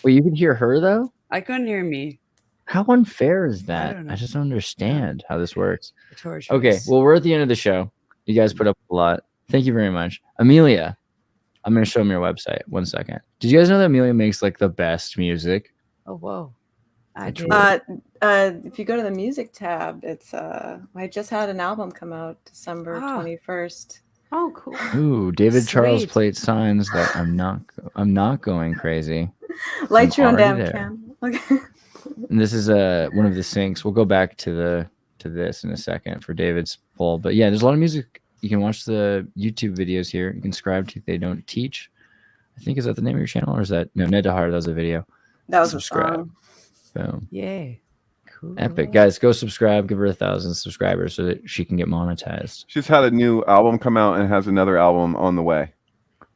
Wait, you can hear her though? I couldn't hear me. How unfair is that? don't I know. just don't understand how this works. Torturous. Okay, well, we're at the end of the show. You guys put up a lot. Thank you very much. Amelia, I'm going to show them your website. 1 second. Did you guys know that Amelia makes like the best music? Oh, whoa. I It's did. If you go to the music tab, it's I just had an album come out December 21st. Oh, cool. Ooh, David Charles Sweet. played signs that I'm not going crazy. Light your own already damn there. candle. Okay. And this is one of the syncs. We'll go back to this in a second for David's poll. But yeah, there's a lot of music. You can watch the YouTube videos here. You can subscribe to They Don't Teach. I think, is that the name of your channel, or is that no Ned DeHart? That was a video. That was Subscribe. a song. Boom. Yay. Cool. Epic. Guys, go subscribe. Give her 1,000 subscribers so that she can get monetized. She's had a new album come out and has another album on the way.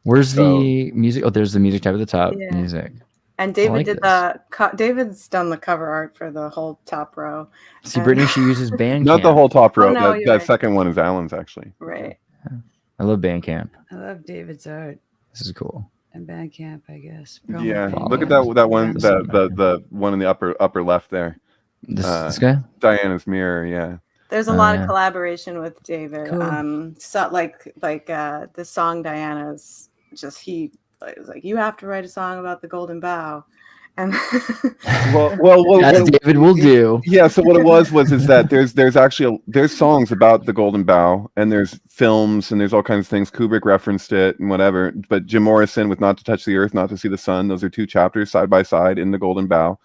Where's the music? Oh, there's the music tab at the top. Yeah. Music. And David like did David's done the cover art for the whole top row. See, Brittany, she uses Bandcamp. Not the whole top row. no, that you're right. second one is Alan's, actually. Right. I love Bandcamp. I love David's art This is cool. and Bandcamp, I guess. Yeah, Promo look at Bandcamp. that one, Yeah. the one in the upper left there. This guy? Diana's mirror. Yeah. There's a lot yeah. of collaboration with David. Cool. So like the song Diana's just he was like, you have to write a song about the Golden Bough. And Well, As David will do. Yeah. So what it was is that there's actually there's songs about the Golden Bough, and there's films, and there's all kinds of things. Kubrick referenced it and whatever. But Jim Morrison with "Not to Touch the Earth, Not to See the Sun." Those are two chapters side by side in the Golden Bough.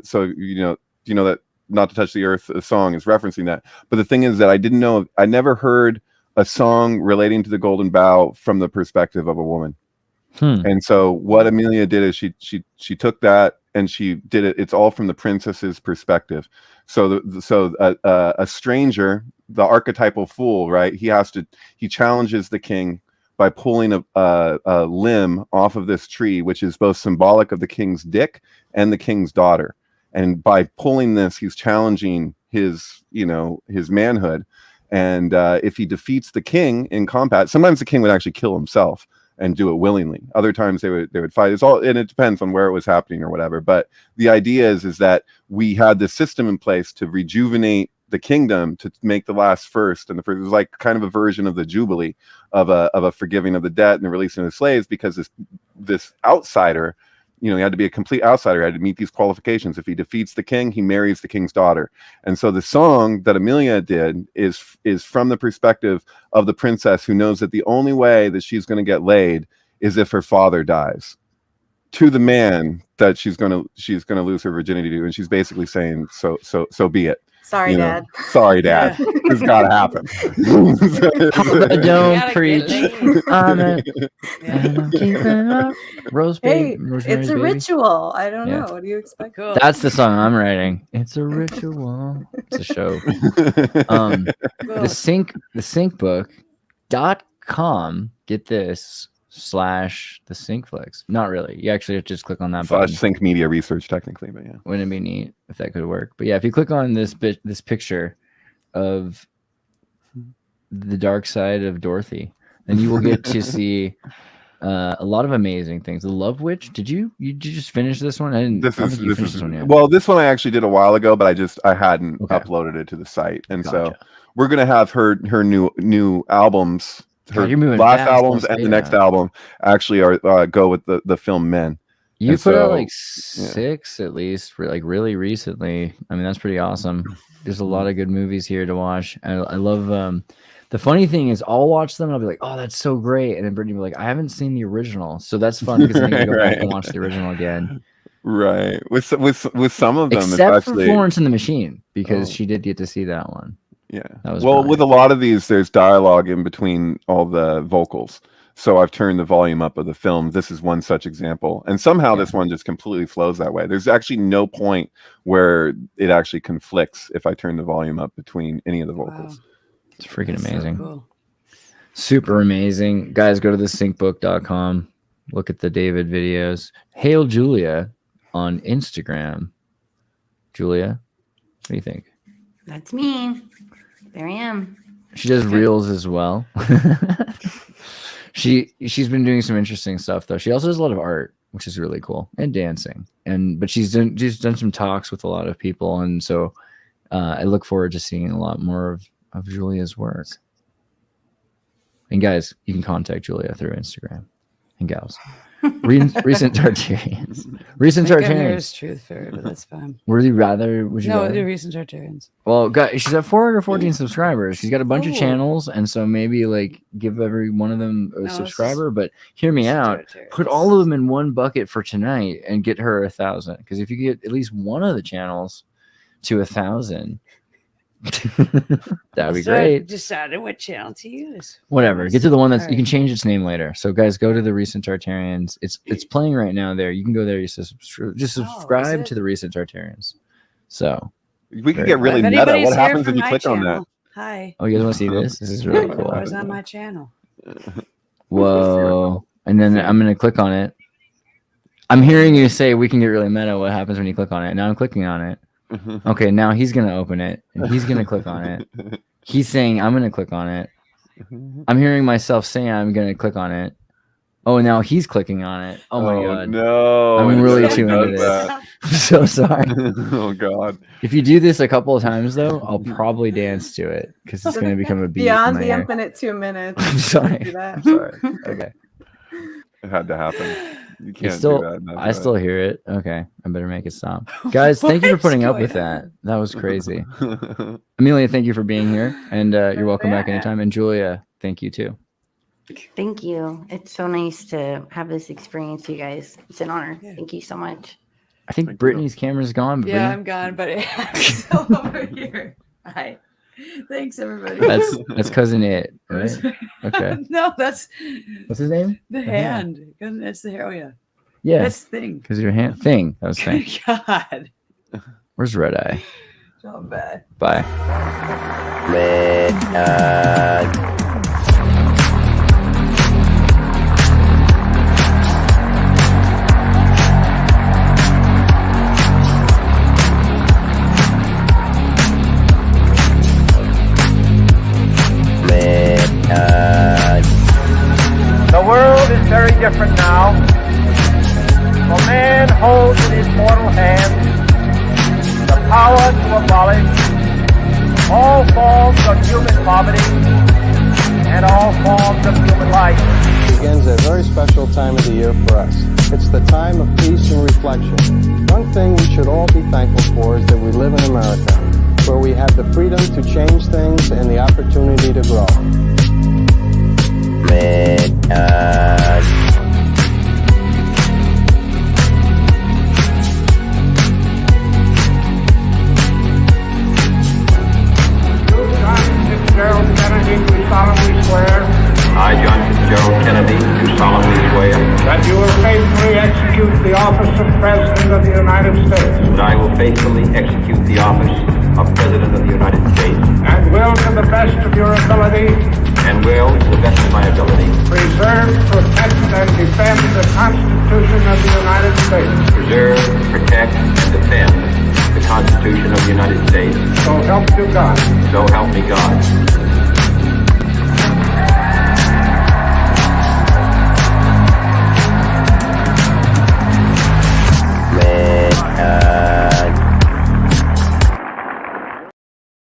So you know that "Not to Touch the Earth" song is referencing that. But the thing is that I never heard a song relating to the Golden Bough from the perspective of a woman. And so what Amelia did is she took that and she did it. It's all from the princess's perspective. So a stranger, the archetypal fool, right? He challenges the king by pulling a limb off of this tree, which is both symbolic of the king's dick and the king's daughter. And by pulling this, he's challenging his manhood. And if he defeats the king in combat, sometimes the king would actually kill himself and do it willingly. Other times they would fight. It's all, and it depends on where it was happening or whatever. But the idea is that we had this system in place to rejuvenate the kingdom, to make the last first, and the first was like kind of a version of the Jubilee of a forgiving of the debt and the releasing of the slaves, because this outsider, he had to be a complete outsider, had to meet these qualifications. If he defeats the king, he marries the king's daughter. And so the song that Amelia did is from the perspective of the princess, who knows that the only way that she's going to get laid is if her father dies, to the man that she's going to lose her virginity to. And she's basically saying, so be it. Sorry, Dad. Sorry, Dad. It's got to happen. Don't preach. I'm keeping up. Hey, Rosemary's it's a Baby. ritual. I don't Yeah. know. What do you expect? Cool. That's the song I'm writing. It's a ritual. It's a show. Cool. The syncbook.com. Get this / the syncflix. Not really. You actually have to just click on that button. / Sync Media Research, technically, but yeah. Wouldn't it be neat if that could work? But yeah, if you click on this picture of the dark side of Dorothy, then you will get to see a lot of amazing things. The Love Witch. Did you just finish this one? I didn't. I don't think you finished this one yet. Well, this one I actually did a while ago, but I hadn't uploaded it to the site, and so we're gonna have her new albums. Her you're moving last fast. albums and the next album actually are go with the film Men. You And put out so, like 6 at least, like really recently. I mean, that's pretty awesome. There's a lot of good movies here to watch. I love. The funny thing is, I'll watch them and I'll be like, "Oh, that's so great," and then Brittany will be like, "I haven't seen the original," so that's fun because then you can go back and watch the original again. Right. With some of them, Except especially for Florence and the Machine, because she did get to see that one. Yeah. That was well, brilliant. with a lot of these, there's dialogue in between all the vocals. So I've turned the volume up of the film. This is one such example. And somehow this one just completely flows that way. There's actually no point where it actually conflicts if I turn the volume up between any of the vocals. Wow. It's freaking That's so amazing. cool. Super amazing. Guys, go to thesyncbook.com. look at the David videos. Hail Julia on Instagram. Julia, what do you think? That's me. There I am. She does reels as well. She's been doing some interesting stuff though. She also does a lot of art, which is really cool, and dancing. But she's done some talks with a lot of people, and so I look forward to seeing a lot more of Julia's work. And guys, you can contact Julia through Instagram. And gals, recent Tartarians. Recent Tartarians. Truth fairy, but that's fine. Would you rather? No, the recent Tartarians. Well, guys, she's at 414 subscribers. She's got a bunch of channels, and so maybe like give every one of them a subscriber. But hear me out. Put all of them in one bucket for tonight and get her 1,000. Because if you get at least one of the channels to 1,000. That'd be great. Decided what channel to use. Whatever. Get to the one that's you can change its name later. So guys, go to the Recent Tartarians. It's playing right now there. You can go there. You just subscribe to the Recent Tartarians. So we can get really meta. What happens if you click on that? Hi. Oh, you guys want to see this? This is really cool. I was on my channel. Whoa. And then I'm gonna click on it. I'm hearing you say we can get really meta. What happens when you click on it? Now I'm clicking on it. Okay, now he's gonna open it and he's gonna click on it. He's saying I'm gonna click on it. I'm hearing myself say I'm gonna click on it. Oh, now he's clicking on it. Oh my god. No. I'm really too into this. I'm so sorry. Oh god. If you do this a couple of times though, I'll probably dance to it because it's gonna become a beat. Beyond the infinite 2 minutes. I'm sorry. I'm sorry. Okay. It had to happen. You can't do that. I still hear it. Okay, I better make it stop. Guys, thank you for putting up with that. That was crazy. Amelia, thank you for being here, and you're welcome back anytime. And Julia, thank you too. Thank you. It's so nice to have this experience, you guys. It's an honor. Thank you so much. I think Brittany's camera's gone. But Yeah, I'm gone, but it's still over here. Hi. Thanks, everybody. That's cousin It, right? Okay. No, that's what's his name? The hand. That's the hair. Oh yeah. Yeah. That's Thing. Because your hand thing. That was Thing. God. Where's RedEye? So bad. Bye. The world is very different now. For man holds in his mortal hand the power to abolish all forms of human poverty and all forms of human life. Begins a very special time of the year for us. It's the time of peace and reflection. One thing we should all be thankful for is that we live in America, where we have the freedom to change things and the opportunity to grow. I, John Fitzgerald Kennedy, do solemnly swear That you will faithfully execute the office of President of the United States. that I will faithfully execute the office of President of the United States And will, to the best of your ability, and will, to the best of my ability, preserve, protect, and defend the Constitution of the United States. preserve, protect, and defend the Constitution of the United States. So help you God. So help me God.